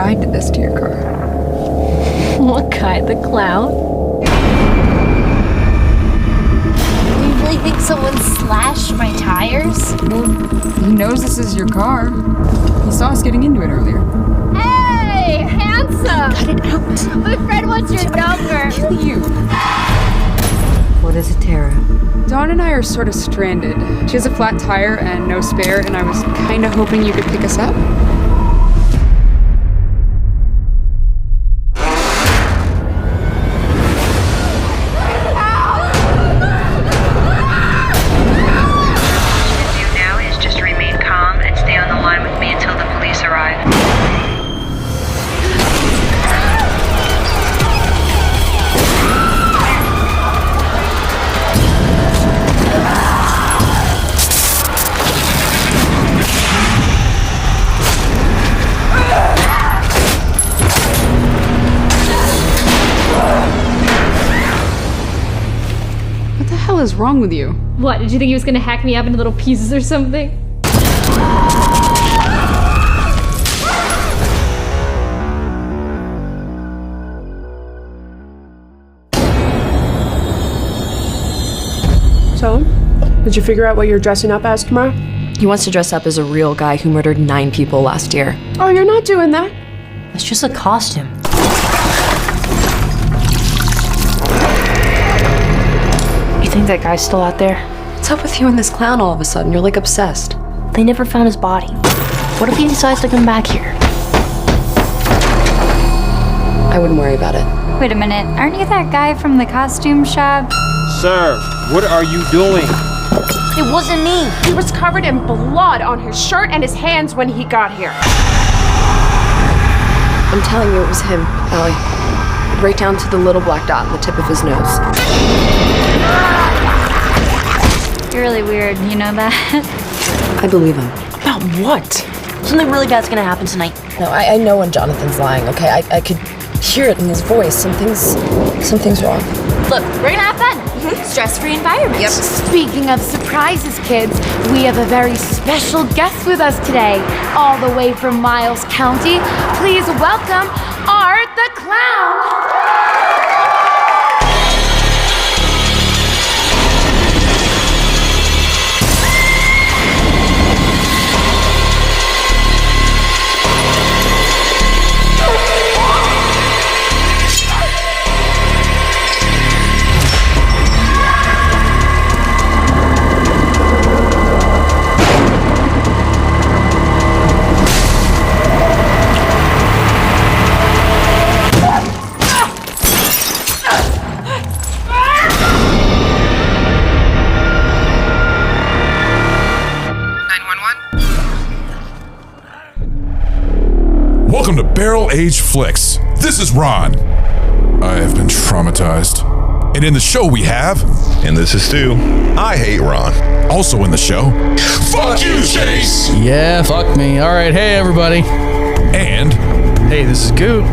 guy did this to your car. What guy? The clown? You really think someone slashed my tires? Well, he knows this is your car. He saw us getting into it earlier. Hey, handsome! Cut it out. My friend wants your number. Kill you. What is it, Tara? Dawn and I are sort of stranded. She has a flat tire and no spare, and I was kind of hoping you could pick us up. What the hell is wrong with you? What, did you think he was gonna hack me up into little pieces or something? So, did you figure out what you're dressing up as tomorrow? He wants to dress up as a real guy who murdered 9 people last year. Oh, you're not doing that. It's just a costume. You think that guy's still out there? What's up with you and this clown all of a sudden? You're like obsessed. They never found his body. What if he decides to come back here? I wouldn't worry about it. Wait a minute, aren't you that guy from the costume shop? Sir, what are you doing? It wasn't me. He was covered in blood on his shirt and his hands when he got here. I'm telling you, it was him, Allie. Right down to the little black dot on the tip of his nose. You're really weird, you know that? I believe him. About what? Something really bad's gonna happen tonight. No, I know when Jonathan's lying, okay? I could hear it in his voice. Something's wrong. Look, we're gonna have fun. Stress-free environment. Yep. Speaking of surprises, kids, we have a very special guest with us today, all the way from Miles County. Please welcome Art the Clown. Welcome to Barrel Age Flicks. This is Ron. I have been traumatized. And in the show we have... And this is Stu. I hate Ron. Also in the show... Fuck you, Chase! Yeah, fuck me. Alright, hey everybody. And... Hey, this is Goot.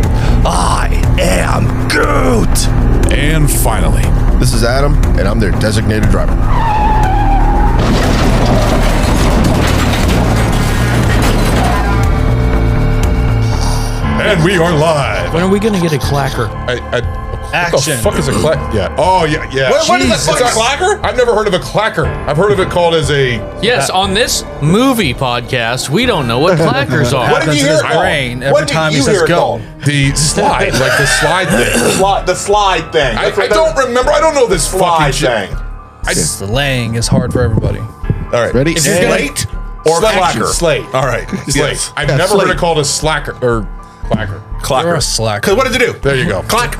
I am Goot! And finally... This is Adam, and I'm their designated driver. And we are live. When are we gonna get a clacker? What the fuck is a clacker? Yeah. Oh, yeah. What is a clacker? I've never heard of a clacker. I've heard of it called as a... Yes, on this movie podcast, we don't know what clackers are. What did you hear it called? Every time he says go. The slide, like the slide thing. The slide thing. I don't remember. I don't know this fucking shit. The laying is hard for everybody. All right. Ready? Slate or Slacker. clacker? Slate. All right. Slate. Yes. I've never heard it called a slacker or clacker. Clacker. You're a slacker. Because what does it do? There you go. Clack.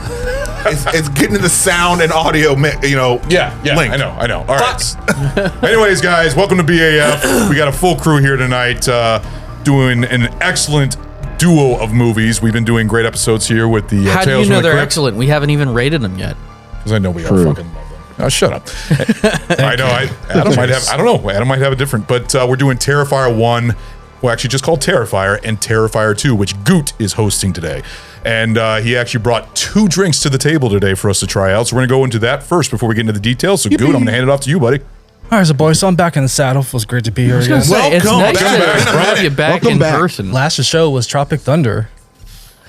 It's getting the sound and audio, Yeah, linked. I know. All right. Anyways, guys, welcome to BAF. We got a full crew here tonight doing an excellent duo of movies. We've been doing great episodes here with the How do Tales you know from the they're Crypt. excellent? We haven't even rated them yet. Because I know we all fucking love them. Oh, shut up. I know. Adam might have. I don't know. Adam might have a different. But we're doing Terrifier 1. Well, actually, just called Terrifier, and Terrifier 2, which Goot is hosting today. And he actually brought 2 drinks to the table today for us to try out. So we're going to go into that first before we get into the details. So, Goot, I'm going to hand it off to you, buddy. All right, so boys, so I'm back in the saddle. Feels great to be here again. It's nice to have you back in person. Last show was Tropic Thunder.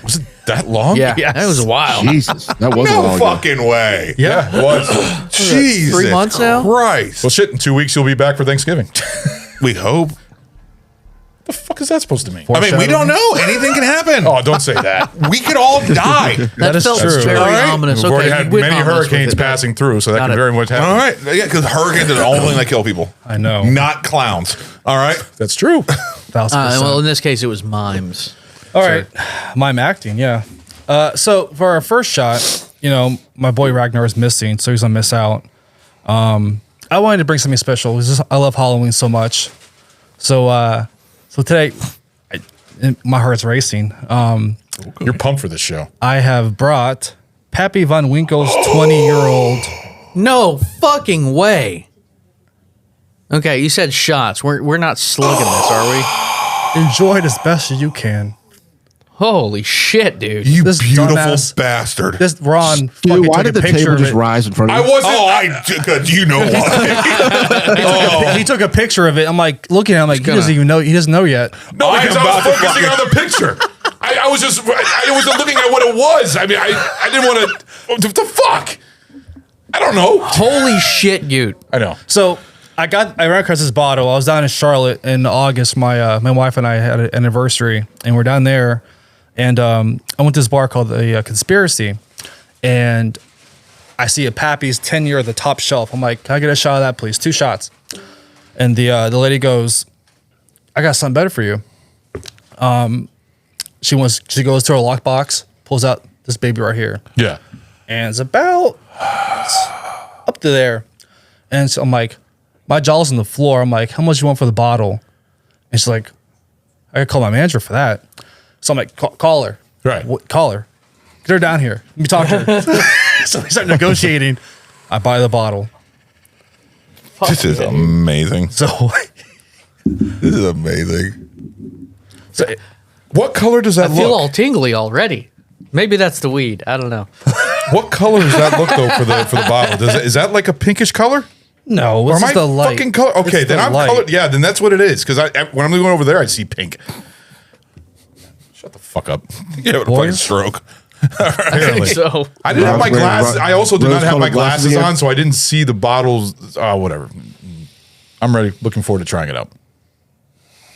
Was it that long? Yeah, Yes. that was a while. Jesus, that was a No while ago. fucking way. Yeah, it was. Jesus 3 months now? Christ. Well, shit, in 2 weeks you'll be back for Thanksgiving. We hope. The fuck is that supposed to mean? I mean, we don't know. Anything can happen. Oh, don't say that. We could all die. That is felt true. very All right. ominous. We've Okay, already had you went many ominous with hurricanes it. passing through, so that Got can it. very much happen. All right. Yeah, because hurricanes are the only thing that kill people. I know. Not clowns. All right. That's true. 1,000%. Well, in this case, it was mimes. All right, mime acting, yeah. So for our first shot, my boy Ragnar is missing, so he's gonna miss out. I wanted to bring something special. I love Halloween so much. So today, my heart's racing. You're pumped for this show. I have brought Pappy Von Winkle's 20-year-old. No fucking way. Okay, you said shots. We're not slugging this, are we? Enjoy it as best as you can. Holy shit, dude. You This beautiful dumbass- bastard. This Ron Dude, fucking why took did a the picture table of just it. rise in front of I you? wasn't. You know why? He took a picture of it. I'm like looking at him like he doesn't even know. He doesn't know yet. No, because I was about to focusing on the picture. I wasn't looking at what it was. I mean, I didn't want to. The fuck? I don't know. Holy shit, dude. I know. So I ran across this bottle. I was down in Charlotte in August. My wife and I had an anniversary, and we're down there. And I went to this bar called the Conspiracy, and I see a Pappy's 10-year at the top shelf. I'm like, can I get a shot of that, please? 2 shots. And the lady goes, I got something better for you. She goes to her lockbox, pulls out this baby right here. Yeah. And it's about up to there. And so I'm like, my jaw's on the floor. I'm like, how much you want for the bottle? And she's like, I gotta call my manager for that. So I'm like, call her. Right. Call her. Get her down here. Let me talk to her. So we start negotiating. I buy the bottle. This is amazing. So This is amazing. What color does I that feel look? all tingly already. Maybe that's the weed. I don't know. What color does that look though for the bottle? Is that like a pinkish color? no, Or this am is I the light. fucking color? Okay, It's then the I'm light. colored. Yeah, then that's what it is. Because when I'm going over there, I see pink. Shut the fuck up. Yeah, with a fucking stroke. Apparently. So I didn't have my glasses. I also did not have my rose-colored glasses glasses again? on, so I didn't see the bottles. Whatever. I'm ready. Looking forward to trying it out.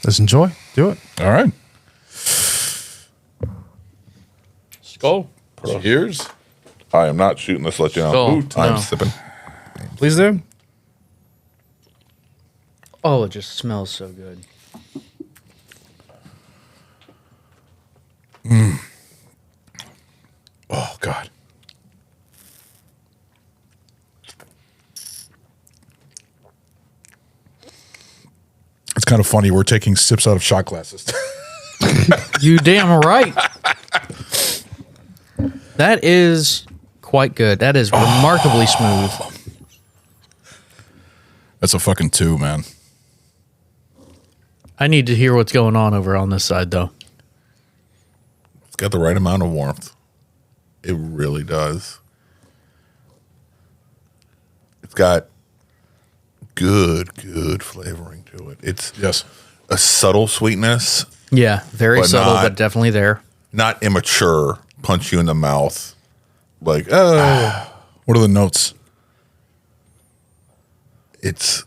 Let's enjoy. Do it. All right. skull. Cheers. I am not shooting this. Let you know. Skull. I'm No. sipping. Please do. Oh, it just smells so good. Oh God. It's kind of funny. We're taking sips out of shot glasses. You damn right. That is quite good. That is remarkably smooth. That's a fucking 2, man. I need to hear what's going on over on this side, though. It's got the right amount of warmth. It really does. It's got good flavoring to it. It's a subtle sweetness. Yeah, very But subtle, not- but definitely there. Not immature. Punch you in the mouth. Like, oh. What are the notes? It's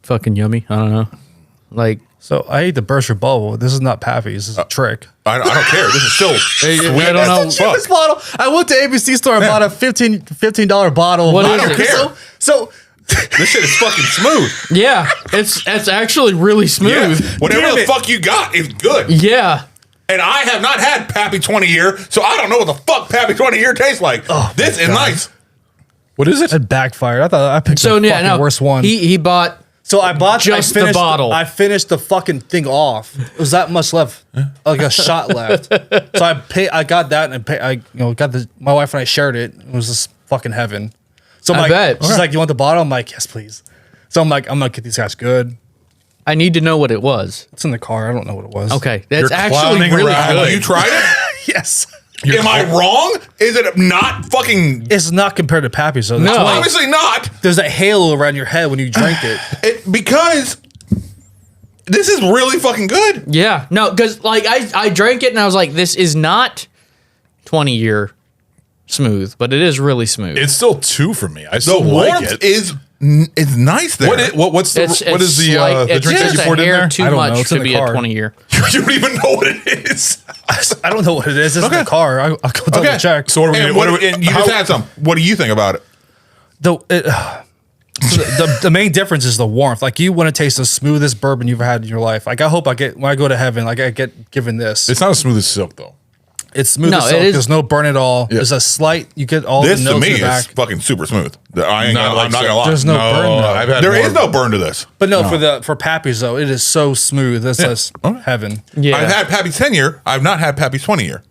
fucking yummy. I don't know. Like, so I ate the burst bubble. This is not Pappy's. This is a trick. I don't care. This is still sweet. I don't know. It's the cheapest bottle. I went to ABC store and bought a $15 bottle. What of is vodka. it? care. So This shit is fucking smooth. Yeah, it's actually really smooth. Yeah. Whatever the fuck you got is good. Yeah. And I have not had Pappy 20 year, so I don't know what the fuck Pappy 20 year tastes like. This is nice. What is it? It backfired. I thought I picked So the yeah, fucking no, worst one. He bought. So I bought just I finished, the bottle. I finished the fucking thing off. It was that much left, like a shot left. So I got that and got my wife and I shared it. It was just fucking heaven. So I'm I like, bet. she's like, you want the bottle? I'm like, yes, please. So I'm like, I'm gonna get these guys good. I need to know what it was. It's in the car. I don't know what it was. Okay, that's You're actually clowning really around. good. You tried it? Yes. Am I wrong? Is it not fucking? It's not compared to Pappy. So No. that's why Obviously not. there's that halo around your head when you drink it. Because this is really fucking good. Yeah, no, because like I drank it and I was like, this is not 20-year smooth, but it is really smooth. It's still 2 for me. I The still like warmth it. is nice there. What's the It's what is the slight- the it's drink that just you a poured in hair there? too I don't know. much It's in to the be a car. 20-year. You don't even know what it is. I don't know what it is. It's in the car. I'll go double check. So what are we And, gonna- what are we- and you just had some. What do you think about it? The main difference is the warmth. Like, you want to taste the smoothest bourbon you've ever had in your life. Like, I hope I get, when I go to heaven, like, I get given this. It's not as smooth as silk though. It's smooth No, as it silk. is- There's no burn at all. Yeah. There's a slight, you get all This the to notes me in the is back. fucking super smooth. I'm Not like not so. gonna lie. There's no burn, though. I've had There more- is no burn to this. But no, for Pappy's though, it is so smooth. This is heaven. Yeah. I've had Pappy's 10 year. I've not had Pappy's 20 year.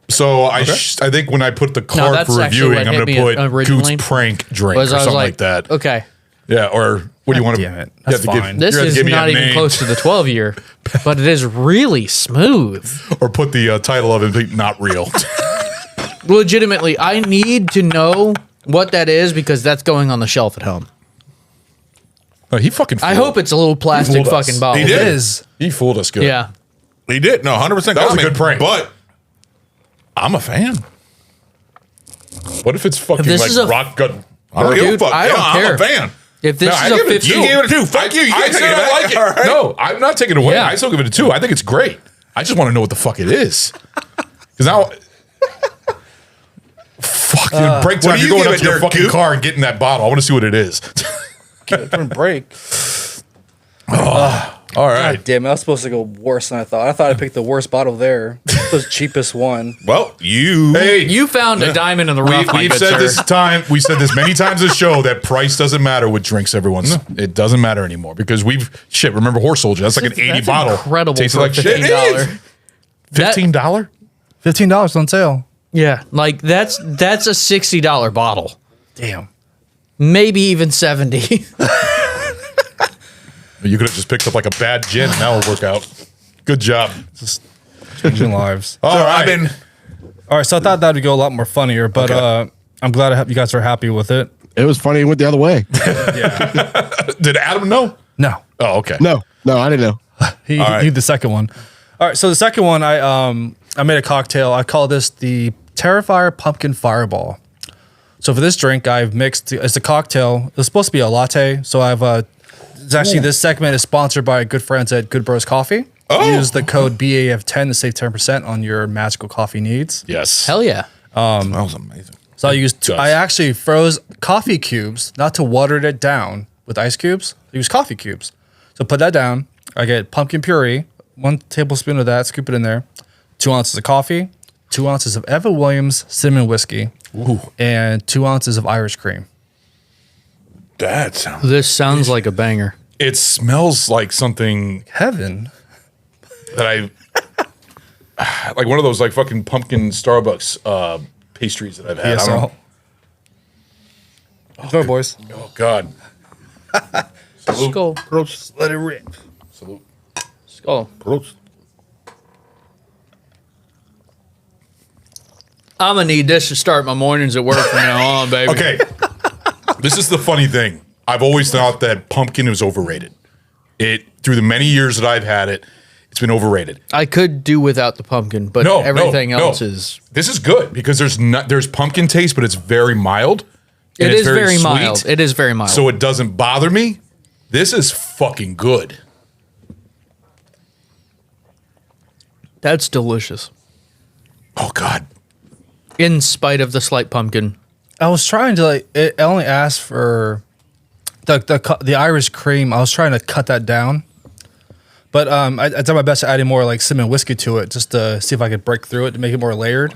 So I think when I put the card that's for actually reviewing, what I'm hit going me to put originally. Goot's Prank drink or Was I was something like that. Okay. Yeah, or what do you want to? damn it. That's fine. This is not even close to the 12-year, but it is really smooth. Or put the title of it, not real. Legitimately, I need to know what that is because that's going on the shelf at home. He fucking. I hope it's a little plastic fooled us. fucking bottle. He did. It is. He fooled us good. Yeah. He did. No, 100%. That was a comment, good prank. But I'm a fan. What if it's fucking this like is a- rock gut? I don't give a Dude, fuck. I don't Yeah, care. I'm a fan. If this No, is I a give it- 50, You gave it a 2. Fuck you. You I can't said take it I back. like it. All right. No, I'm not taking it away. Yeah. I still give it a 2. I think it's great. I just want to know what the fuck it is. Because now, fuck, dude, break what time. do You're you going give up it to your there, fucking Goot? car and getting that bottle. I want to see what it is. Don't break. All right. God damn it. I was supposed to go worse than I thought. I thought I picked the worst bottle there. It was the cheapest one. Well, you. Hey, you found a diamond in the rough, my we've good said sir. this time. We said this many times in the show that price doesn't matter with drinks. Everyone's it doesn't matter anymore because we've shit. Remember Horse Soldier? That's like an 80 That's bottle. incredible Tasted for like shit. $15. $15. $15 on sale. Yeah, like that's a $60 bottle. Damn. Maybe even 70. You could have just picked up like a bad gin and that would work out. Good job. Just changing lives. All right. I've been. All right, so I thought that would go a lot more funnier, but I'm glad you guys are happy with it. It was funny. It went the other way. Did Adam know? No. Oh, okay. No, I didn't know. He right. did the second one. All right, so the second one, I made a cocktail. I call this the Terrifier Pumpkin Fireball. So for this drink, I've mixed. It's a cocktail. It's supposed to be a latte. So I've. It's actually this segment is sponsored by good friends at Good Bros Coffee. Oh. Use the code BAF10 to save 10% on your magical coffee needs. Yes. Hell yeah. That was amazing. So I used. does. I actually froze coffee cubes, not to water it down with ice cubes. I use coffee cubes. So put that down. I get pumpkin puree, 1 tablespoon of that, scoop it in there. 2 ounces of coffee, 2 ounces of Evan Williams cinnamon whiskey, and 2 ounces of Irish cream. That sounds. This sounds like a banger. It smells like something Heaven. that I like one of those like fucking pumpkin Starbucks pastries that I've had. I don't PSL. Go, boys. Oh God. Skull. Let it rip. Salute. Skull. Gross. I'm gonna need this to start my mornings at work from now on, baby. Okay. This is the funny thing. I've always thought that pumpkin is overrated. It through the many years that I've had it, it's been overrated. I could do without the pumpkin, but everything else is. This is good because there's pumpkin taste, but it's very mild. It and is it's very sweet, mild. It is very mild. so it doesn't bother me. This is fucking good. That's delicious. Oh God. In spite of the slight pumpkin. I was trying to I only asked for the Irish cream. I was trying to cut that down, but I did my best at adding more like cinnamon whiskey to it, just to see if I could break through it to make it more layered.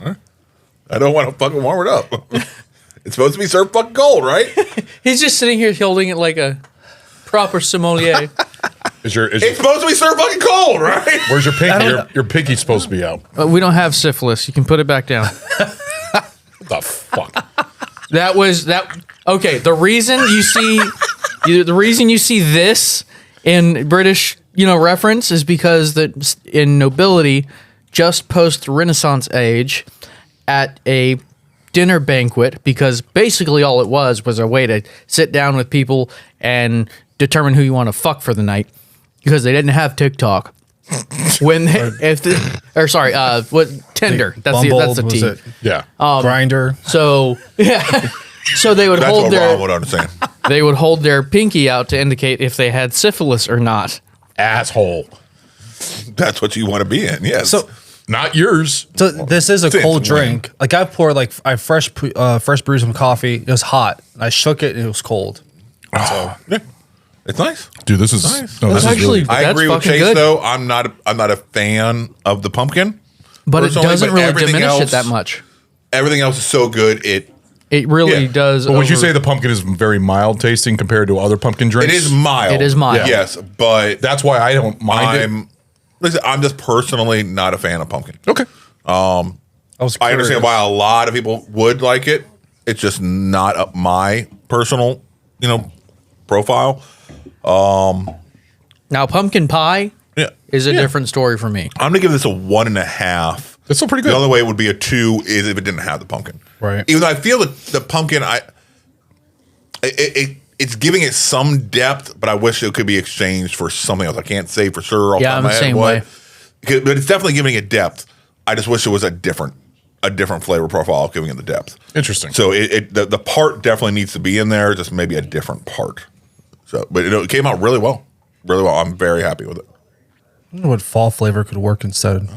I don't want to fucking warm it up. It's supposed to be served fucking cold, right? He's just sitting here holding it like a proper sommelier. It's supposed to be served fucking cold, right? Where's your pinky? Your pinky's supposed to be out. We don't have syphilis. You can put it back down. What the fuck? That was that. Okay, the reason you see this in British, reference is because that in nobility, just post Renaissance age, at a dinner banquet, because basically all it was a way to sit down with people and determine who you want to fuck for the night, because they didn't have TikTok. When what Tinder? That's Bumbled, the was T. it? Yeah. Grinder. So yeah, so they would That's hold what their Ron would understand. they would hold their pinky out to indicate if they had syphilis or not. Asshole. That's what you want to be in. Yes. So Not yours. So this is a Since cold when? drink. Like I poured I fresh brewed some coffee. It was hot. I shook it and it was cold. So yeah. It's nice. Dude, this is Nice. no, this is actually- really, I That's agree with fucking Chase good. though. I'm not a fan of the pumpkin. But it Personally, doesn't but really everything diminish else- it that much. Everything else is so good. It really Yeah. does. But would you say the pumpkin is very mild tasting compared to other pumpkin It drinks? is mild. It is mild. Yes, but That's why I don't mind listen, I'm just personally not a fan of pumpkin. it. Okay. I understand curious. why a lot of people would like it. It's just not up my personal, profile. Now pumpkin pie Yeah. is a different story for me. I'm gonna give this a 1.5. That's still pretty good. The only way it would be a 2 is if it didn't have the pumpkin. Right. Even though I feel that the pumpkin, it's giving it some depth, but I wish it could be exchanged for something else. I can't say for sure. Off Yeah, the top I'm of my the head same what. way. But it's definitely giving it depth. I just wish it was a different flavor profile giving it the depth. Interesting. So the part definitely needs to be in there, just maybe a different part. So, but it came out really well. Really well. I'm very happy with it. I wonder what fall flavor could work instead.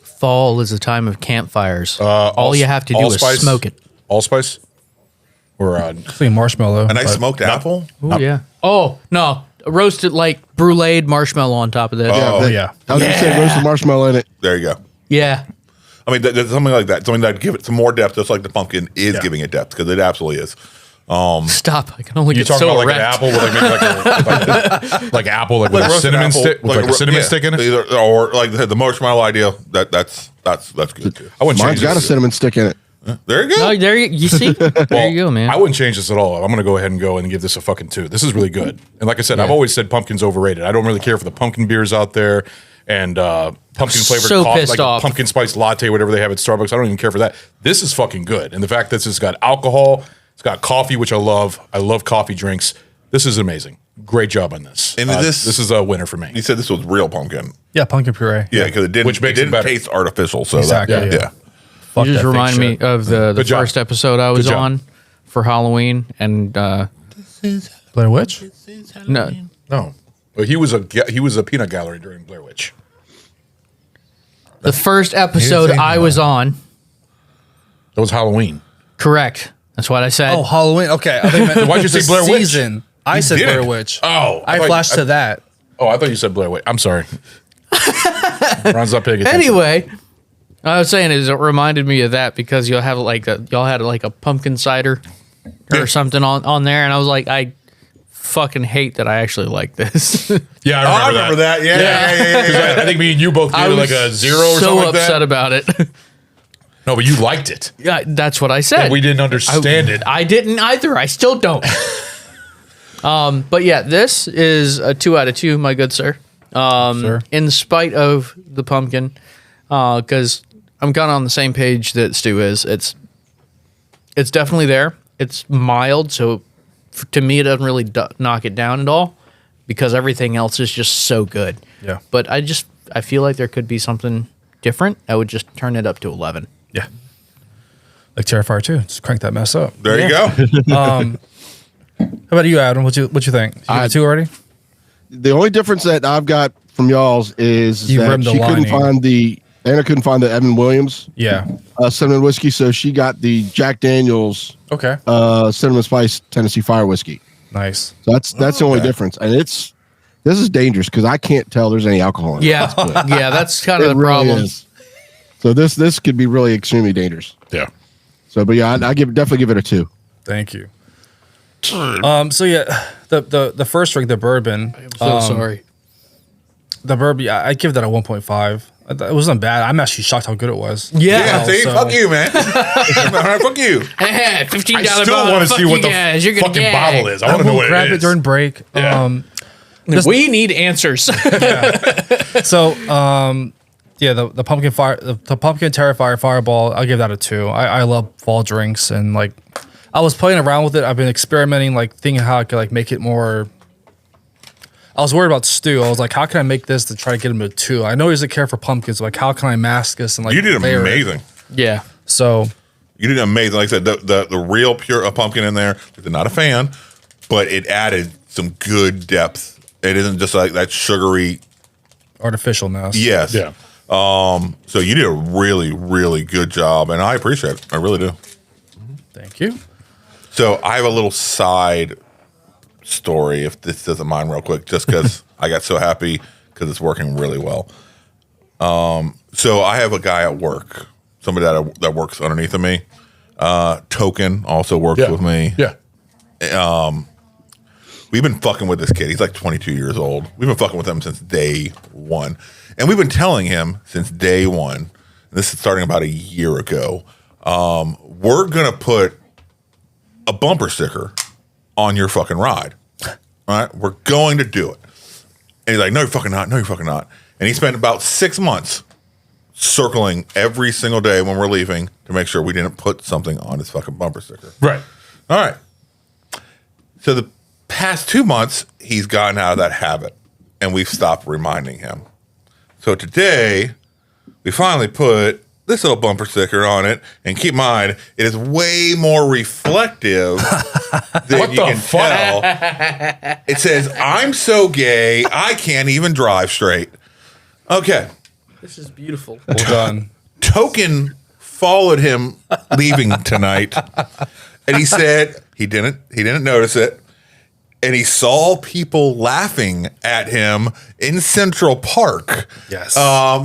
Fall is a time of campfires. All you have to do is smoke it. Allspice? Or Clean marshmallow. A nice but- smoked apple. Ooh, yeah. Oh no, roasted like bruleed marshmallow on top of that. Oh yeah. I was gonna say roasted marshmallow in it. There you go. Yeah. I mean, there's something like that. Something that give it some more depth, just like the pumpkin is Yeah. giving it depth, because it absolutely is. Stop! I can only you get talking so about like erect. an apple with like apple with a roasted cinnamon apple, stick with like a cinnamon yeah, stick in it? either- or like the marshmallow idea. That's good too. I wouldn't Mine's change got a this. cinnamon stick in it. There you go. No, there you see. There you go, man. I wouldn't change this at all. I'm going to go ahead and go and give this a fucking 2. This is really good. And like I said, I've always said pumpkin's overrated. I don't really care for the pumpkin beers out there and pumpkin flavored So coffee, pissed like off. pumpkin spice latte, whatever they have at Starbucks. I don't even care for that. This is fucking good. And the fact that this has got alcohol, it's got coffee, which I love. I love coffee drinks. This is amazing. Great job on this. And this is a winner for me. You said this was real pumpkin. Yeah, pumpkin puree. Yeah, because it didn't. Which makes it it didn't better. taste artificial. So Exactly, that, yeah. yeah. Fuck You just that fake remind me shit. of the Good job. first episode I was Good job. on for Halloween, and Blair Witch? no, No. Well, he was a peanut gallery during Blair Witch. the first episode say I was on. That was Halloween. Correct. That's what I said. Oh, Halloween. Okay. I think meant Why'd you the say Blair Witch? season. I said didn't. Blair Witch. Oh, I thought- flashed to that. Oh, I thought you said Blair Witch. I'm sorry. Ron's not paying attention. Anyway, I was saying is it reminded me of that because y'all had like a pumpkin cider or something on there, and I was like, I fucking hate that I actually like this. Yeah, Oh, I remember that. Yeah. 'Cause I think me and you both I gave it was like a 0 or so something like upset that. about it. No, but you liked it. Yeah, that's what I said. And we didn't understand it. I didn't either. I still don't. But yeah, this is a 2 out of 2, my good sir. Sir. In spite of the pumpkin, because I'm kind of on the same page that Stu is. It's definitely there. It's mild, so to me, it doesn't really knock it down at all because everything else is just so good. Yeah. But I feel like there could be something different. I would just turn it up to 11. Yeah. Like Terrifier 2. Just crank that mess up. There you go. How about you, Adam? What you think? You got 2 already? The only difference that I've got from y'all's is You that rimmed the she couldn't lining. Anna couldn't find the Evan Williams Yeah. cinnamon whiskey, so she got the Jack Daniels Okay. cinnamon spice Tennessee Fire whiskey. Nice. So that's the only difference, and this is dangerous because I can't tell there's any alcohol in it. Yeah, yeah, that's kind of It the really problem. is. So this could be really extremely dangerous. Yeah. So, but yeah, I definitely give it a 2. Thank you. So yeah, the first drink, the bourbon. I'm so sorry. The bourbon, yeah, I'd give that a 1.5. It wasn't bad. I'm actually shocked how good it was. Yeah, see, so- fuck you, man. Fuck you. $15 I still want to see what the fucking bottle is. I want to know what grab it it is. during break. Yeah. We need answers. So, yeah, the pumpkin fire, the pumpkin Terrifier Fireball, I'll give that a 2. I love fall drinks and like, I was playing around with it. I've been experimenting, like thinking how I could like make it more. I was worried about Stu. I was like, how can I make this to try to get him to 2? I know he doesn't care for pumpkins. Like, how can I mask this and like? You did amazing. Yeah. So you did amazing. Like I said, the real pure pumpkin in there. They're not a fan, but it added some good depth. It isn't just like that sugary artificial mask. Yes. Yeah. So you did a really, really good job, and I appreciate it. I really do. Thank you. So I have a little side story, if this doesn't mind, real quick, just because I got so happy because it's working really well. So I have a guy at work, somebody that works underneath of me. Token also works with me. Yeah. We've been fucking with this kid. He's like 22 years old. We've been fucking with him since day one. And we've been telling him since day one, and this is starting about a year ago, we're going to put a bumper sticker on your fucking ride. All right? We're going to do it. And he's like, no, you're fucking not. No, you're fucking not. And he spent about 6 months circling every single day when we're leaving to make sure we didn't put something on his fucking bumper sticker. Right. All right. So the past 2 months, he's gotten out of that habit, and we've stopped reminding him. So today, we finally put this little bumper sticker on it, and keep in mind, it is way more reflective than you can tell. It says, I'm so gay, I can't even drive straight. Okay. This is beautiful. Well done. Token followed him leaving tonight, and he said he didn't notice it. And he saw people laughing at him in Central Park. Yes. So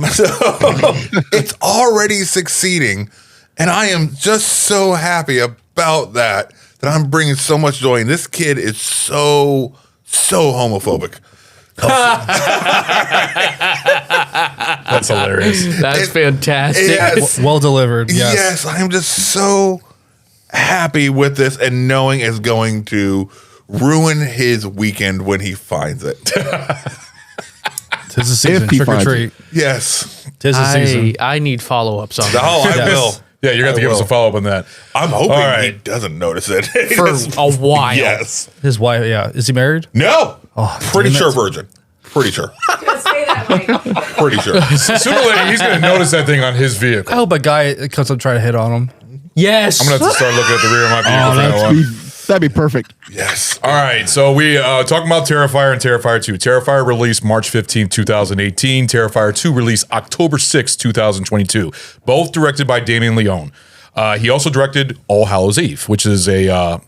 it's already succeeding. And I am just so happy about that I'm bringing so much joy. And this kid is so homophobic. That's hilarious. That's fantastic. Yes. Well delivered. Yes. Yes, I'm just so happy with this and knowing it's going to ruin his weekend when he finds it. Tis the season. Trick or treat. Yes. Tis the season. I need follow-ups on that. Oh, I will. Yeah, you're going to have to give us a follow-up on that. I'm hoping All right. he doesn't notice it. For a while. Yes. His wife, yeah. Is he married? No. Oh, Pretty damn sure it. virgin. Pretty sure. Say that way. Pretty sure. Sooner or later, he's going to notice that thing on his vehicle. I hope a guy comes up trying to hit on him. Yes. I'm going to have to start looking at the rear of my vehicle. from now on. That'd be perfect. Yes. All right, so we talking about Terrifier and Terrifier 2. Terrifier released March 15, 2018. Terrifier 2 released October 6, 2022. Both directed by Damien Leone. He also directed All Hallows Eve, which is a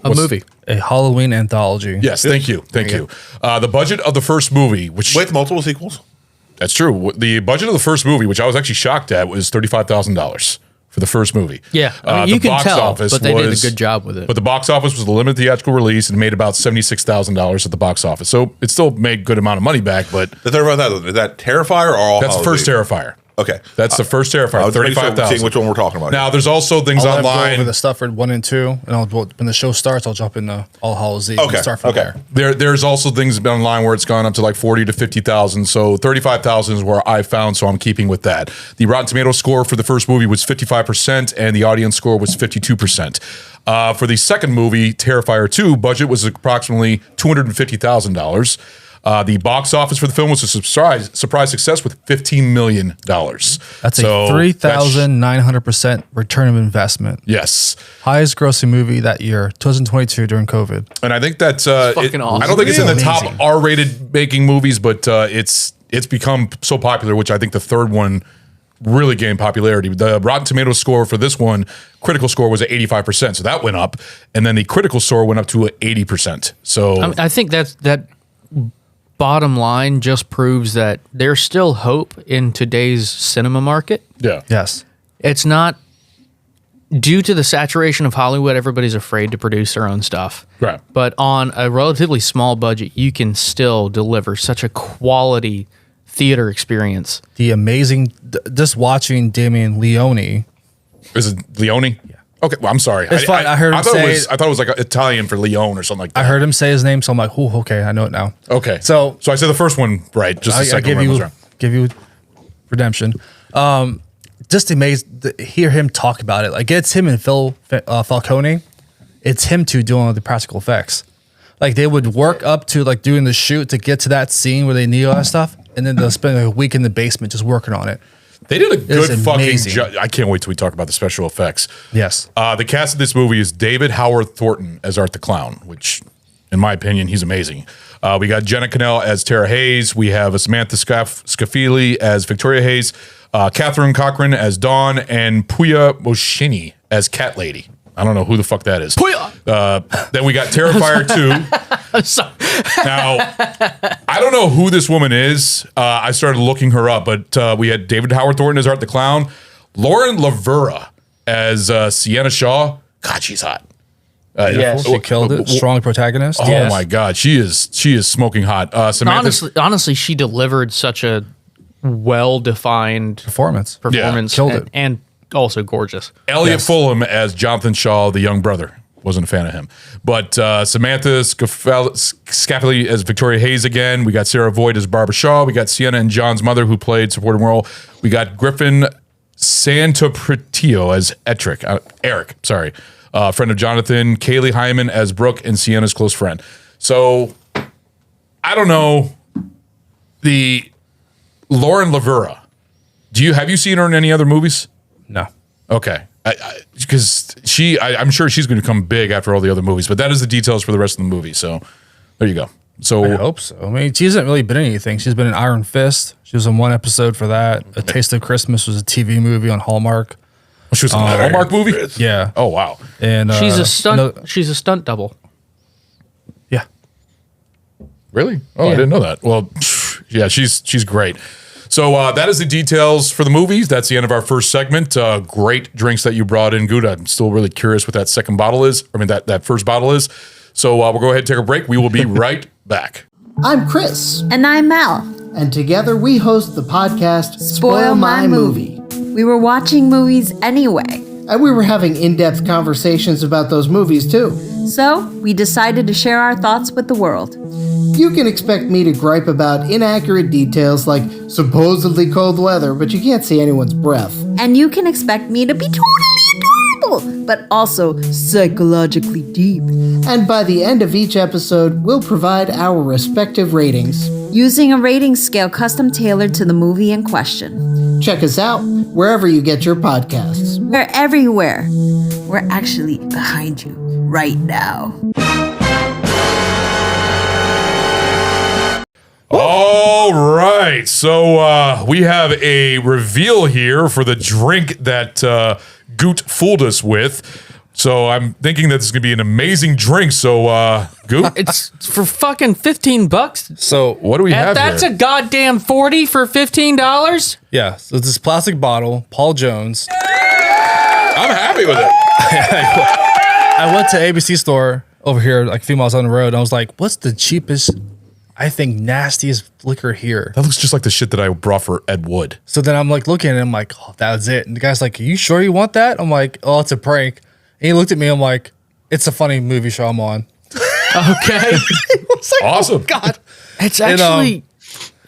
movie. A Halloween anthology. Yes, thank you. The budget of the first movie, which With multiple sequels? that's true. The budget of the first movie, which I was actually shocked at, was $35,000 for the first movie. Yeah, I mean, you the can box tell, office but they did a was- good job with it. But the box office was a limited theatrical release and made about $76,000 at the box office. So it still made a good amount of money back, but Is that Terrifier or All that's the Hallows first Eve? Terrifier. Okay. That's the first Terrifier, I was making sure we're 35,000. seeing which one we're talking about. Now, there's also things I'll let him go online. over the stuff for 1 and 2, and when the show starts, I'll jump into All Hallows Eve Okay, and start from okay. there. There's also things online where it's gone up to like 40 to 50,000. So 35,000 is where I found. So I'm keeping with that. The Rotten Tomatoes score for the first movie was 55%, and the audience score was 52%. For the second movie, Terrifier 2, budget was approximately $250,000. The box office for the film was a surprise success with $15 million. That's a 3,900% return of investment. Yes. Highest grossing movie that year, 2022 during COVID. And I think that's fucking awesome. I don't think it's in the top Amazing. R-rated making movies, but it's become so popular, which I think the third one really gained popularity. The Rotten Tomatoes score for this one, critical score was at 85%, so that went up, and then the critical score went up to 80%. So I mean, I think that bottom line just proves that there's still hope in today's cinema market. yeah, Yes. It's not due to the saturation of Hollywood, everybody's afraid to produce their own stuff. Right. But on a relatively small budget, you can still deliver such a quality theater experience. The amazing, just watching Damien Leone. Is it Leone? Yeah. Okay, well, I'm sorry. It's fine. I heard him thought say it was, I thought it was like Italian for Leone or something like that. I heard him say his name, so I'm like, "Ooh, okay, I know it now." Okay, So I said the first one right. Just the I second give one was you wrong. redemption. Just amazed to hear him talk about it. Like it's him and Phil Falcone. It's him two doing the practical effects. like they would work up to like doing the shoot to get to that scene where they need all that stuff, and then they'll spend like a week in the basement just working on it. They did a good fucking amazing. job. I can't wait till we talk about the special effects. Yes. The cast of this movie is David Howard Thornton as Art the Clown, which, in my opinion, he's amazing. We got Jenna Cannell as Tara Hayes. We have Samantha Scafili as Victoria Hayes. Catherine Cochran as Dawn. And Puya Moshini as Cat Lady. I don't know who the fuck that is. Puya! Then we got Terrifier 2. Now, I don't know who this woman is. I started looking her up, but we had David Howard Thornton as Art the Clown. Lauren Lavera as Sienna Shaw. God, she's hot. She killed it. Strong protagonist. Oh my God, she is smoking hot. Honestly, she delivered such a well-defined performance. Killed it, and also gorgeous. Elliot Fulham as Jonathan Shaw, the young brother. Wasn't a fan of him. But Samantha Scafili as Victoria Hayes again. We got Sarah Voigt as Barbara Shaw. We got Sienna and John's mother, who played supporting role. We got Griffin Santopretio as Eric, sorry. Friend of Jonathan. Kaylee Hyman as Brooke and Sienna's close friend. So, I don't know. The Lauren Lavera. Have you seen her in any other movies? No. Okay. Because I'm sure she's going to become big after all the other movies, but that is the details for the rest of the movie. So there you go. So I hope so. I mean, she hasn't really been in anything. She's been in Iron Fist. She was in one episode for that. A Taste of Christmas was a TV movie on Hallmark. She was in a Hallmark movie? Yeah. Oh wow. And she's a stunt. She's a stunt double. Yeah. Really? Oh, yeah. I didn't know that. Well, yeah, she's great. So that is the details for the movies. That's the end of our first segment. Great drinks that you brought in, Gouda. I'm still really curious what that second bottle is. I mean, that first bottle is. So we'll go ahead and take a break. We will be right back. I'm Chris. And I'm Mel. And together we host the podcast Spoil My Movie. We were watching movies anyway. And we were having in-depth conversations about those movies too. So we decided to share our thoughts with the world. You can expect me to gripe about inaccurate details like supposedly cold weather, but you can't see anyone's breath. And you can expect me to be totally adorable, but also psychologically deep. And by the end of each episode, we'll provide our respective ratings. Using a rating scale custom tailored to the movie in question. Check us out wherever you get your podcasts. We're everywhere. We're actually behind you right now. All right. So we have a reveal here for the drink that Goot fooled us with. So I'm thinking that this is going to be an amazing drink. So, Goot? It's for fucking $15. So what do we have That's here? a goddamn 40 for $15? Yeah. So it's this plastic bottle, Paul Jones. I'm happy with it. I went to ABC store over here, like a few miles on the road, and I was like, what's the cheapest, I think, nastiest liquor here? That looks just like the shit that I brought for Ed Wood. So then I'm like looking at it, I'm like, oh, that's it. And the guy's like, are you sure you want that? I'm like, oh, it's a prank. And he looked at me, I'm like, it's a funny movie show I'm on. Okay. Like, awesome. Oh, God. It's actually...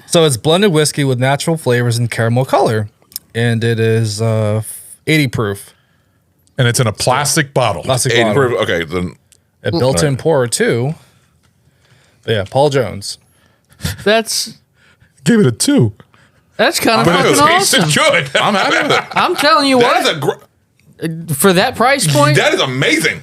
so it's blended whiskey with natural flavors and caramel color. And it is 80 proof. And it's in a plastic bottle. Plastic 80 bottle. proof. Okay, then. A built-in pourer, too. But yeah, Paul Jones. That's... Give it a 2. That's kind of But it fucking tasted awesome. good. I'm happy with it. I'm telling you That what. is For that price point? That is amazing.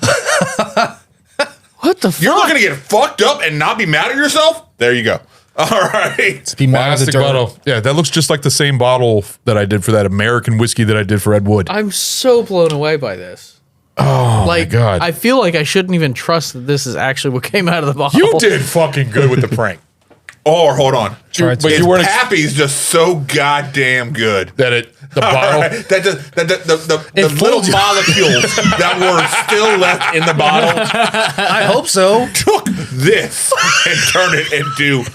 What the fuck? You're looking to get fucked up and not be mad at yourself? There you go. All right. To be mad at the Plastic dirt. bottle. Yeah, that looks just like the same bottle that I did for that American whiskey that I did for Ed Wood. I'm so blown away by this. Oh, like, my God. I feel like I shouldn't even trust that this is actually what came out of the bottle. You did fucking good with the prank. Oh, hold on. But His you weren't Pappy's just so goddamn good. that the bottle. Right. That just, the little molecules that were still left in the bottle I hope so. took this and turned it into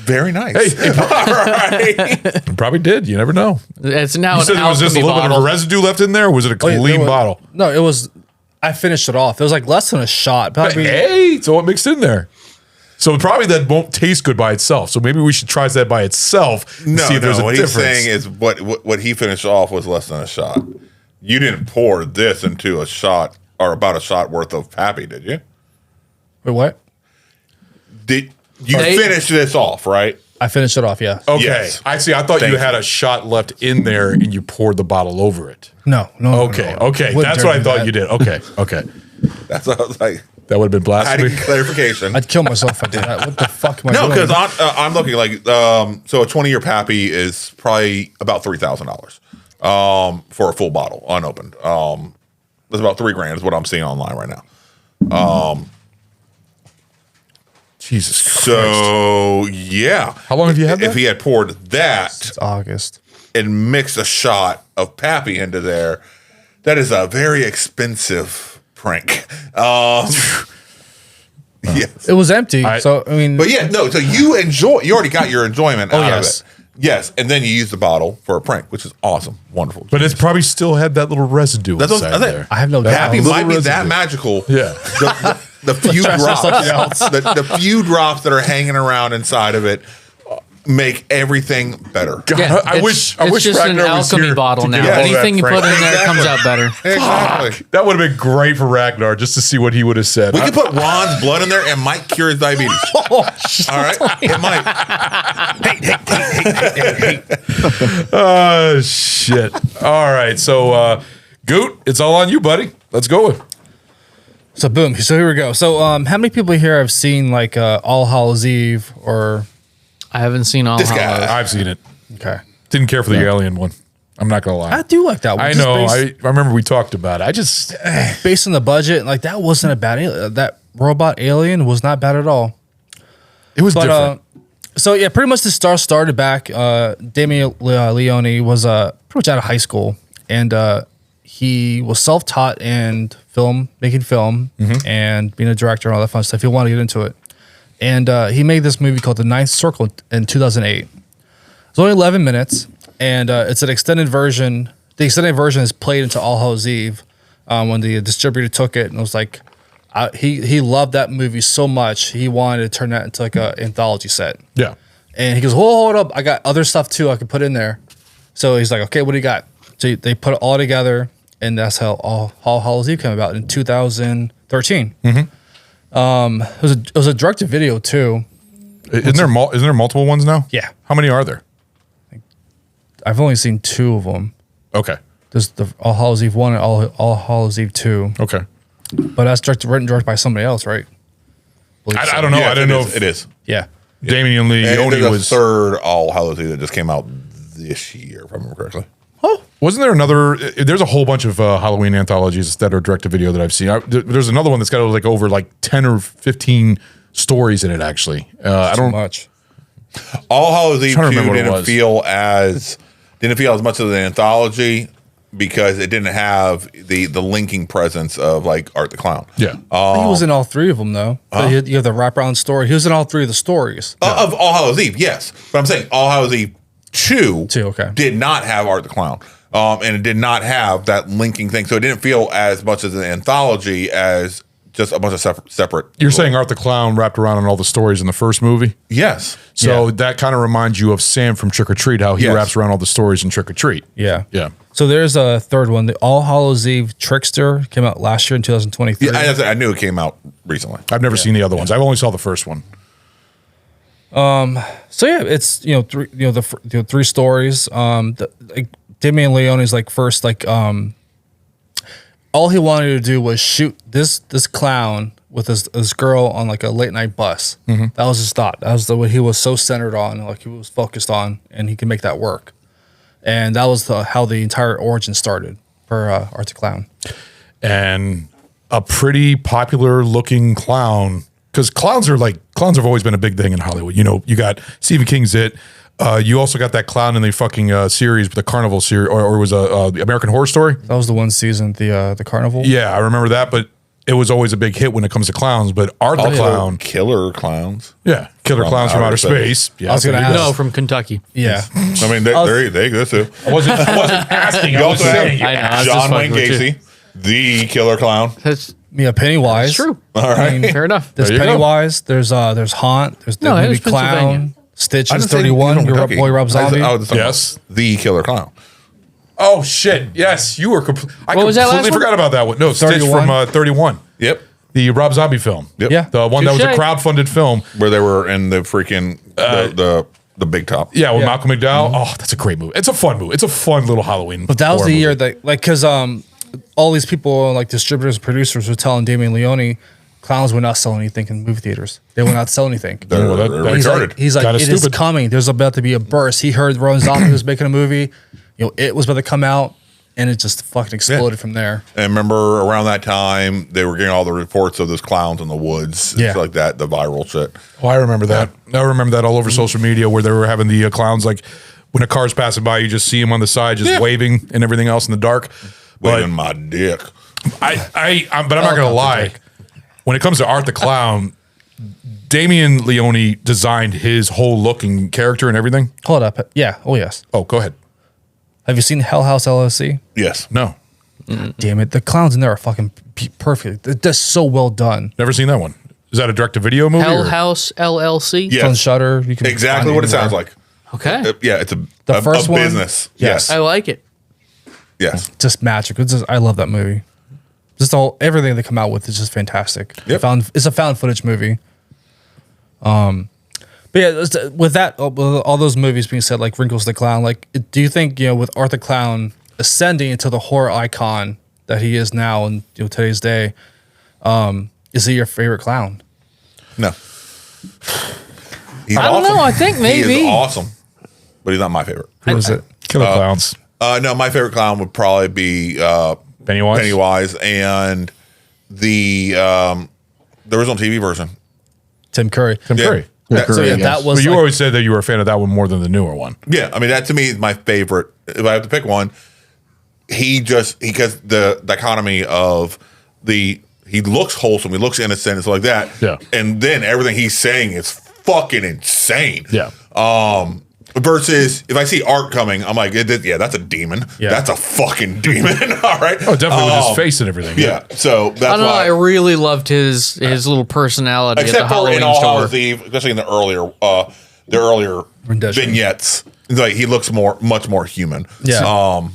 very nice. Hey, All right. Probably did. You never know. It's now You an said there was just a alchemy little bit bottle. of residue left in there, or was it a Oh, yeah, clean there was- bottle? No, it was. I finished it off. It was like less than a shot. But Probably. hey, so what mixed in there? So probably that won't taste good by itself. So maybe we should try that by itself and No, see if there's a what difference. he's saying is what he finished off was less than a shot. You didn't pour this into a shot or about a shot worth of Pappy, did you? Wait, what? Did you finish this off, right? I finished it off, yeah. Okay. Yes. I see. I thought Thank you had a shot left in there and you poured the bottle over it. No. Okay. Okay. Wouldn't That's dare what I do thought that. you did. Okay. Okay. That's what I was like. That would have been blasphemy. Adding clarification. I'd kill myself if I did that. What the fuck am I No, doing? because I'm looking like so a 20-year Pappy is probably about $3,000 for a full bottle unopened. That's about $3,000 is what I'm seeing online right now. Jesus Christ. So yeah, how long have you had that? If he had poured that Since August and mixed a shot of Pappy into there, that is a very expensive prank. Yes. It was empty. So I mean, but yeah, no. So you already got your enjoyment out of it. Yes, and then you use the bottle for a prank, which is awesome, wonderful. But it's probably still had that little residue That's what inside I think. there. I have no Pappy doubt. might be that magical. Yeah. The few Try drops, something else. the few drops that are hanging around inside of it make everything better. God, Yeah, I wish it's just Ragnar an was alchemy here bottle to now. give all that Anything you prank. put in there comes out better. Exactly. That would have been great for Ragnar just to see what he would have said. We could put Ron's blood in there and might cure his diabetes. All right, it might. Oh shit! All right, so Goot, it's all on you, buddy. Let's go. So boom. So here we go. So how many people here have seen like All Hallows Eve or? I haven't seen All This guy. Hallows. I've seen it. Okay. Didn't care for the alien one. I'm not gonna lie. I do like that one. I Just know. based- I remember we talked about it. I just based on the budget, like that wasn't a bad alien. That robot alien was not bad at all. it was different. So yeah, pretty much the star started back. Damien Leone was pretty much out of high school, and he was self-taught and making film, and being a director and all that fun stuff. He wanted to get into it, and he made this movie called The Ninth Circle in 2008. It's only 11 minutes, and it's an extended version. The extended version is played into All Hallows Eve when the distributor took it and was like, he loved that movie so much he wanted to turn that into like an anthology set. Yeah. And he goes, hold up, I got other stuff too I could put in there. So he's like, okay, what do you got? So they put it all together, and that's how All Hallows Eve came about in 2013. It was a direct to video too. Isn't there multiple ones now? Yeah. How many are there? I've only seen 2 of them. Okay. There's the All Hallows Eve 1 and All Hallows Eve 2. Okay. But that's written directed by somebody else, right? I don't know. Yes, I didn't know if it is. Yeah. Damien And Leone there's a was. third All Hallows Eve that just came out this year, if I remember correctly. Wasn't there another? There's a whole bunch of Halloween anthologies that are direct to video that I've seen. There's another one that's got like over like 10 or 15 stories in it. Actually, I don't much. All Hallows Eve 2 remember what it didn't was. feel as much of an anthology because it didn't have the linking presence of like Art the Clown. Yeah. He was in all 3 of them though. You have the wraparound story. He was in all 3 of the stories. Of All Hallows Eve, yes. But I'm saying All Hallows Eve 2 okay. did not have Art the Clown. And it did not have that linking thing. So it didn't feel as much as an anthology as just a bunch of separate. You're saying Art the Clown wrapped around on all the stories in the first movie? Yes. So that kind of reminds you of Sam from Trick or Treat, how he wraps around all the stories in Trick or Treat. Yeah. Yeah. So there's a third one. The All Hallows Eve Trickster came out last year in 2023. Yeah, I knew it came out recently. I've never seen the other ones. I've only saw the first one. So yeah, it's the 3 stories. Like Damien Leone's like first like all he wanted to do was shoot this clown with this girl on like a late night bus. That was his thought. That was what he was so centered on, like he was focused on, and he could make that work. And that was how the entire origin started for Art the Clown. And a pretty popular looking clown, because clowns have always been a big thing in Hollywood. You know, you got Stephen King's It. You also got that clown in the fucking series, the Carnival series, or it was a American Horror Story. That was the one season, the Carnival. Yeah, I remember that, but it was always a big hit when it comes to clowns. But Art the Clown, killer clowns. Yeah, killer clowns from outer space. Yeah, I was gonna ask. No, from Kentucky. Yeah. I mean, they exist too. I wasn't asking. You I was also have saying. I know, I was John just Wayne fucking with you. Gacy, the killer clown. That's Yeah, Pennywise. It's true. All right. I mean, Fair enough. There's There you go. Pennywise. There's Haunt. There's the No, it movie was Pennsylvania. Clown. Stitch I is didn't say 31. from Your Kentucky. boy Rob Zombie. I was talking Yes. about the killer clown. Oh shit! Yes, you were. I What was that last completely one? forgot about that one. No, Stitch 31? from 31. Yep. The Rob Zombie film. Yep. Yeah. The one that was a Touche. crowdfunded film. Where they were in the freaking the big top. Yeah, with Yeah. Malcolm McDowell. Oh, that's a great movie. It's a fun movie. It's a fun little Halloween. But that was horror the year movie. that, like, because all these people, like distributors and producers, were telling Damien Leone, clowns would not sell anything in movie theaters. They would not sell anything. They're He's retarded. like, he's like, Kinda it is stupid. coming. There's about to be a burst. He heard Rowan Zombie was making a movie. You know, it was about to come out, and it just fucking exploded from there. And remember around that time, they were getting all the reports of those clowns in the woods. Yeah. It's like that, the viral shit. Oh, I remember that. I remember that all over social media where they were having the clowns, like when a car's passing by, you just see him on the side just waving and everything else in the dark. Waving my dick. But I'm not gonna lie. When it comes to Art the Clown, Damien Leone designed his whole look and character and everything. Hold up. Yeah. Oh, yes. Oh, go ahead. Have you seen Hell House LLC? Yes. No. Damn it. The clowns in there are fucking perfect. They're just so well done. Never seen that one. Is that a direct-to-video movie? Hell or- House LLC. Yes. It's on Shutter. You can Exactly find what it anywhere. sounds like. Okay. Yeah, it's The first a one? business. Yes. I like it. Yes. Just magic. I love that movie. Just everything they come out with is just fantastic. Yep. It's a found footage movie. But yeah, with that, with all those movies being said, like Wrinkles the Clown, like, do you think, with Art the Clown ascending into the horror icon that he is now in today's day, is he your favorite clown? No. He's I don't know. I think He maybe. is awesome, but he's not my favorite. Who is it? Killer Clowns. No, my favorite clown would probably be Pennywise. and the original TV version. Tim Curry. Tim Curry. That Well, you always said that you were a fan of that one more than the newer one. Yeah, I mean that to me is my favorite. If I have to pick one, because the dichotomy of he looks wholesome, he looks innocent, and stuff like that. Yeah. And then everything he's saying is fucking insane. Yeah. Versus if I see Art coming, I'm like, yeah, that's a demon. Yeah. That's a fucking demon. All right. Oh, definitely with his face and everything. Yeah. So that's I don't know. why. I really loved his little personality at the Except for Halloween in All store. Hallows Eve, especially in the earlier Rendition. vignettes, like he looks much more human. Yeah. So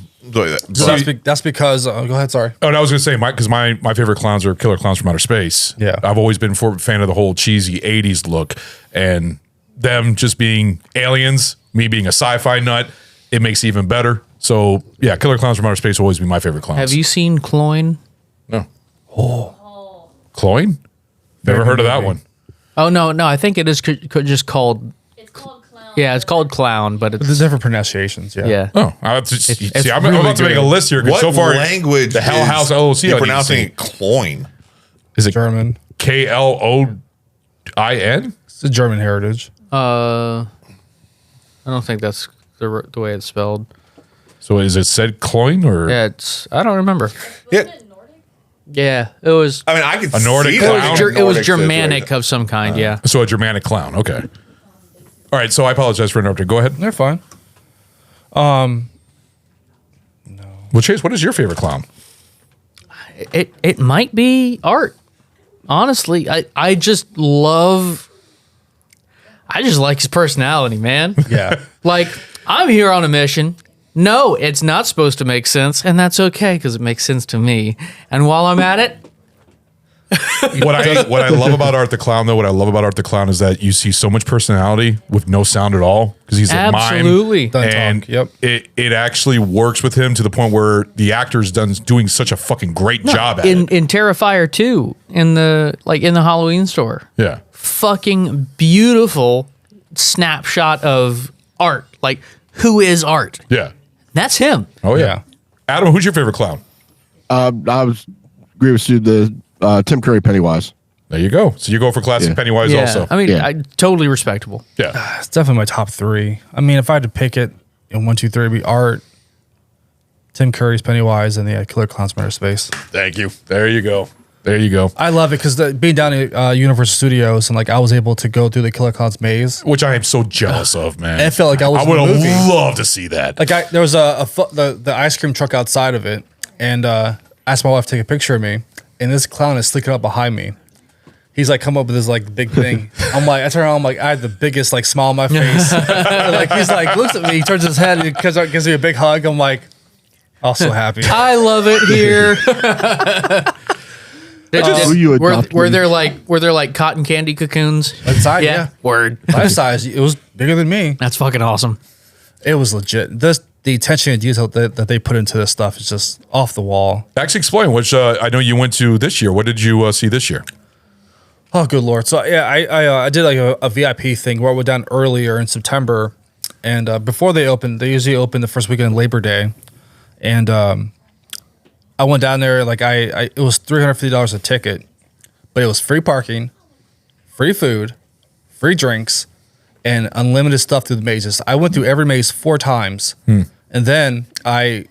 That's because go ahead. Sorry. Oh, and I was going to say, because my favorite clowns are Killer Clowns from Outer Space. Yeah. I've always been a fan of the whole cheesy 80s look, and them just being aliens, me being a sci-fi nut, it makes it even better. So, yeah, Killer Clowns from Outer Space will always be my favorite clowns. Have you seen Cloyne? No. Cloyne? Never heard of that one. Oh no, I think it is just called. It's called Clown. Yeah, it's called Clown, but it's There's different pronunciations. Yeah. yeah. Oh, I'm really about to make a good. list here. 'Cause what so far, language the Hell House LLC. You're I didn't pronouncing see. it Cloyne. Is it German. Kloin? It's a German heritage. I don't think that's the way it's spelled. So is it said Cloyne or Yeah, I don't remember. Yeah. Yeah, it was. I mean, I could A Nordic see clown? that. It was Nordic Germanic situation. of some kind. Yeah. so a Germanic clown? Okay. All right. So I apologize for interrupting. Go ahead. They're fine. Well, Chase, what is your favorite clown? It might be Art. Honestly, I just like his personality, man. Yeah. Like, I'm here on a mission. No, it's not supposed to make sense, and that's okay because it makes sense to me. And while I'm at it, What I love about Art the Clown, though, what I love about Art the Clown is that you see so much personality with no sound at all because he's a Absolutely. mime, Doesn't and talk, yep. it actually works with him to the point where the actor's doing such a fucking great job at it. in Terrifier 2, in the Halloween store, Yeah, fucking beautiful snapshot of Art. Like, who is Art? yeah. That's him. Oh yeah. Yeah. Adam, who's your favorite clown? I was agree with you. The Tim Curry Pennywise. There you go. So you go for classic Yeah. Pennywise Yeah, also. I mean, Yeah. totally respectable. Yeah. It's definitely my top three. I mean, if I had to pick it in 1, 2, 3, it'd be Art, Tim Curry's Pennywise, and the Killer Clowns from Outer Space. Thank you. There you go. There you go. I love it because being down at Universal Studios and like I was able to go through the Killer Clowns maze. Which I am so jealous of, man. It felt like I was in would the movie. have loved to see that. Like there was the ice cream truck outside of it, and I asked my wife to take a picture of me, and this clown is sneaking up behind me. He's like come up with this like big thing. I'm like, I turn around, I'm like, I had the biggest like smile on my face. And, like he's like looks at me, he turns his head, and gives me a big hug. I'm like, oh, so happy. I love it here. Were there like cotton candy cocoons inside? Yeah. Word. Life size. It was bigger than me. That's fucking awesome. It was legit. The attention and detail that they put into this stuff is just off the wall. Actually, explain. Which I know you went to this year. What did you see this year? Oh, good Lord. So, yeah, I did like a VIP thing where I went down earlier in September. And before they open, they usually open the first weekend of Labor Day. And I went down there, like it was $350 a ticket, but it was free parking, free food, free drinks, and unlimited stuff through the mazes. I went through every maze 4 times. And then my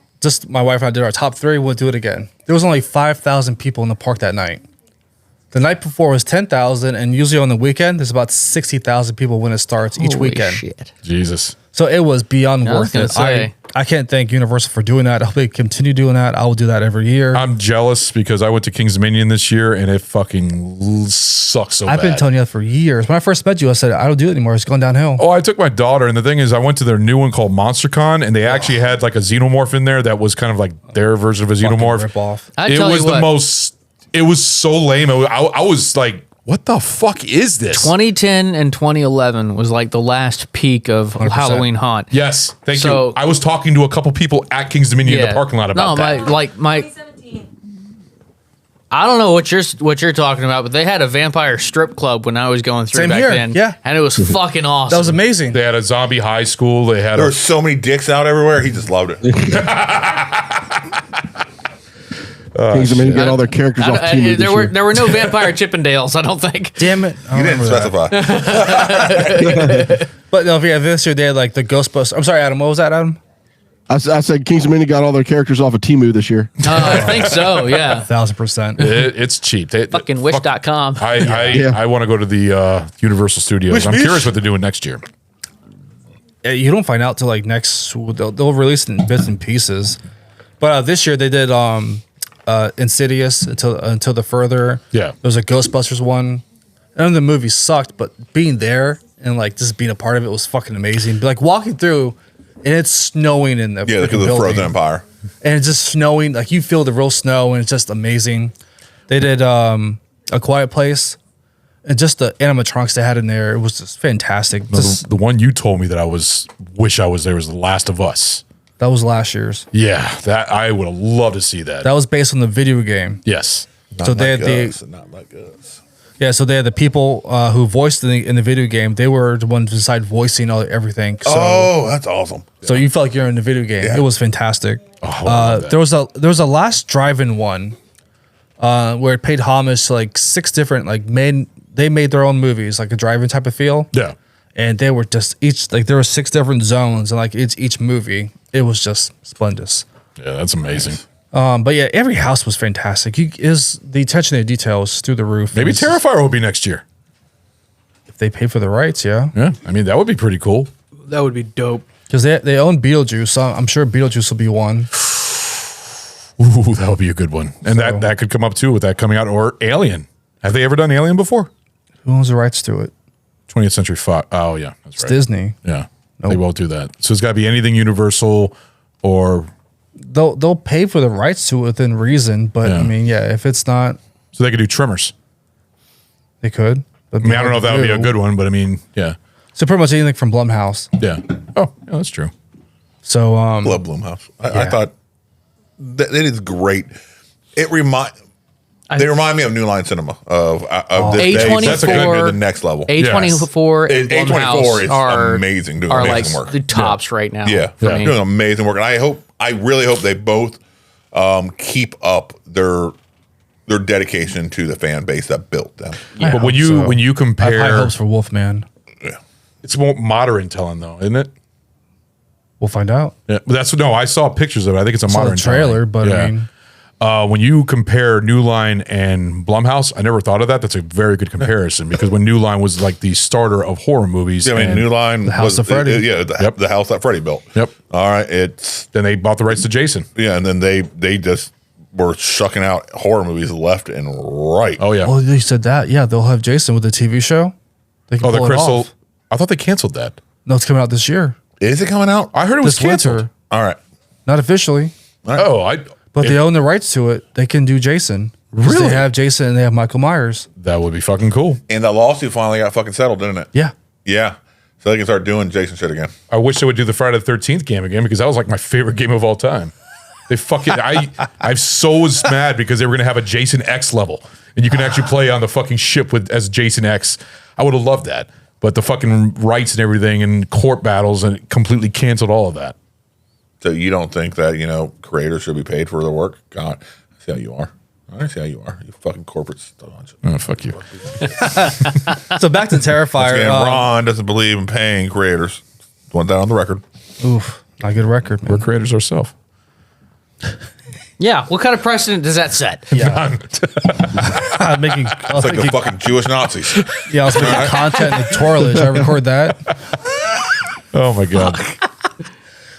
wife and I did our top 3, we'll do it again. There was only 5,000 people in the park that night. The night before was 10,000, and usually on the weekend, there's about 60,000 people when it starts each weekend. Shit. Jesus. So it was beyond worth it. Say. I can't thank Universal for doing that. I hope they continue doing that. I will do that every year. I'm jealous because I went to King's Dominion this year, and it fucking sucks so bad. I've been telling you that for years. When I first met you, I said, I don't do it anymore. It's going downhill. Oh, I took my daughter, and the thing is, I went to their new one called MonsterCon, and they actually had like a xenomorph in there that was kind of like their version of a xenomorph. Rip off. It was so lame. I was like, what the fuck is this? 2010 and 2011 was like the last peak of 100%. Halloween haunt. Yes, thank you. I was talking to a couple people at King's Dominion in the parking lot about that. I don't know what you're talking about, but they had a vampire strip club when I was going through Same back here. then. Yeah. And it was fucking awesome. That was amazing. They had a zombie high school. They had There were so many dicks out everywhere. He just loved it. King's Dominion got all their characters off Team there were no vampire Chippendales, I don't think. Damn it. You didn't specify. But no, yeah, this year they had like the Ghostbusters. I'm sorry, Adam. What was that, Adam? I said King's Dominion got all their characters off of Temu this year. I think so, yeah. 1,000%. It's cheap. Fucking wish.com. I want to go to the Universal Studios. I'm curious what they're doing next year. Yeah, you don't find out till like next. They'll release it in bits and pieces. But this year they did Insidious until the further. Yeah, there was a Ghostbusters one. And the movie sucked, but being there and like just being a part of it was fucking amazing. Like walking through, and it's snowing in the because of the Frozen Empire, and it's just snowing. Like you feel the real snow, and it's just amazing. They did A Quiet Place, and just the animatronics they had in there, it was just fantastic. No, the one you told me that wish I was there was The Last of Us. That was last year's. Yeah, that I would have loved to see that. That was based on the video game. Yes. So they had not like us. Yeah, so they had the people who voiced in the video game. They were the ones who decided voicing everything. So, that's awesome. So you felt like you're in the video game. Yeah. It was fantastic. Oh, there was a last drive-in one where it paid homage to like 6 different they made their own movies, like a drive-in type of feel. Yeah. And they were just there were 6 different zones, and like each movie, it was just splendid. Yeah, that's amazing. But yeah, every house was fantastic. The attention to detail was through the roof. Maybe Terrifier will be next year. If they pay for the rights, yeah. Yeah, I mean, that would be pretty cool. That would be dope. Because they own Beetlejuice, so I'm sure Beetlejuice will be one. Ooh, that would be a good one. And that could come up too with that coming out. Or Alien. Have they ever done Alien before? Who owns the rights to it? 20th Century Fox. Oh, yeah. That's It's right. Disney. Yeah. Nope. They won't do that. So it's got to be anything Universal or... They'll pay for the rights to it within reason, but I mean, yeah, if it's not... So they could do Tremors. They could. But I mean, I don't know if that would be a good one, but I mean, yeah. So pretty much anything from Blumhouse. Yeah. Oh, yeah, that's true. So, love Blumhouse. I thought that it is great. They remind me of New Line Cinema of this A24, day. That's a good to the next level. A24 and A24 is amazing. Doing are amazing like work. the tops right now. Yeah, for me. doing amazing work, and I really hope they both keep up their dedication to the fan base that built them. Yeah. But when you compare, I have high hopes for Wolfman. Yeah, it's more modern telling though, isn't it? We'll find out. Yeah, but I saw pictures of it. I think it's a modern trailer, telling. but I mean. When you compare New Line and Blumhouse, I never thought of that. That's a very good comparison because when New Line was like the starter of horror movies. Yeah, I mean, New Line the house of Freddy. The house that Freddy built. Yep. All right. Then they bought the rights to Jason. Yeah, and then they just were shucking out horror movies left and right. Oh yeah. Well, they said that. Yeah, they'll have Jason with the TV show. They can the pull it Crystal. off. I thought they canceled that. No, it's coming out this year. Is it coming out? I heard it was This canceled. winter. All right. Not officially. All right. Oh, But they own the rights to it. They can do Jason. Really? They have Jason and they have Michael Myers. That would be fucking cool. And the lawsuit finally got fucking settled, didn't it? Yeah. Yeah. So they can start doing Jason shit again. I wish they would do the Friday the 13th game again because that was like my favorite game of all time. They fucking I so was mad because they were gonna have a Jason X level and you can actually play on the fucking ship as Jason X. I would have loved that, but the fucking rights and everything and court battles and it completely canceled all of that. So you don't think that creators should be paid for their work? God, I see how you are. I see how you are. You fucking corporate stonch. Oh, fuck you. So back to Terrifier. Again, Ron doesn't believe in paying creators. Want that on the record? Oof, not a good record, man. We're creators ourselves. Yeah, what kind of precedent does that set? Yeah. It's like the fucking Jewish Nazis. Yeah, I was making content in the toilet. I record that. Oh my god.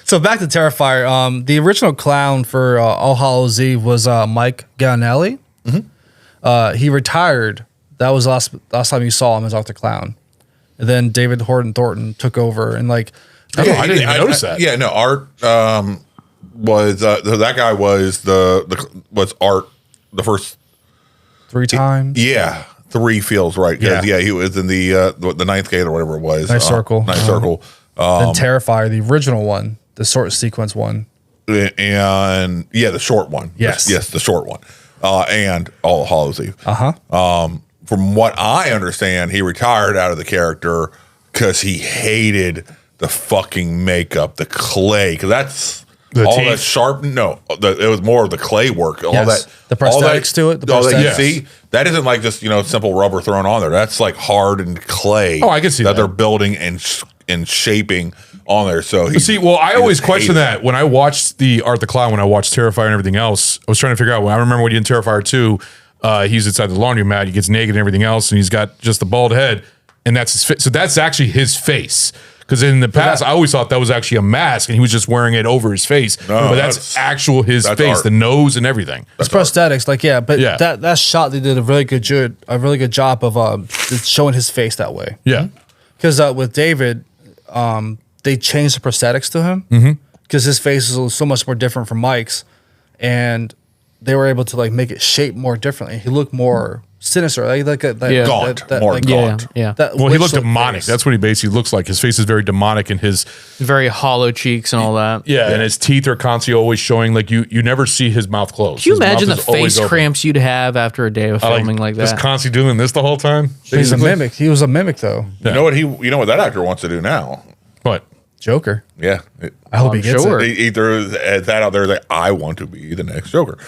So back to Terrifier. The original clown for All Hallows Eve was Mike Gallinelli. He retired. That was the last time you saw him as Dr. Clown. And then David Horton Thornton took over and I didn't even notice that. Yeah, no, Art was that guy was was Art the first 3 times. Yeah, 3 feels right. Yeah, he was in the ninth gate or whatever it was. Ninth Circle. Ninth Circle. Then Terrifier, the original one, the short sequence one. And yeah, the short one. Yes, the short one. And All Hallows Eve. From what I understand, he retired out of the character because he hated the fucking makeup, the clay, because that's all teeth. That sharp. No, it was more of the clay work. All that, the prosthetics to it. All that you see, that isn't like just simple rubber thrown on there. That's like hardened clay. Oh, I can see that they're building and shaping on there. So I always question that when I watched the Art the Clown, when I watched Terrifier and everything else, I was trying to figure out. I remember when he in Terrifier 2, he's inside the laundromat, he gets naked and everything else, and he's got just the bald head, and that's his face. So that's actually his face. Because in the past, I always thought that was actually a mask, and he was just wearing it over his face. No, but that's actual his face, Art. The nose and everything. It's prosthetics, that shot they did a really good job of showing his face that way. Yeah, because with David, they changed the prosthetics to him because his face is so much more different from Mike's, and they were able to make it shaped more differently. He looked more sinister, gaunt, more gaunt. Yeah. Well, he looked demonic. That's what he basically looks like. His face is very demonic, and his very hollow cheeks and all that. Yeah, and his teeth are constantly always showing. You never see his mouth closed. Can you imagine the face cramps you'd have after a day of filming like that? Just constantly doing this the whole time. He's a mimic. He was a mimic, though. Yeah. You know what that actor wants to do now? What? Joker. Yeah. I hope he gets it. Either that out there that I want to be the next Joker.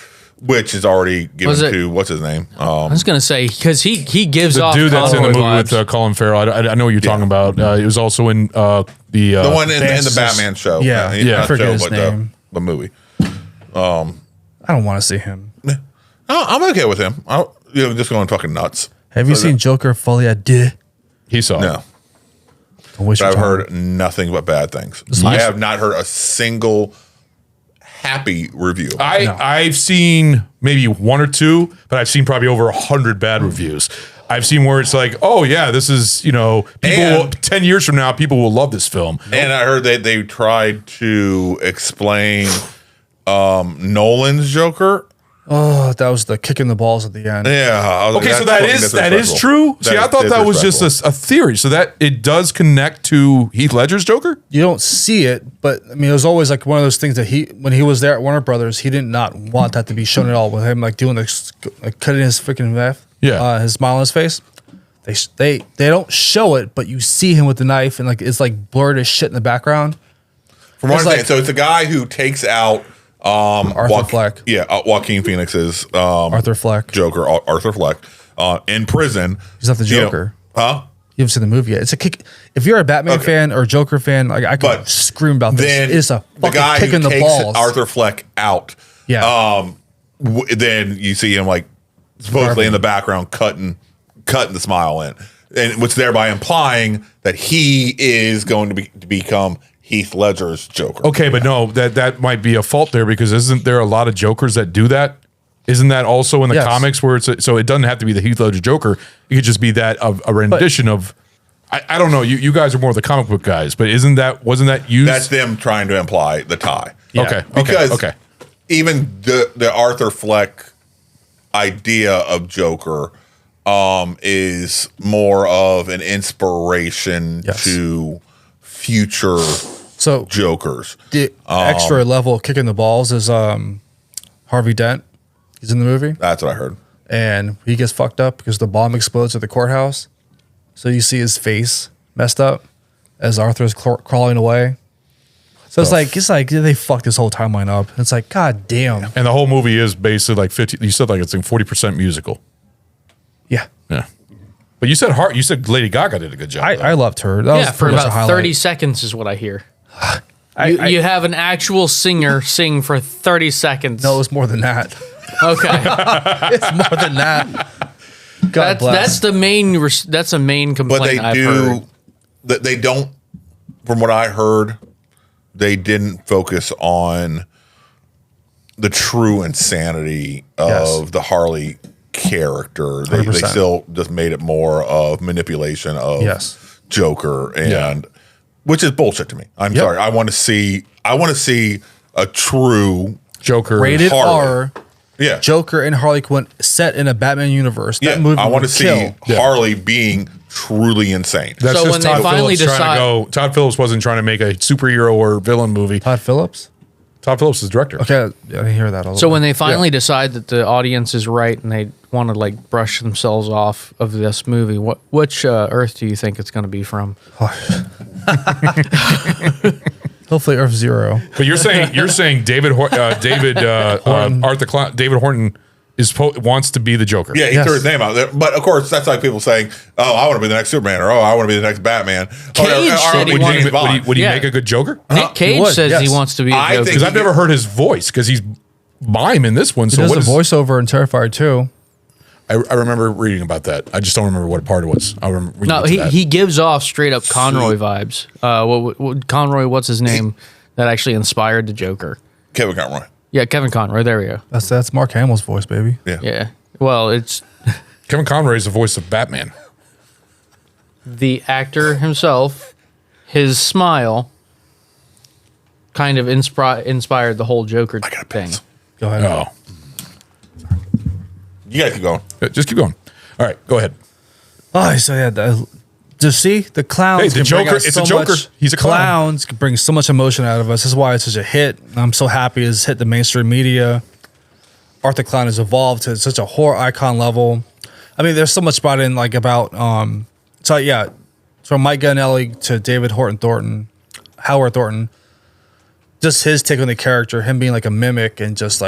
Which is already given to what's his name? I was gonna say because he gives the off dude that's in the movie vibes. with Colin Farrell. I know what you're talking about. It was also in the one in the Batman show. Yeah, I forget his name. The movie. I don't want to see him. I'm okay with him. Just going fucking nuts. Have you seen Joker Folie à Deux? He saw. No. I've heard nothing but bad things. I have not heard a single happy review. I've seen maybe 1 or 2, but I've seen probably over 100 bad reviews. I've seen where it's like, oh yeah, this is people. 10 years from now, people will love this film. And I heard they tried to explain Nolan's Joker. Oh, that was the kick in the balls at the end. Yeah. Okay, so that is true. See, I thought that was just a theory. So that it does connect to Heath Ledger's Joker. You don't see it, but I mean, it was always one of those things that when he was there at Warner Brothers, he did not want that to be shown at all. With him doing cutting his freaking knife, his smile on his face. They don't show it, but you see him with the knife, and it's blurred as shit in the background. From what I'm saying, so it's a guy who takes out. Arthur Fleck. Yeah, Joaquin Phoenix's Arthur Fleck. Joker, Arthur Fleck, in prison. He's not the Joker. Huh? You haven't seen the movie yet. It's a kick. If you're a Batman fan or Joker fan, I could scream about this. It's a fucking kick in the balls. Arthur Fleck out. Yeah. Then you see him supposedly in the background cutting the smile in, and what's thereby implying that he is going to become Heath Ledger's Joker. Okay, but no, that might be a fault there because isn't there a lot of Jokers that do that? Isn't that also in the comics where so it doesn't have to be the Heath Ledger Joker? It could just be that of a rendition of. I don't know. You guys are more the comic book guys, but wasn't that used? That's them trying to imply the tie. Yeah. Okay. Because even the Arthur Fleck idea of Joker is more of an inspiration to future Jokers. The extra level of kicking the balls is Harvey Dent. He's in the movie. That's what I heard. And he gets fucked up because the bomb explodes at the courthouse. So you see his face messed up as Arthur's crawling away. So it's like they fucked this whole timeline up. It's like, god damn. And the whole movie is basically like 50. You said like it's like 40% musical. Yeah. Yeah. But you said Lady Gaga did a good job. I loved her. That was for pretty much a about highlight. 30 seconds is what I hear. You have an actual singer sing for 30 seconds. No, it's more than that. Okay. It's more than that. God bless. That's the main. That's a main complaint. But they I've heard. They don't. From what I heard, they didn't focus on the true insanity of the Harley character. They 100%. still just made it more of manipulation of Joker, and which is bullshit to me. I'm sorry. I want to see a true Joker rated Harley. R. Yeah, Joker and Harley Quinn set in a Batman universe. That movie I want to would see kill. Harley being truly insane. That's So just when they Todd finally Phillips trying to decide- Todd Phillips wasn't trying to make a superhero or villain movie. Todd Phillips? Todd Phillips is director. Okay, I didn't hear that. So when they finally decide that the audience is right and they want to like brush themselves off of this movie, which Earth do you think it's going to be from? Hopefully Earth Zero. But you're saying David Arthur Clown, David Horton wants to be the Joker. Yeah, he threw his name out there. But of course, that's like people saying, "Oh, I want to be the next Superman," or "Oh, I want to be the next Batman." Would he make a good Joker? Nick Cage says he wants to be a Joker. Because I've never heard his voice because he's mime in this one. He So does what a voiceover in Terrifier 2. I remember reading about that. I just don't remember what part it was. I remember reading No, about that. he gives off straight up Conroy vibes. What Conroy? What's his name? That actually inspired the Joker. Kevin Conroy. Yeah, Kevin Conroy. There we go. That's Mark Hamill's voice, baby. Yeah. Well, it's Kevin Conroy is the voice of Batman. the actor himself. His smile kind of inspired the whole Joker thing. Go ahead. Oh, you guys keep going. Just keep going. All right, go ahead. Oh, so yeah, to see the clowns. Hey, the can bring Joker- out it's a Joker. He's a clown. Clowns can bring so much emotion out of us. This is why it's such a hit. I'm so happy it's hit the mainstream media. Arthur Clown has evolved to such a horror icon level. I mean, there's so much brought in like about so yeah, from Mike Ganelli to David Howard Thornton. Just his take on the character, him being like a mimic and just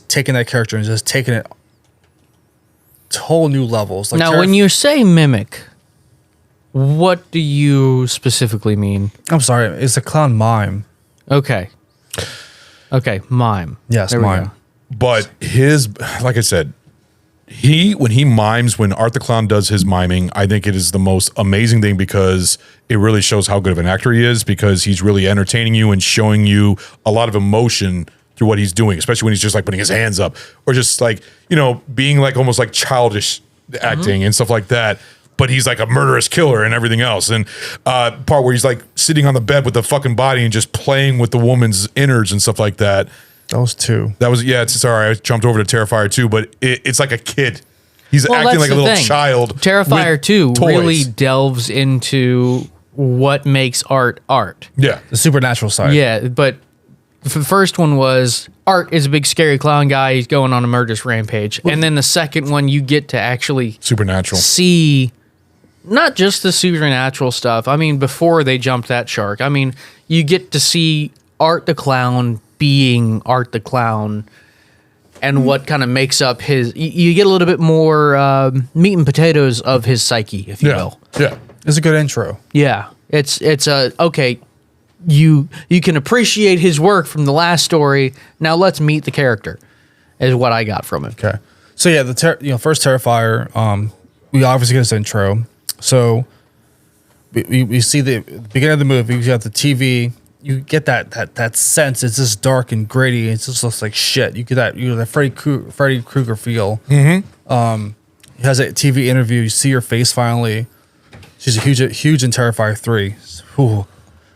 taking that character and just taking it to whole new levels. Like Now, when you say mimic, what do you specifically mean? I'm sorry, it's a clown mime. Okay, mime. Yes, There we mime. go. But like I said, when Arthur Clown does his miming, I think it is the most amazing thing because it really shows how good of an actor he is because he's really entertaining you and showing you a lot of emotion through what he's doing, especially when he's just like putting his hands up or just like, being like almost like childish acting and stuff like that. But he's like a murderous killer and everything else. And part where he's like sitting on the bed with the fucking body and just playing with the woman's innards and stuff like that. That was 2. Sorry, I jumped over to Terrifier 2, but it's like a kid. He's acting that's like a the little thing. child. Terrifier with 2 toys. really delves into what makes art. Yeah. The supernatural side. Yeah, but the first one was Art is a big scary clown guy. He's going on a murderous rampage. And then the second one, you get to actually Supernatural. see not just the supernatural stuff. I mean, before they jumped that shark, I mean, you get to see Art the Clown being Art the Clown and what kind of makes up his. You get a little bit more meat and potatoes of his psyche, if you will. Yeah. It's a good intro. Yeah, it's okay. You can appreciate his work from the last story. Now let's meet the character. Is what I got from it. Okay. So yeah, the first Terrifier. We obviously get his intro. So we see the beginning of the movie. You got the TV. You get that sense. It's just dark and gritty. It just looks like shit. You get that Freddy Krueger feel. Mm-hmm. He has a TV interview. You see her face finally. She's huge in Terrifier 3. Ooh.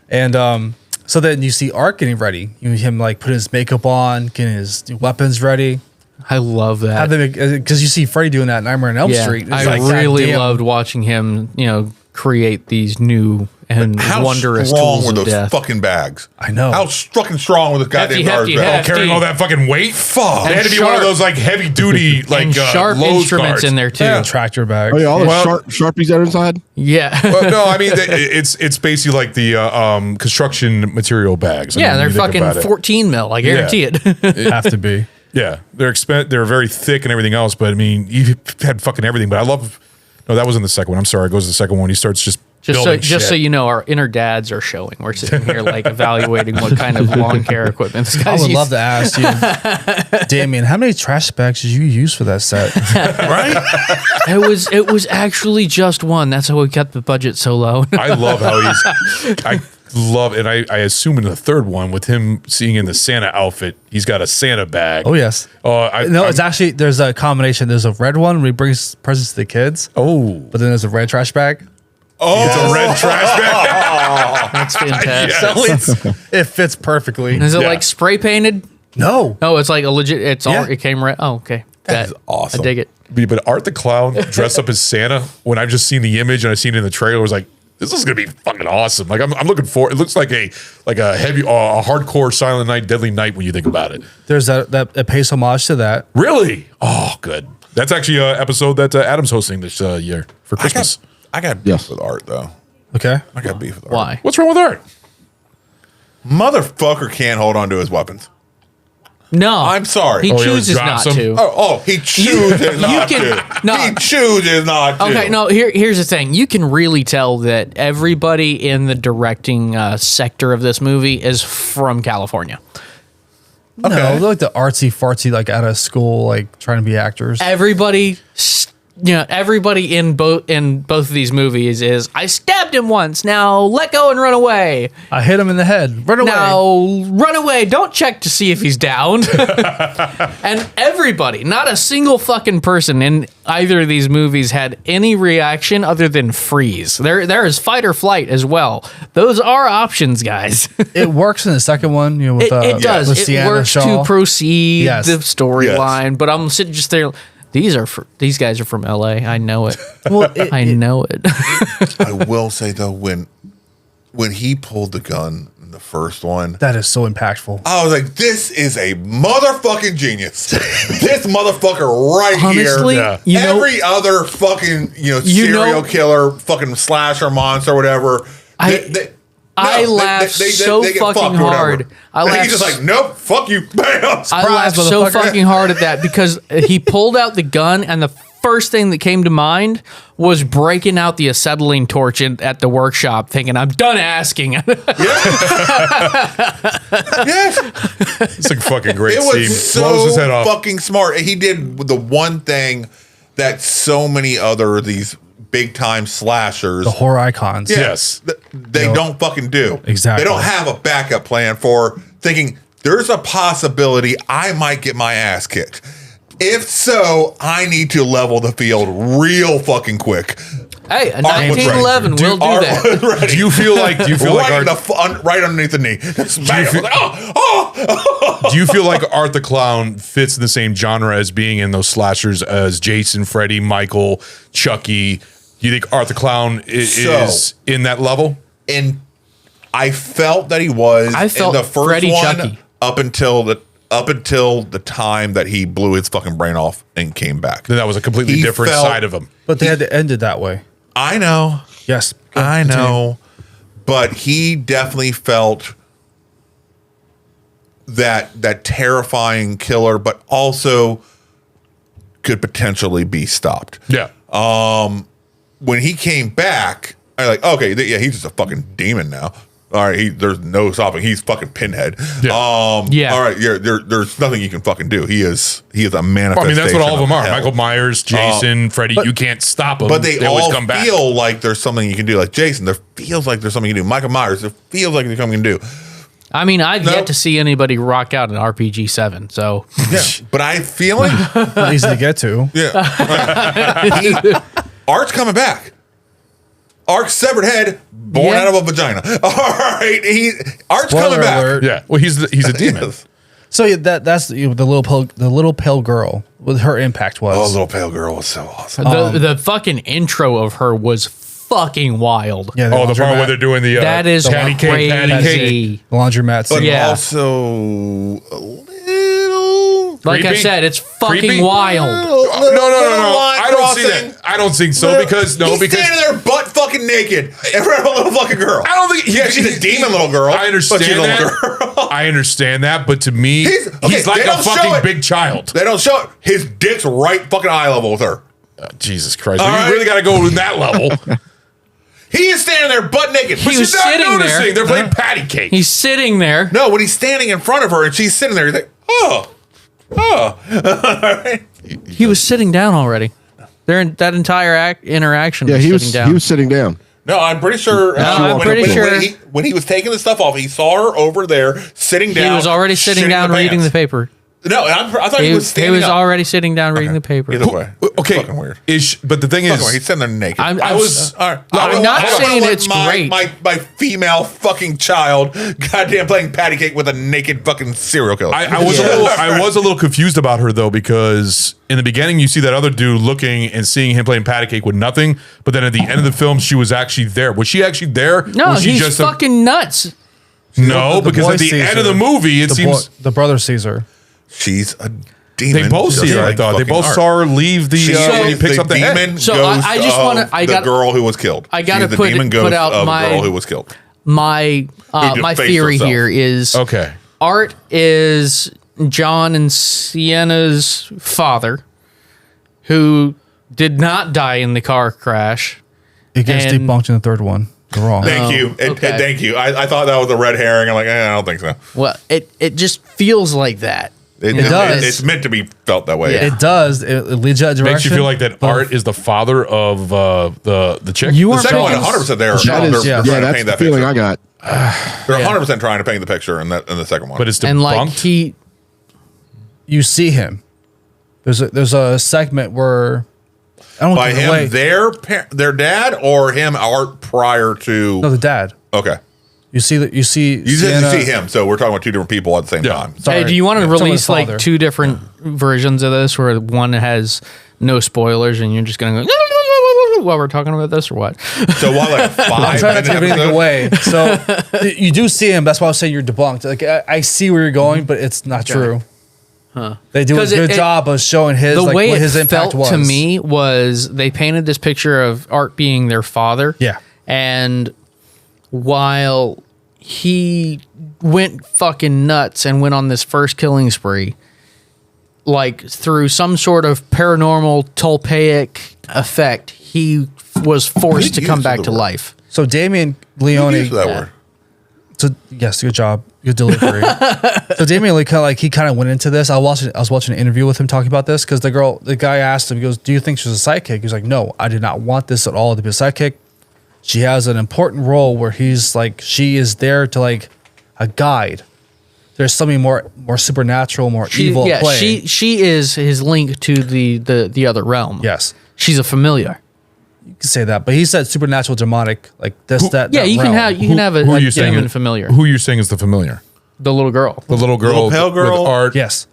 And so then you see Art getting ready. Him like putting his makeup on, getting his weapons ready. I love that. Because you see Freddy doing that in Nightmare on Elm Street. It's I like, really goddamn. loved watching him, create these new and How wondrous strong tools were of those death. fucking bags? I know. How fucking strong were the goddamn Hefty, garbage bags? Carrying all that fucking weight? Fuck. They had to be one of those like heavy duty, like and sharp Lowe's instruments cards. in there too. Yeah. Tractor bag. Oh yeah, all the sharpies that are inside. Yeah. Well, no, I mean it's basically like the construction material bags. I Yeah, mean, they're when you think fucking about it. 14 mil. I guarantee it. Have to be. Yeah, they're very thick and everything else. But I mean, you had fucking everything. But I love. No, that was in the second one. I'm sorry. It goes to the second one. He starts just building Just so shit. you know, our inner dads are showing. We're sitting here like evaluating what kind of lawn care equipment this I guy's would using. love to ask you, Damien, how many trash bags did you use for that set? Right? It was actually just one. That's how we kept the budget so low. I love how I love, and I assume in the third one with him seeing in the Santa outfit, he's got a Santa bag. Oh yes. No, it's actually there's a combination. There's a red one where he brings presents to the kids. Oh, but then there's a red trash bag. Oh, it's a red trash bag. That's fantastic. Yes. So it fits perfectly. Is it like spray painted? No. No, it's like a legit. It's all. Yeah. It came red. Oh, okay. That is awesome. I dig it. But Art the Clown dressed up as Santa, when I've just seen the image and I've seen it in the trailer, I was like, this is gonna be fucking awesome. Like I'm looking for. It looks like a heavy, a hardcore Silent Night, Deadly Night when you think about it. There's that pays homage to that. Really? Oh, good. That's actually an episode that Adam's hosting this year for Christmas. I got beef with Art though. Okay. I got beef with Art. Why? What's wrong with Art? Motherfucker can't hold on to his weapons. No, I'm sorry. He Oh, he chooses not drops to. He chooses not to. No. He chooses not to. Okay, no. Here's the thing. You can really tell that everybody in the directing sector of this movie is from California. No, they're like the artsy fartsy, like out of school, like trying to be actors. Everybody in both of these movies is I stabbed him once. Now let go and run away. I hit him in the head. Run away. Now run away. Don't check to see if he's down. And everybody, not a single fucking person in either of these movies had any reaction other than freeze. There is fight or flight as well. Those are options, guys. It works in the second one. You know, with, it does. with It Sienna works Shaw. to proceed Yes. the storyline. But I'm sitting just there. These guys are from LA. I know it. Well, I know it. I will say though, when he pulled the gun in the first one, That is so impactful. I was like, "This is a motherfucking genius! This motherfucker right Honestly, here. you know- Every other fucking serial killer, fucking slasher monster, whatever. I laughed so get fucking fucked or whatever. hard. I And laughed he's just like, nope, fuck you, bam. I laughed so fucking hard at that because he pulled out the gun and the first thing that came to mind was breaking out the acetylene torch at the workshop thinking, I'm done asking. Yes. It's like fucking great It scene. was Blows his head so off. fucking smart. He did the one thing that so many other of these big time slashers, The horror icons. Yes. they don't fucking do. Exactly. They don't have a backup plan for thinking there's a possibility I might get my ass kicked. If so, I need to level the field real fucking quick. Hey, a Art was 1911 ready. will do Art that. was ready. Do you feel like right, right underneath the knee? Do you feel like Art the Clown fits in the same genre as being in those slashers as Jason, Freddy, Michael, Chucky? Do you think Art the Clown is in that level? And I felt that he was. I felt in the first Freddy one Chucky. up until the time that he blew his fucking brain off and came back. Then that was a completely He different felt- side of him. But they had to end it that way. I know. Yes. I know. But he definitely felt that terrifying killer, but also could potentially be stopped. Yeah. When he came back, I was like, okay, he's just a fucking demon now. All right, there's no stopping. He's fucking Pinhead. Yeah. Yeah. All right, there's nothing you can fucking do. He is a manifestation. Well, I mean, that's what all of them are. hell. Michael Myers, Jason, Freddy. You can't stop them. But they always all come back. feel like there's something you can do. Like Jason, there feels like there's something you can do. Michael Myers, there feels like there's something you can do. I mean, I've yet to see anybody rock out an RPG 7, so. Yeah, but I feel like easy to get to. Yeah. Art's coming back. Art's severed head, born out of a vagina. All right, Art's Spoiler coming back. alert. Yeah. Well, he's a demon. Yes. So yeah, that's the little pale girl. What her impact was. Oh, little pale girl was so awesome. The fucking intro of her was fucking wild. Yeah, the part where they're doing the that is patty cake, crazy. Laundromat. But Yeah. also a little Like I creepy? said, it's fucking Creepy? wild. No. I don't see that. I don't think so because he's standing there butt fucking naked in front of a little fucking girl. I don't think she's a demon little girl. I understand but she's a that. little girl. I understand that, but to me, he's like they a don't show fucking it. big child. They don't show it. His dick's right fucking eye level with her. Jesus Christ! All You right. really got to go to that level. He is standing there butt naked. He But was she's not sitting noticing. there. They're playing patty cake. He's sitting there. No, when he's standing in front of her and she's sitting there, he's like, oh. He was sitting down already. They're in that entire interaction. Yeah, was he sitting was down. he was sitting down. No, I'm pretty sure. No, I'm pretty sure. When he was taking the stuff off, he saw her over there sitting down. He was already sitting shitting down the reading the pants. paper. No, I thought he was standing He was up. already sitting down reading the paper. Either way. Okay, fucking weird. But the thing Fucking is, weird. He's sitting there naked. I'm I'm not saying it's great. My female fucking child, goddamn, playing patty cake with a naked fucking serial killer. I was a little confused about her though because in the beginning you see that other dude looking and seeing him playing patty cake with nothing, but then at the end of the film she was actually there. Was she actually there? No, was she he's just fucking nuts. No, The because boy at the sees end of her. the movie it seems the brother sees her. She's a demon. they both see her. I like thought they fucking both art. saw her leave the when he picks the up the demon head. So ghost I just want of to. the girl who was killed. I gotta She's the put demon ghost out of my the girl who was killed. My Who my defaced theory herself. here is Okay. Art is John and Sienna's father, who did not die in the car crash. It gets And- debunked in the third one. They're wrong. Thank you. okay. Thank you. I thought that was a red herring. I'm like, I don't think so. Well, it just feels like that. It does. It's meant to be felt that way. It does. It leads you that direction. Makes you feel like that Art is the father of the chick. You The are second one, making- 100% they're That trying is, to yeah, paint that's the that feeling picture. I got. They're 100% trying to paint the picture in the second one. But it's And like debunked. You see him. There's a segment where I don't By give it him, away. their dad, or him, Art prior to. No, the dad. Okay. You see that. You see. You Sienna- see him, so we're talking about two different people at the same time. Sorry. Hey, do you want to Talking about release his father. like two different versions of this, where one has no spoilers, and you're just gonna go while we're talking about this, or what? So while like I'm 5 trying not to give minutes anything episode? away. So you do see him. That's why I was saying you're debunked. Like I see where you're going, but it's not true. Huh. They do a 'Cause good job of showing his The like way what it his impact felt was to me was they painted this picture of Art being their father. Yeah. And while he went fucking nuts and went on this first killing spree, like through some sort of paranormal Tolpaic effect, he was forced to come back to life. So Damien Leone. Use that word. So yes, good job, good delivery. So Damien Lee he kind of went into this. I was watching an interview with him talking about this because the guy asked him, he goes, "Do you think she's a sidekick?" He's like, "No, I did not want this at all to be a sidekick. She has an important role where he's like, she is there to like a guide. There's something more supernatural, more evil at play." She is his link to the other realm. Yes, she's a familiar. You can say that, but he said supernatural, demonic, like this, that. Yeah, that you can realm. have a Who are you saying? genuine familiar. Who you're saying is the familiar? The little girl. The little girl, Little pale girl? with Art. Yes.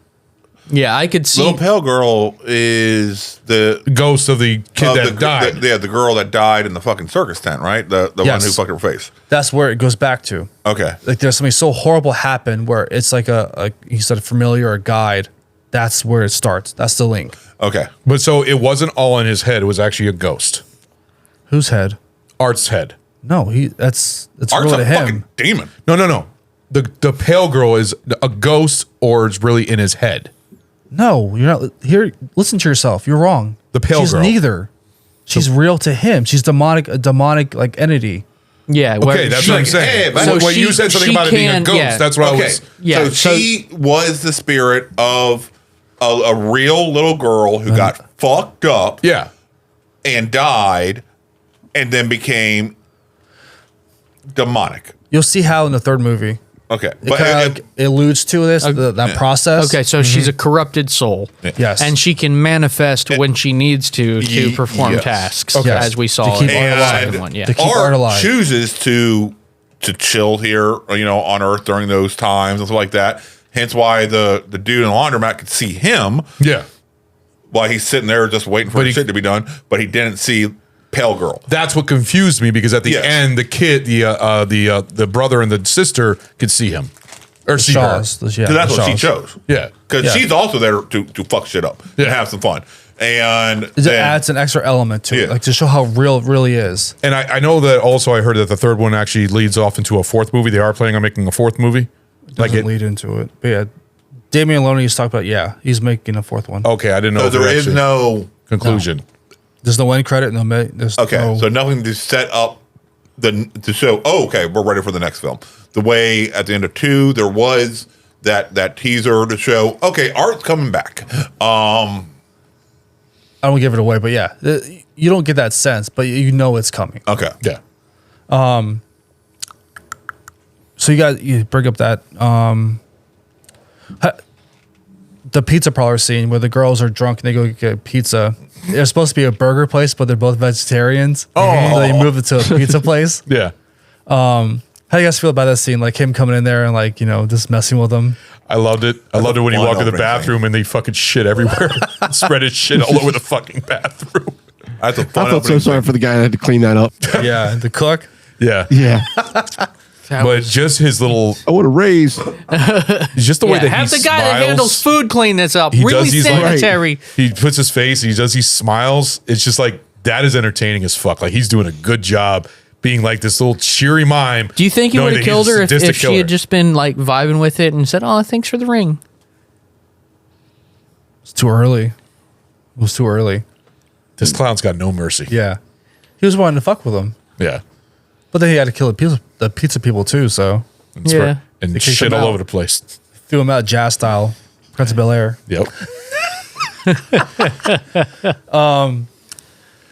Yeah, I could see. Little pale girl is the ghost of the kid that died. The girl that died in the fucking circus tent, right? The one Yes. who fucked her face. That's where it goes back to. Okay. Like there's something so horrible happened where it's like he said a familiar or a guide. That's where it starts. That's the link. Okay. But so it wasn't all in his head. It was actually a ghost. Whose head? Art's head. No, that's Art's really a him. fucking demon. No. The pale girl is a ghost, or it's really in his head. No, you're not. Here, listen to yourself. You're wrong. The pale She's girl. neither. She's real to him. She's a demonic like entity. Yeah. Okay, that's what I'm saying. When you said something about it being a ghost, that's what I was. So she was the spirit of a real little girl who got fucked up. Yeah. And died, and then became demonic. You'll see how in the third movie. Okay, It kind of alludes to this that process. Okay, so she's a corrupted soul. Yes. And she can manifest when she needs to perform yes. tasks, Okay. as we saw To keep in Art the alive. second one. Yeah. To keep Art alive. Chooses to chill here, on Earth during those times and stuff like that. Hence why the dude in the laundromat could see him. Yeah. While he's sitting there just waiting for his shit to be done, but he didn't see Pale Girl. That's what confused me because at the end, the kid, the brother and the sister could see him. Or see her. So that's what she chose. Yeah. Because she's also there to fuck shit up and have some fun. And it adds an extra element to it, like to show how real it really is. And I know that also I heard that the third one actually leads off into a fourth movie. They are planning on making a fourth movie. Doesn't lead into it. But yeah, Damien Loney's talked about, he's making a fourth one. Okay, I didn't know. So there is no conclusion. No. There's no end credit. So nothing to set up to show. Oh, okay, we're ready for the next film. The way at the end of 2, there was that teaser to show. Okay, Art's coming back. I don't give it away, but you don't get that sense, but you know it's coming. Okay, yeah. So you bring up that the pizza parlor scene where the girls are drunk and they go get pizza. They're supposed to be a burger place, but they're both vegetarians. Oh. So they move it to a pizza place. Yeah. How do you guys feel about that scene? Like him coming in there and like, just messing with them. I loved it. I loved it when he walked to the bathroom and they fucking shit everywhere. Spread his shit all over the fucking bathroom. That's a I felt so sorry for the guy that had to clean that up. Yeah, the cook. Yeah. Yeah. But just his little... I want to raise. Just the way that he have the guy smiles. that handles food clean this up. He Really does these sanitary. He puts his face, he smiles. It's just like, that is entertaining as fuck. Like, he's doing a good job being like this little cheery mime. Do you think he knowing would have that killed he's her a if sadistic she killer. had just been like vibing with it and said, "Oh, thanks for the ring"? It's too early. It was too early. This clown's got no mercy. Yeah. He was wanting to fuck with them. Yeah. But then he had to kill the pizza people too, so. And spread- and They kicked shit him all out. over the place. Threw him out jazz style. Prince of Bel-Air. Yep.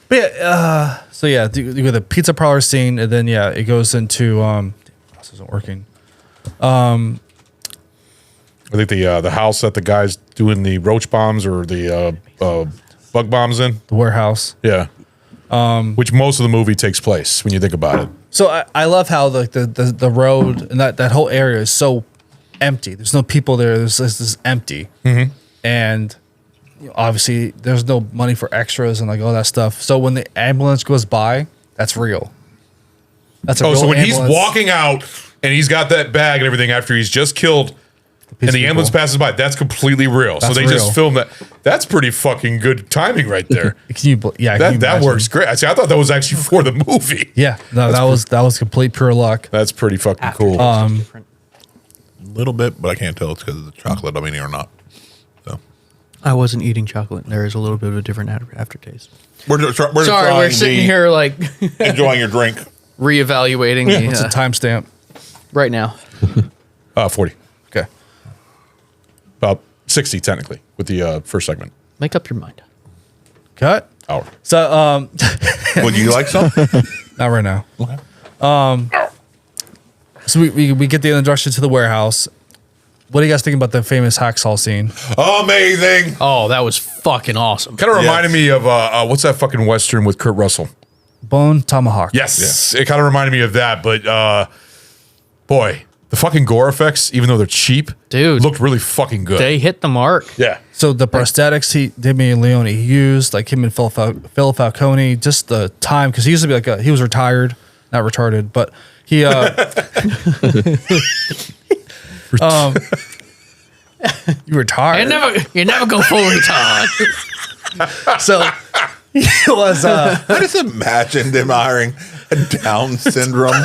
But yeah, so yeah, you get the pizza parlor scene, and then it goes into this isn't working. I think the house that the guy's doing the roach bombs or the bug bombs in. The warehouse. Yeah. Which most of the movie takes place when you think about it. So I love how the road and that whole area is so empty. There's no people there. There's this empty, and obviously there's no money for extras and like all that stuff. So when the ambulance goes by, that's real. That's a real so when ambulance. he's walking out and he's got that bag and everything after he's just killed and the ambulance passes by, that's completely real. So That's they real. just filmed that. That's pretty fucking good timing right there. that works great. I thought that was actually for the movie. Yeah, no, that was complete pure luck. That's pretty fucking cool. A little bit, but I can't tell it's because of the chocolate. I mean, or not. So I wasn't eating chocolate. There is a little bit of a different aftertaste. We're just Sorry, we're trying sitting the- here like enjoying your drink, reevaluating. the, What's the timestamp? right now? 40. Okay. About 60 technically with the first segment. Make up your mind. Cut. Hour. So Would you like some? not right now. Okay. So we get the introduction to the warehouse. What do you guys think about the famous hacksaw scene? Amazing. Oh, that was fucking awesome. Kind of reminded me of what's that fucking Western with Kurt Russell? Bone Tomahawk. Yes. It kind of reminded me of that, but boy, the fucking gore effects, even though they're cheap, looked really fucking good. They hit the mark. Yeah. So the prosthetics Damien Leone used, like him and Phil Falcone, just the time, because he used to be like he was retired, not retarded, but he you retired. You never go full retard. So he was I just imagine them hiring a Down syndrome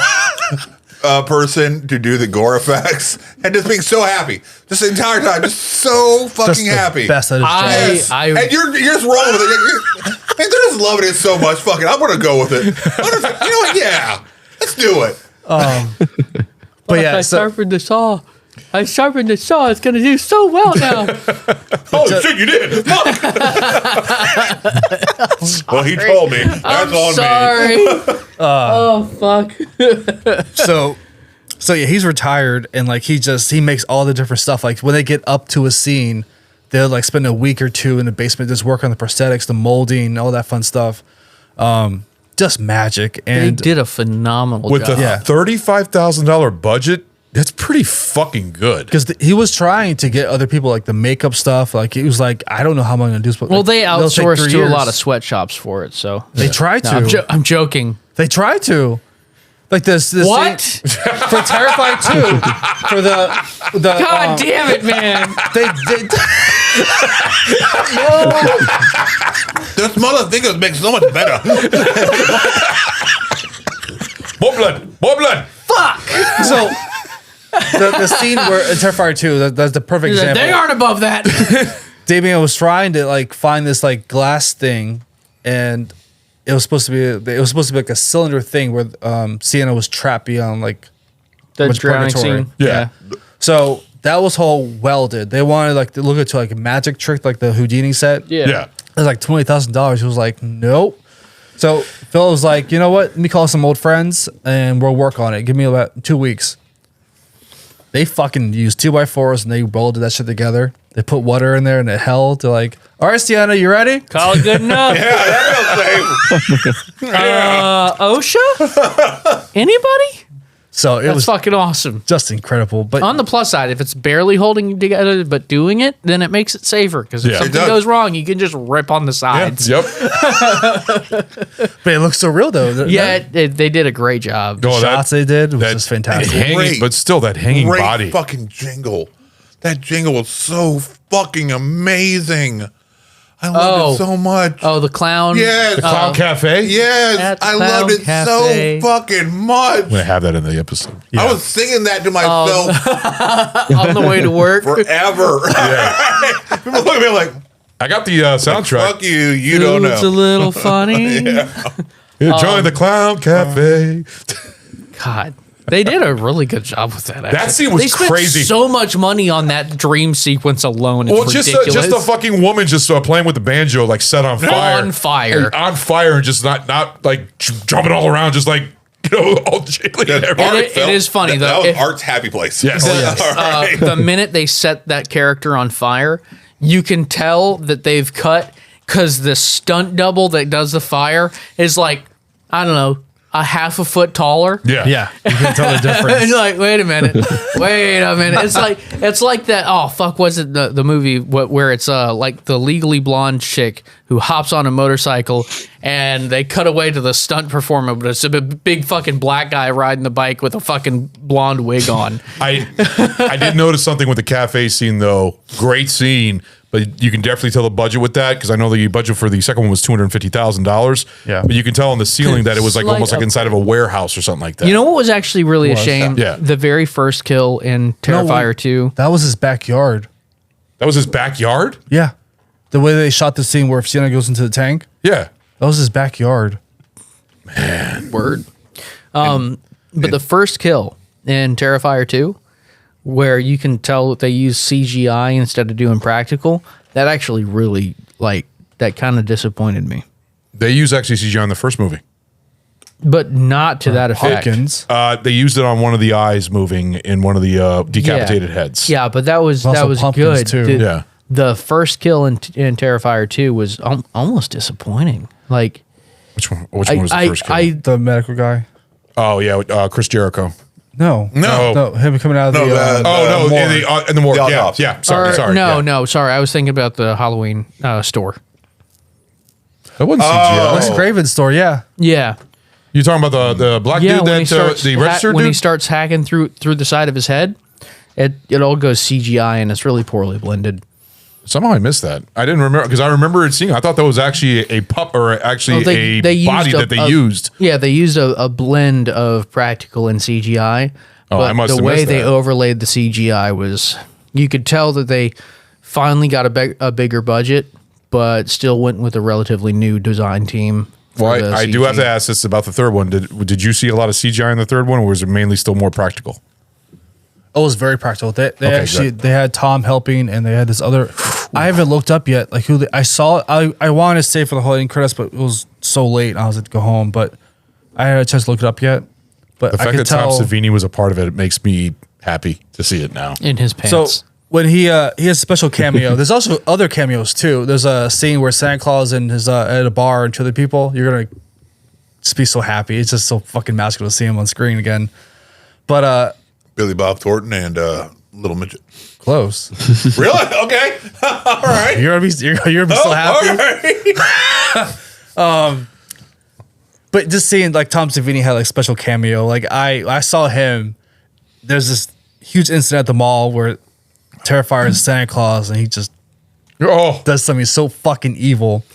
person to do the gore effects and just being so happy, just the entire time, just so fucking the happy. best at his job. Yes. And you're just rolling with it. And they're just loving it so much. Fucking, I'm gonna go with it. You know what? Yeah, let's do it. But yeah, I sharpened the saw. I sharpened the saw. It's gonna do so well now. Oh shit, you did. Well, he told me. That's I'm on sorry. me. Oh fuck. So yeah, he's retired, and like he makes all the different stuff. Like when they get up to a scene, they'll like spend a week or two in the basement just work on the prosthetics, the molding, all that fun stuff. Just magic. And they did a phenomenal with job. a $35,000 budget. That's pretty fucking good. Because he was trying to get other people like the makeup stuff. Like he was like, I don't know how I'm going to do this. But Well, like, they it'll take outsourced 3 to a years. lot of sweatshops for it, so They tried to. I'm joking. They tried to. Like this What? for Terrifier 2 for the God damn it, man! They The smaller fingers make so much better. More blood. Fuck. So the scene where in Terrifier 2, that's the perfect example. They aren't above that. Damien was trying to like find this like glass thing, and it was supposed to be like a cylinder thing where Sienna was trapped beyond like The much drowning purgatory. scene. Yeah. So that was whole welded. They wanted like to look into like a magic trick, like the Houdini set. Yeah. It was like $20,000. He was like, nope. So Phil was like, you know what? Let me call some old friends and we'll work on it. Give me about 2 weeks. They fucking used 2x4s and they welded that shit together. They put water in there and it held. They're like, all right, Sienna, you ready? Call it good enough. OSHA? Anybody? So it That's was fucking awesome. just incredible. But On the plus side, if it's barely holding you together but doing it, then it makes it safer. Because if Yeah. It something does. goes wrong, you can just rip on the sides. Yep. but it looks so real though. Yeah, they did a great job. No, Shots they did was that just fantastic. hanging, Great. but still that hanging Great body. fucking jingle. That jingle was so fucking amazing. I loved it so much. Oh, the clown. Yes. The Clown Cafe. Yes. At the I loved Clown it Cafe. so fucking much. I'm gonna have that in the episode. I was singing that to myself On the way to work. forever. People look at me like, I got the soundtrack. fuck you, you don't It's a know. little funny. Join the Clown Cafe. God. They did a really good job with that. Actually. That scene was they spent crazy. So much money on that dream sequence alone. It's Well, ridiculous. just a fucking woman just playing with the banjo, like set on fire, On fire. and on fire, and just not like jumping all around, just like all jiggly and everything. it is funny, that, though. That was If- Art's happy place. Yes. All right. The minute they set that character on fire, you can tell that they've cut because the stunt double that does the fire is like, I don't know, a half a foot taller. Yeah. Yeah, you can tell the And difference. you're like, wait a minute. It's like that. Oh fuck, was it the movie where it's like the Legally Blonde chick who hops on a motorcycle and they cut away to the stunt performer, but it's a big fucking black guy riding the bike with a fucking blonde wig on. I did notice something with the cafe scene though. Great scene, but you can definitely tell the budget with that because I know the budget for the second one was $250,000. Yeah. but you can tell on the ceiling that it was like Like almost like a- inside of a warehouse or something like that. You know what was actually really a shame? Yeah. The very first kill in Terrifier 2. That was his backyard. that was his backyard. Yeah. The way they shot the scene where Sienna goes into the tank, Yeah, that was his backyard. Word. But the first kill in Terrifier 2, where you can tell that they use CGI instead of doing practical, that actually really, like, that kind of disappointed me. they used actually CGI in the first movie. But not to that effect. Hawkins. They used it on one of the eyes moving in one of the decapitated heads. Yeah, but that was Also Pumpkins, good. too. Yeah. The first kill in Terrifier 2 was almost disappointing. Like, Which one was the first kill? The medical guy. Oh yeah, Chris Jericho. No. No. Him coming out of No, the. the- In the morgue. The Yeah, autopsy. yeah. Sorry. No, sorry. I was thinking about the Halloween store. That wasn't CGI. Wes Craven's store, yeah. Yeah. You talking about the black dude when he that starts the registered when he dude? starts hacking through the side of his head, it all goes CGI and it's really poorly blended. Somehow I missed that. I didn't remember because I remember it seeing. I thought that was actually a pup or actually a body that they used. Yeah, they used a blend of practical and CGI. Oh, but I must the have way missed they that. overlaid the CGI was, you could tell that they finally got a bigger budget, but still went with a relatively new design team. for Well, the I do CG. have to ask this about the third one. Did you see a lot of CGI in the third one, or was it mainly still more practical? It was very practical. They Okay, actually good. they had Tom helping, and they had this other. I haven't looked up yet, like who I saw. I wanted to stay for the whole ending credits, but it was so late. I was at to go home, but I had a chance to look it up yet. But The I fact could that Tom tell. Savini was a part of it makes me happy to see it now. in his pants. So when he has a special cameo, there's also other cameos too. There's a scene where Santa Claus and his at a bar and two other people. You're gonna just be so happy. It's just so fucking magical to see him on screen again. But Billy Bob Thornton and Little Midget. Close. Really? Okay. All right. You're gonna be so happy. Okay. But just seeing like Tom Savini had like special cameo. Like I saw him. There's this huge incident at the mall where Terrifier is Santa Claus, and he just does something so fucking evil.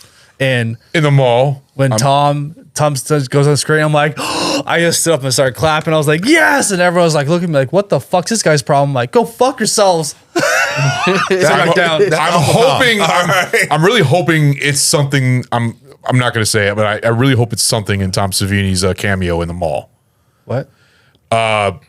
And in the mall, when Tom goes on the screen, I'm like, I just stood up and started clapping. I was like, yes, and everyone was like looking at me like, what the fuck's this guy's problem? I'm like, go fuck yourselves. I'm hoping. I'm really hoping it's something. I'm not going to say it, but I really hope it's something in Tom Savini's cameo in the mall. What?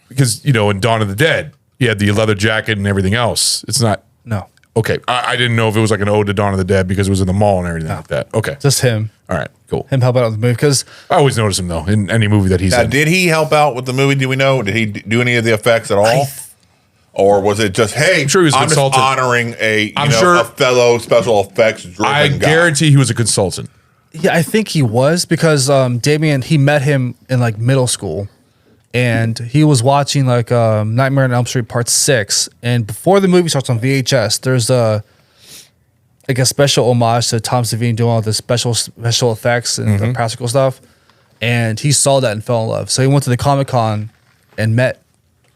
Because in Dawn of the Dead, he had the leather jacket and everything else. It's not. No. Okay, I didn't know if it was like an ode to Dawn of the Dead because it was in the mall and everything like that. Okay, just him. All right, cool. Him help out with the movie because I always notice him though in any movie that he's in. Did he help out with the movie? Do we know? Did he do any of the effects at all? Or was it just, hey, I'm sure he was a just consultant. honoring a fellow special effects driven I guy? guarantee he was a consultant. Yeah, I think he was because Damien, he met him in like middle school. And he was watching like Nightmare on Elm Street Part 6. And before the movie starts on VHS, there's a special homage to Tom Savini doing all the special effects and the practical stuff. And he saw that and fell in love. So he went to the Comic-Con and met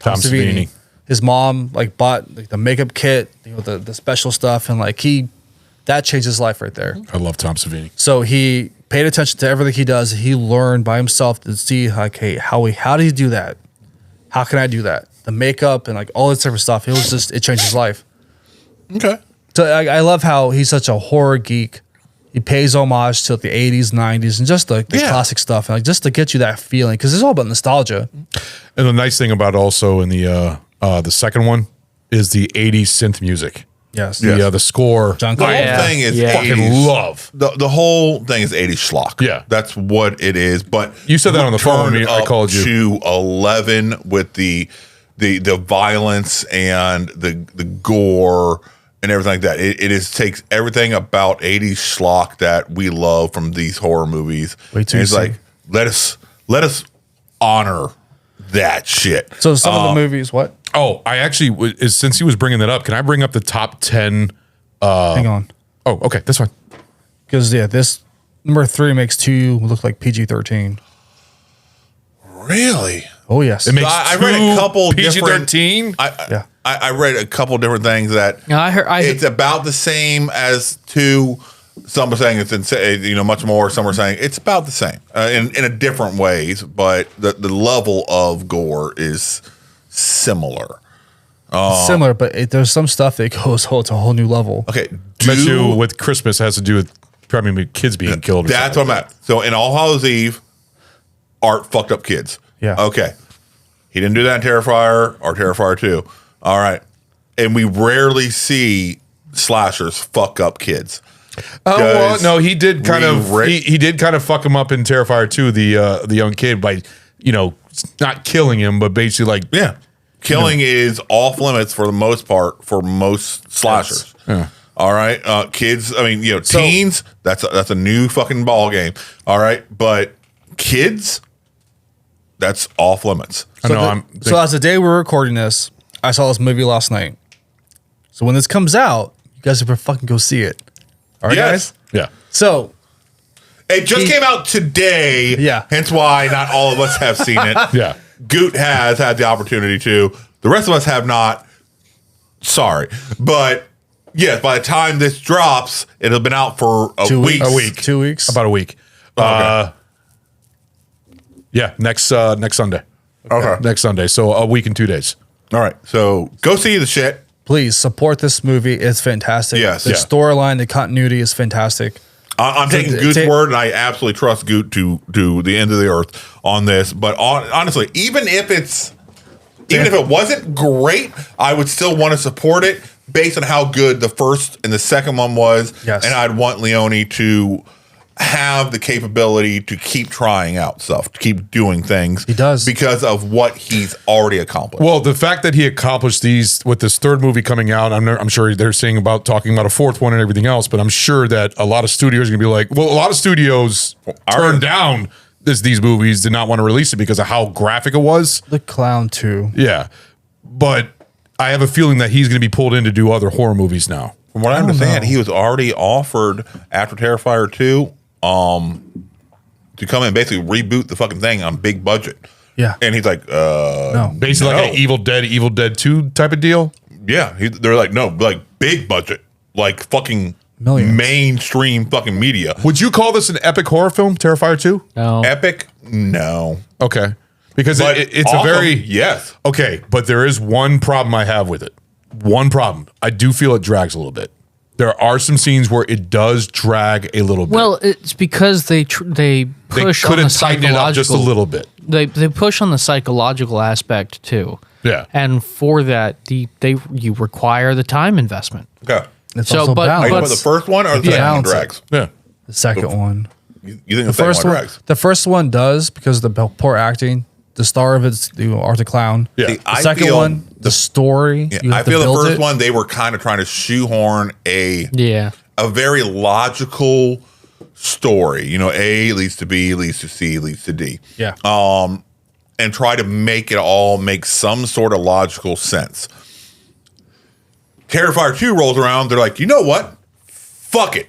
Tom Savini. His mom like bought like the makeup kit, the special stuff, and like that changed his life right there. I love Tom Savini. So he paid attention to everything he does. He learned by himself to see like, hey, how do you do that? How can I do that? The makeup and like all this different stuff. It changed his life. Okay. So I love how he's such a horror geek. He pays homage to the 80s, 90s, and just the classic stuff, and like just to get you that feeling because it's all about nostalgia. And the nice thing about also in the second one is the 80s synth music. Yes. The score. The whole thing is 80s. Fucking love. The whole thing is 80s schlock. Yeah. That's what it is. But you said that on the phone when I called you. To 11 with the violence and the gore and everything like that. It takes everything about 80s schlock that we love from these horror movies. Way too and it's soon. like let us honor that shit. So some of the movies, what? Oh, I actually, since he was bringing that up, can I bring up the top 10? Hang on. Oh, okay, that's fine. Because this number 3 makes 2 look like PG-13. Really? Oh yes. It makes I read a couple PG-13. I read a couple different things that it's about the same as 2. Some are saying it's insane, much more. Some are saying it's about the same in a different ways, but the level of gore is similar. Similar, but there's some stuff that goes to a whole new level. Okay, Bet you with Christmas has to do with probably kids being killed. That's what I'm at. So in All Hallows Eve, Art fucked up kids. Yeah. Okay. He didn't do that in Terrifier or Terrifier 2. All right. And we rarely see slashers fuck up kids. Well, no, he did kind of he did kind of fuck him up in Terrifier 2, the young kid by not killing him, but basically killing is off limits for the most part for most slashers. Yeah. All right, kids. I mean, teens. That's a new fucking ball game. All right, but kids, that's off limits. So as the day we're recording this, I saw this movie last night. So when this comes out, you guys better fucking go see it. All right, guys. Yeah. So it just came out today. Yeah. Hence why not all of us have seen it. Yeah. Goot has had the opportunity to. The rest of us have not. Sorry, but yes, by the time this drops, it'll have been out for a week. A week. 2 weeks. About a week. Okay. Yeah, next Sunday. Okay. Next Sunday. So a week and 2 days. All right. So go see the shit. Please support this movie. It's fantastic. Yes. The storyline, the continuity is fantastic. I'm taking Goot's word, and I absolutely trust Goot to do the end of the earth on this. But honestly, even if it wasn't great, I would still want to support it based on how good the first and the second one was. Yes. And I'd want Leone to have the capability to keep trying out stuff, to keep doing things. He does. Because of what he's already accomplished. Well, the fact that he accomplished these with this third movie coming out, I'm sure they're talking about a fourth one and everything else, but I'm sure that a lot of studios are going to be like, well, a lot of studios turned down these movies, did not want to release it because of how graphic it was. The Clown 2. Yeah. but I have a feeling that he's going to be pulled in to do other horror movies now. From what I understand, he was already offered after Terrifier 2 to come in and basically reboot the fucking thing on big budget. Yeah. And he's like, no. Basically like an Evil Dead 2 type of deal? Yeah. They're like, no, like big budget. Like fucking mainstream fucking media. Would you call this an epic horror film, Terrifier 2? No. Epic? No. Okay. Because it's awesome, a very... Yes. Okay, but there is one problem I have with it. One problem. I do feel it drags a little bit. There are some scenes where it does drag a little bit. Well, it's because they push on the couldn't tighten it up just a little bit. They push on the psychological aspect too. Yeah. And for that, you require the time investment. Okay. It's also Are you talking about the first one or the second one drags? Yeah. The second one. You think The first one drags? The first one does because of the poor acting. The star of it's Arthur Clown. Yeah. The second one, the story. Yeah, you have I to feel the build first it. one, they were kind of trying to shoehorn a very logical story. You know, A leads to B, leads to C, leads to D. Yeah. And try to make it all make some sort of logical sense. Terrifier 2 rolls around, they're like, you know what? Fuck it.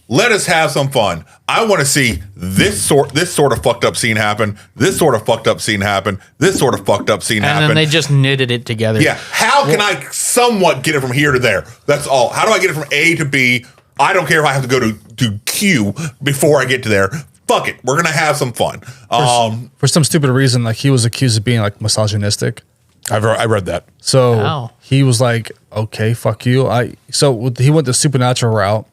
Let us have some fun. I want to see this sort of fucked up scene happen, this sort of fucked up scene happen, this sort of fucked up scene happen. And then they just knitted it together. Yeah. How can I somewhat get it from here to there? That's all. How do I get it from A to B? I don't care if I have to go to Q before I get to there. Fuck it. We're going to have some fun. For some stupid reason, like he was accused of being like misogynistic. I read that. So he was like, okay, fuck you. So he went the supernatural route.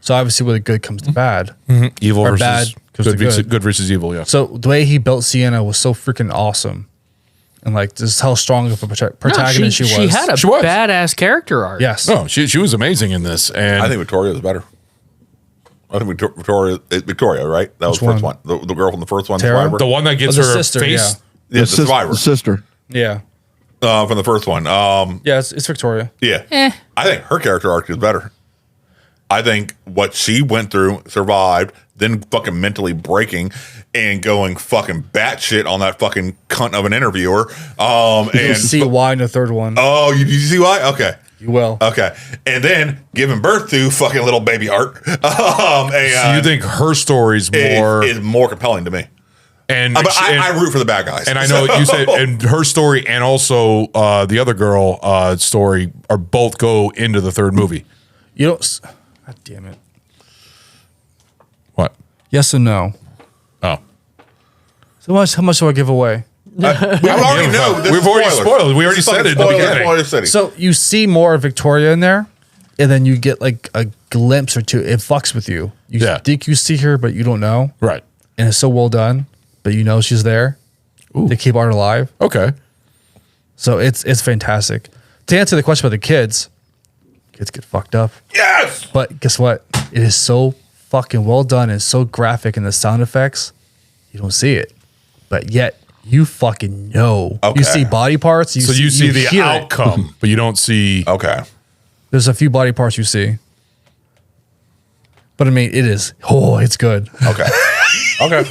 So obviously, when the good comes to bad, Evil or versus bad comes to good versus evil. Yeah. So the way he built Sienna was so freaking awesome, and like this is how strong of a protagonist she was. She had a badass character arc. Yes. No, she was amazing in this, and I think Victoria is better. I think Victoria, right? That was the first one. The girl from the first one, Tara? Survivor. the one that gets the her sister, face. Yeah, the Survivor. The sister. Yeah. From the first one. Yeah, it's Victoria. Yeah. I think her character arc is better. I think what she went through, survived, then fucking mentally breaking and going fucking batshit on that fucking cunt of an interviewer. You'll see why in the third one. Oh, you see why? Okay. You will. Okay. And then giving birth to fucking little baby Art. So you think her story's more is more compelling to me. And but I root for the bad guys. And I know you said, and her story and also the other girl story are both go into the third movie. You don't. God damn it. What? Yes and no. Oh. So how much do I give away? We already know. We've already spoiled. We already said it in the beginning. So you see more of Victoria in there, and then you get like a glimpse or two. It fucks with you. You think you see her, but you don't know. Right. And it's so well done, but you know she's there. Ooh. They keep Art alive. Okay. So it's fantastic. To answer the question about the kids get fucked up. Yes! But guess what? It is so fucking well done and so graphic in the sound effects. You don't see it. But yet you fucking know. Okay. You see body parts. You see the hear outcome, but you don't see. Okay. There's a few body parts you see. But I mean, it's good. Okay. Okay.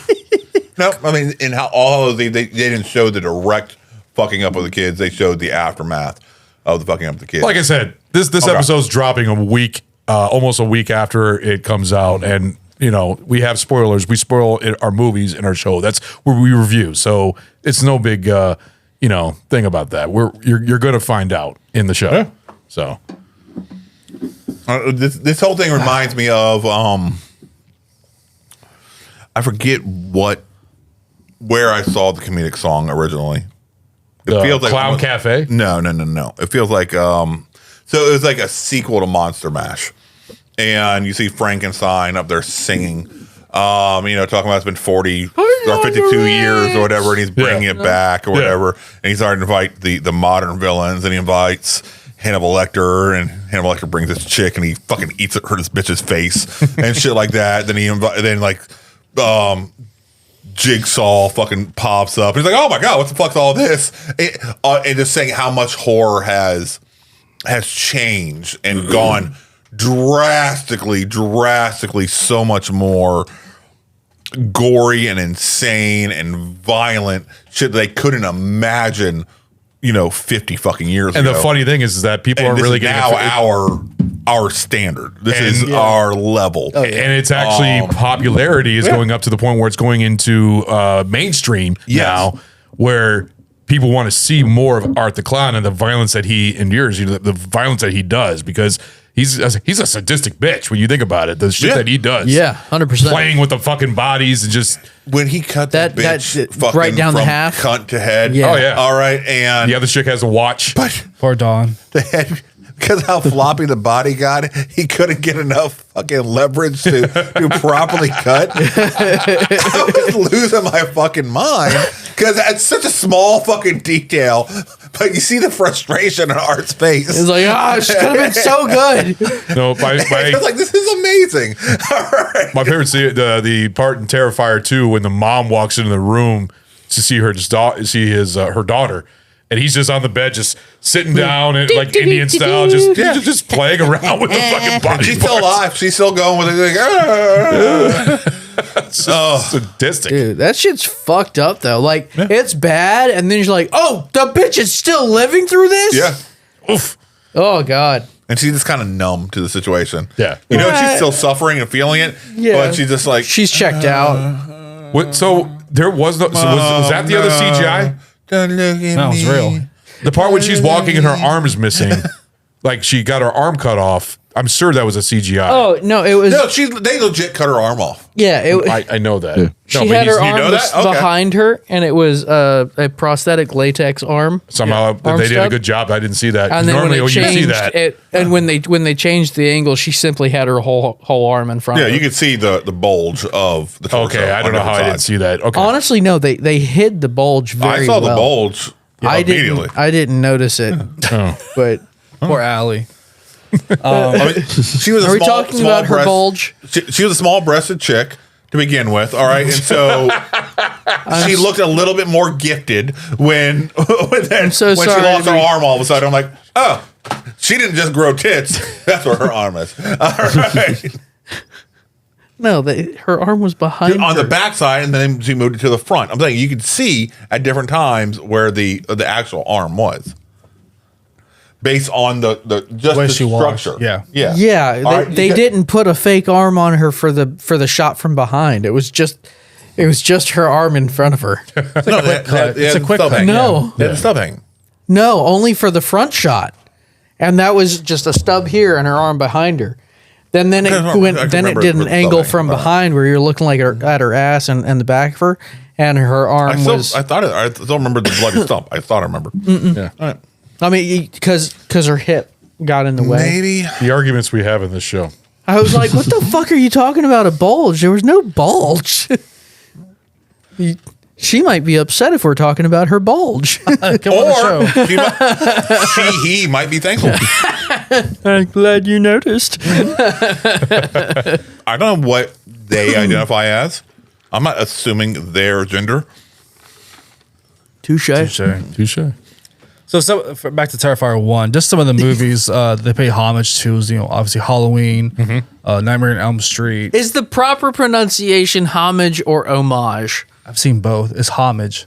No, I mean, in how all of they didn't show the direct fucking up of the kids. They showed the aftermath of the fucking up of the kids. Like I said, this episode's dropping a week, almost a week after it comes out, and we have spoilers. We spoil our movies in our show. That's where we review. So it's no big, thing about that. You're going to find out in the show. Yeah. So this whole thing reminds me of I forget where I saw the comedic song originally. It feels like Clown Cafe. No. It feels like so it was like a sequel to Monster Mash, and you see Frankenstein up there singing, talking about it's been 40 or 52 years or whatever, and he's bringing it back or whatever, and he's starting to invite the modern villains, and he invites Hannibal Lecter, and Hannibal Lecter brings this chick, and he fucking eats this bitch's face and shit like that. Then Jigsaw fucking pops up. He's like, "Oh my god, what the fuck's all this?" And just saying how much horror has changed and gone drastically so much more gory and insane and violent shit that they couldn't imagine, 50 fucking years And ago. the funny thing is that people And aren't this really is getting now our standard. This is our level. And it's actually popularity is going up to the point where it's going into mainstream now, where people want to see more of Art the Clown and the violence that he endures, the violence that he does, because he's a sadistic bitch when you think about it. The shit that he does. Yeah, 100%. Playing with the fucking bodies and just when he cut that bitch fucking right down the from half. cunt to head. Yeah. Oh yeah. All right, and the other chick has a watch. But Poor Dawn. the head, because how floppy the body got, he couldn't get enough fucking leverage to properly cut. I was losing my fucking mind because it's such a small fucking detail, but you see the frustration on Art's face. It's like, it could have been so good. No, It's like, this is amazing. All right. my favorite the part in Terrifier 2 when the mom walks into the room to see her her daughter. And he's just on the bed, just sitting down and like Indian style, just playing around with the fucking body. She's still alive. She's still going with it. Like, sadistic. Dude, that shit's fucked up though. Like, it's bad, and then you're like, oh, the bitch is still living through this? Yeah. Oof. Oh, God. And she's just kind of numb to the situation. Yeah. She's still suffering and feeling it, but she's just like... She's checked out. So there was no... So was that the other CGI? Don't look at That was real. The part when she's walking and her arm is missing, like she got her arm cut off. I'm sure that was a CGI. Oh, no, it was... No, they legit cut her arm off. Yeah, I know that. She had her arm behind her, and it was a prosthetic latex arm. Somehow arm they did a stud. good job. I didn't see that. And then Normally when you it see changed, that. and when they changed the angle, she simply had her whole arm in front. Yeah, of her. you could see the bulge of the torso. Okay, I don't know how I didn't see that. Okay, Honestly, no, they hid the bulge very well. I saw the bulge immediately. I didn't notice it, but Poor Allie. She was. Are we talking about her bulge? She was a small-breasted chick to begin with. All right, and so she looked a little bit more gifted when she lost her arm. All of a sudden, I'm like, oh, she didn't just grow tits. That's where her arm is. All right. No, her arm was behind on her. the backside, and then she moved it to the front. I'm saying you could see at different times where the actual arm was, based on the structure. Yeah. They didn't put a fake arm on her for the shot from behind. It was just her arm in front of her. It's a quick cut. No, They had a stub hang. No, only for the front shot, and that was just a stub here and her arm behind her. Then it did an angle from behind where you're looking like at her ass and the back of her, and her arm was. I still remember the bloody stump. I thought I remember. Yeah. All right. I mean, because her hip got in the way. Maybe the arguments we have in this show. I was like, what the fuck are you talking about? A bulge? There was no bulge. She might be upset if we're talking about her bulge. He might be thankful. I'm glad you noticed. I don't know what they identify as. I'm not assuming their gender. Touche. So back to Terrifier 1, just some of the movies they pay homage to is, obviously Halloween, Nightmare on Elm Street. Is the proper pronunciation homage or homage? I've seen both. It's homage.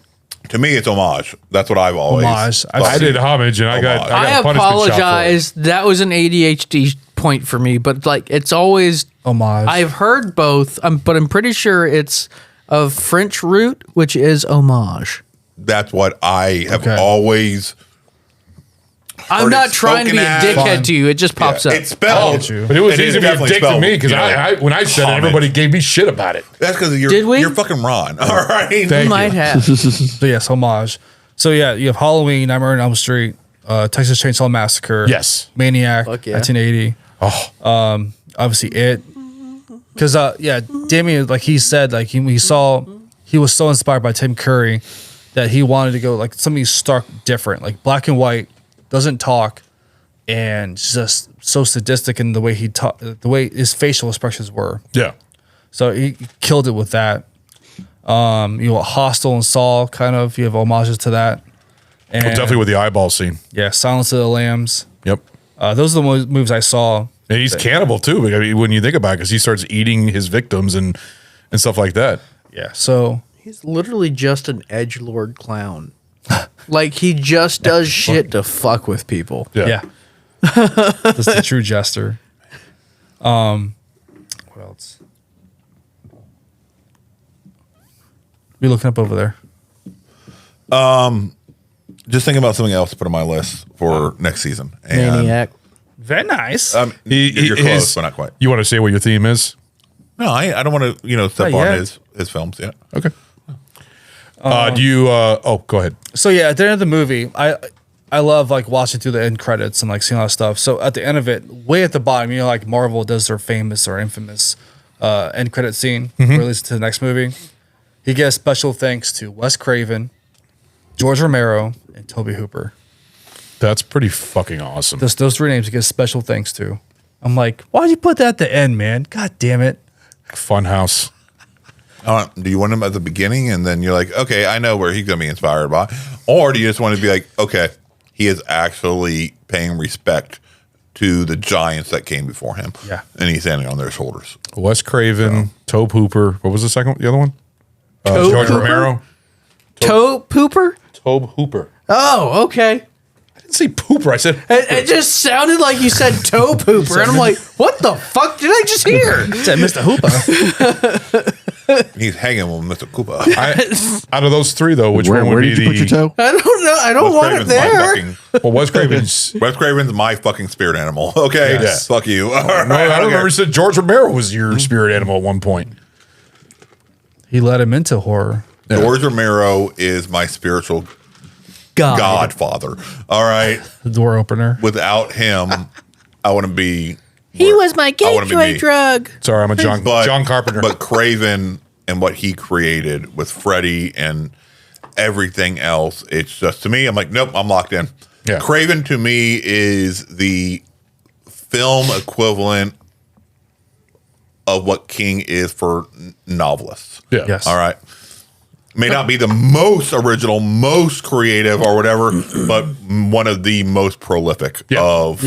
To me, it's homage. That's what I've always. Homage. I did homage, and I got I a punishment shot for it. apologize. That was an ADHD point for me, but it's always homage. I've heard both, but I'm pretty sure it's of French root, which is homage. That's what I have always. I'm not trying to be a dickhead to you. It just pops up. It's spelled, but it was easy to be a dick to me because when I said it, everybody gave me shit about it. That's because you're fucking Ron. All right, You might have. So yes, homage. So yeah, you have Halloween, Nightmare on Elm Street, Texas Chainsaw Massacre, yes, Maniac, Fuck yeah. 1980. Obviously it. Because Damien, like he said, like he was so inspired by Tim Curry that he wanted to go like something stark different, like black and white, doesn't talk, and just so sadistic in the way he talked, the way his facial expressions were. Yeah. So he killed it with that. Hostel and Saw, kind of, you have homages to that. And definitely with the eyeball scene. Yeah, Silence of the Lambs. Yep. Those are the movies I saw. And he's cannibal too. I mean, when you think about it, because he starts eating his victims and stuff like that. Yeah. So he's literally just an edgelord clown. Like he just does shit to fuck with people. Yeah. That's the true jester. What else? What are you looking up over there? Just thinking about something else to put on my list for next season. And, Maniac. Very nice. You're close, but not quite. You want to say what your theme is? No, I don't want to, step Not on yet. his films yet. Okay. Do you? Go ahead. So yeah, at the end of the movie, I love like watching through the end credits and like seeing all that stuff. So at the end of it, way at the bottom, like Marvel does their famous or infamous end credit scene released to the next movie. He gets special thanks to Wes Craven, George Romero, and Toby Hooper. That's pretty fucking awesome. Those three names he gets special thanks to. I'm like, why'd you put that at the end, man? God damn it. Funhouse. Do you want him at the beginning and then you're like, okay, I know where he's going to be inspired by? Or do you just want to be like, okay, he is actually paying respect to the giants that came before him. Yeah. And he's standing on their shoulders. Wes Craven, Tobe Hooper. What was the other one? Tobe George Hooper? Romero. Tobe Hooper? Tobe Hooper. Oh, okay. I didn't say pooper. I said it just sounded like you said Tobe Hooper, and I'm like, what the fuck did I just hear? Said Mr. Hooper. He's hanging with Mr. Cooper. Out of those three, though, which one would where be did you put your toe? I don't know. I don't want it there. Well, Wes Craven's. Wes Craven's my fucking spirit animal. Okay, Yes. Fuck you. All right, No, I don't care. remember. You said George Romero was your spirit animal at one point. He led him into horror. George Romero is my spiritual godfather. All right. The door opener. Without him, I wouldn't be. He was my I wanna be gateway me. drug. Sorry, I'm a John Carpenter. But Craven and what he created with Freddy and everything else, it's just, to me, I'm like, nope, I'm locked in. Yeah. Craven to me is the film equivalent of what King is for novelists. Yeah. Yes. All right. May not be the most original, most creative or whatever, but one of the most prolific of,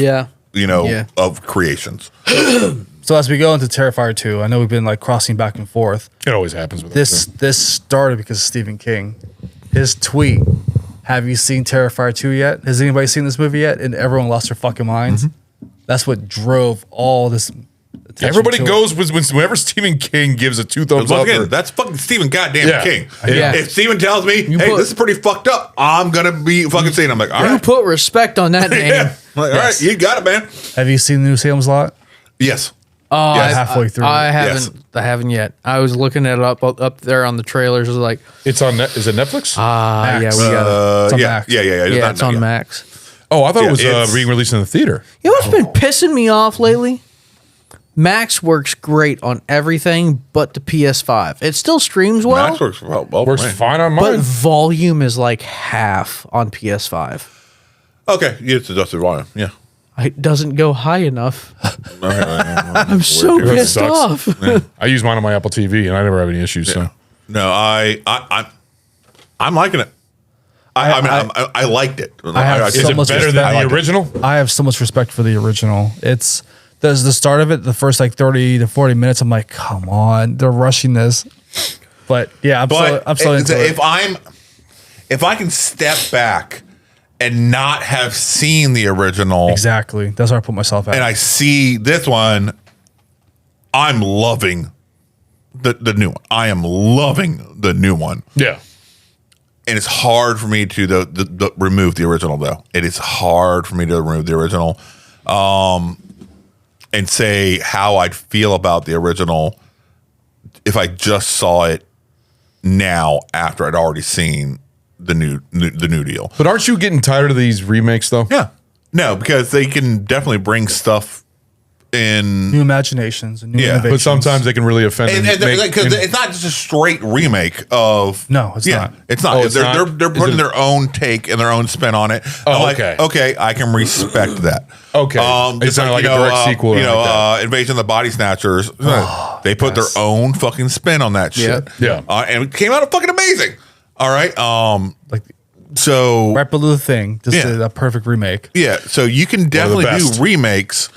of creations. So as we go into Terrifier 2, I know we've been like crossing back and forth. It always happens with This started because of Stephen King. His tweet, have you seen Terrifier 2 yet? Has anybody seen this movie yet? And everyone lost their fucking minds. That's what drove all this attention Everybody to goes whenever Stephen King gives a 2 thumbs up. Again, that's fucking Stephen goddamn Yeah. King. Yeah. If Stephen tells me, hey, this is pretty fucked up, I'm going to be fucking saying, I'm like, all You right. put respect on that name. Yeah. I'm like, all right, you got it, man. Have you seen the new Salem's Lot? Yes. Oh, Yes. Halfway through. I haven't. Yes. I haven't yet. I was looking at it up there on the trailers. It was like, It's on. Is it Netflix? yeah, we got it. It's on yeah, Max. yeah. Yeah, it's on Max. Oh, I thought Yeah, it was it's- being released in the theater. You know what's been pissing me off lately? Max works great on everything but the PS5. It still streams well, Max works well. Works fine on but mine. volume is like half on PS5. Okay, it's adjusted volume. Yeah. It doesn't go high enough. I'm I'm so pissed off. I use mine on my Apple TV, and I never have any issues. So No, I'm liking it. I liked it. I have is it better than the original? I have so much respect for the original. It's there's the start of it, the first like 30 to 40 minutes. I'm like, come on, they're rushing this. But yeah, I'm so into it. If I can step back and not have seen the original, Exactly. That's where I put myself at. and I see this one, I'm loving the new one. I am loving the new one. Yeah. And it's hard for me to remove the original, though. It is hard for me to remove the original and say how I'd feel about the original if I just saw it now after I'd already seen the new deal. But aren't you getting tired of these remakes, though? Yeah. No, because they can definitely bring stuff in. New imaginations and new Yeah, innovations. but sometimes they can really offend. And because it's not just a straight remake of. No, it's not. It's not. Oh, it's they're not? they're Is putting it- their own take and their own spin on it. Oh, I'm like, okay. okay, I can respect that. Okay. It's just not like a direct sequel or You know, anything like that. Invasion of the Body Snatchers. They put their own fucking spin on that shit. Yeah. And it came out fucking amazing. All right. Like So right below the thing, just Yeah. a perfect remake. yeah. So you can definitely best. do remakes,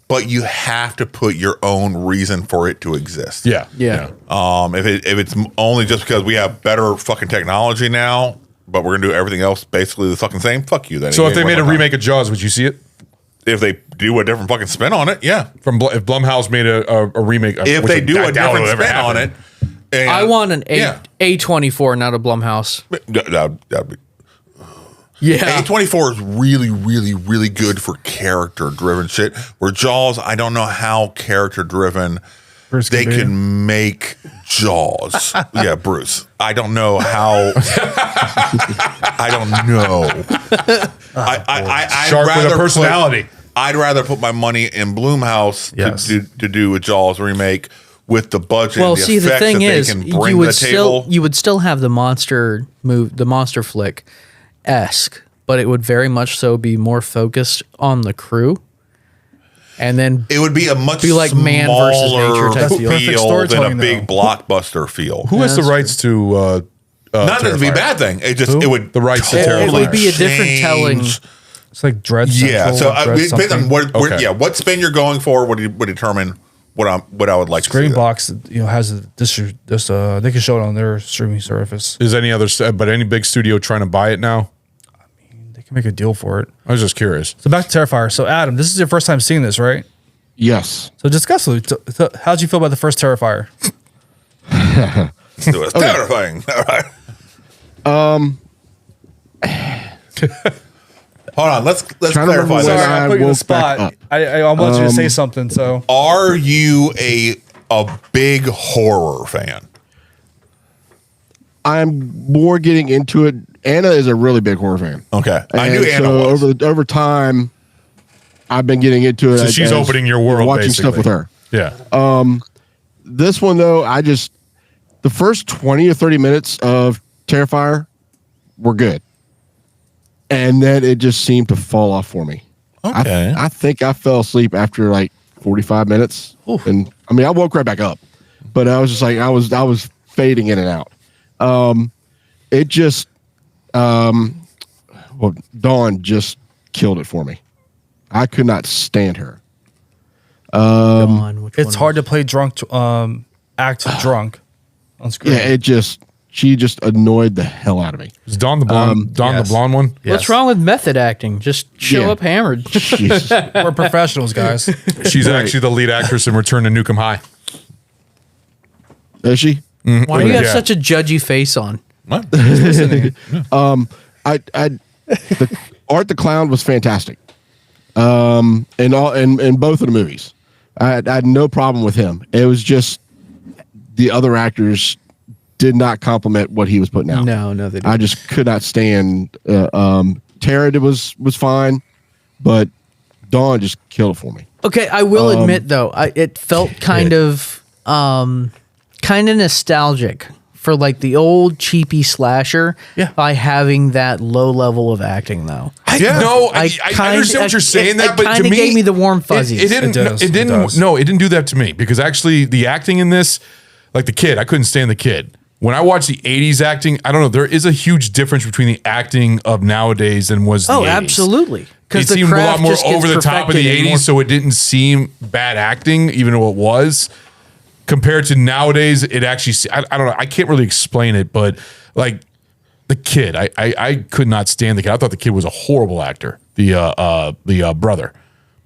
but you have to put your own reason for it to exist. Yeah. Yeah. If it's only just because we have better fucking technology now, but we're gonna do everything else basically the fucking same. Fuck you then. So if they made a remake of Jaws, would you see it? If they do a different fucking spin on it, yeah. If Blumhouse made a remake, If they do a different spin on it, and I want an A24, not a Blumhouse. That'd be. Yeah. A24 is really, really, really good for character-driven shit. Where Jaws, I don't know how character-driven they can make Jaws. Yeah, Bruce. I don't know how. I don't know. I'd Shark with a personality. I'd rather put my money in Blumhouse to do a Jaws remake with the budget. Well, and the see, the effects thing that they is, can bring you to would the still table. have the monster flick esque, but it would very much so be more focused on the crew. And then it would be a much like man versus nature type feel than a big blockbuster feel. Who has the rights to? Not that it'd be a bad thing. It just it would the rights to Terrifier. Terrifier. It would be a different telling. It's like Dread Central. Yeah, so it depends on Okay. what spin you're going for would determine what I would like to see. Screenbox, has this they can show it on their streaming service. Is any other but any big studio trying to buy it now? They can make a deal for it. I was just curious. So back to Terrifier. So Adam, this is your first time seeing this, right? Yes. So discuss it. How'd you feel about the first Terrifier? It was terrifying. All right. Hold on. Let's clarify. Sorry, I put you on the spot. I want you to say something. So, are you a big horror fan? I'm more getting into it. Anna is a really big horror fan. Okay, I knew And Anna was. over time, I've been getting into it. So she's opening your world, watching basically. stuff with her. Yeah. This one though, the first 20 or 30 minutes of Terrifier were good, and then it just seemed to fall off for me. Okay. I think I fell asleep after like 45 minutes, and I mean I woke right back up, but I was just like I was fading in and out. It just Dawn just killed it for me. I could not stand her. it's hard to play drunk, act drunk on screen. Yeah, she just annoyed the hell out of me. Is Dawn the blonde? the blonde one? What's wrong with method acting? Just show up hammered. We're professionals, guys. She's actually the lead actress in Return to Nukem High. Is she? Why do you have such a judgy face on? The Art the Clown was fantastic. In both of the movies, I had no problem with him. It was just the other actors did not compliment what he was putting out. No, they didn't. I just could not stand. Tara was fine, but Dawn just killed it for me. Okay, I will admit though, it felt kind of nostalgic for like the old cheapy slasher by having that low level of acting though. I understand what you're saying, but to kind of me, gave me the warm fuzzies. It didn't do that to me because actually the acting in this, like the kid, I couldn't stand the kid. When I watch the 80s acting, I don't know, there is a huge difference between the acting of nowadays than was the 80s. Absolutely. It seemed a lot more over the top of the 80s, so it didn't seem bad acting, even though it was. Compared to nowadays, it actually, I don't know, I can't really explain it, but like the kid, I could not stand the kid. I thought the kid was a horrible actor, the brother.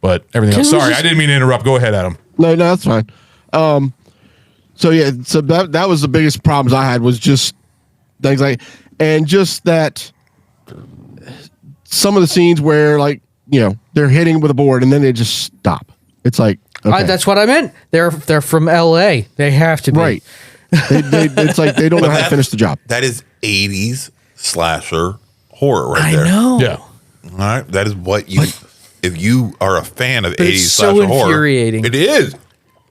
But everything else, sorry, I didn't mean to interrupt. Go ahead, Adam. No, that's fine. So that was the biggest problems I had was just things like, and just that some of the scenes where like, they're hitting with a board and then they just stop. It's like, okay. That's what I meant. They're from LA. They have to be. Right. It's like they don't know how to finish the job. That is 80s slasher horror right there. I know. Yeah. All right. That is what you, if you are a fan of 80s it's so slasher horror. infuriating. It is.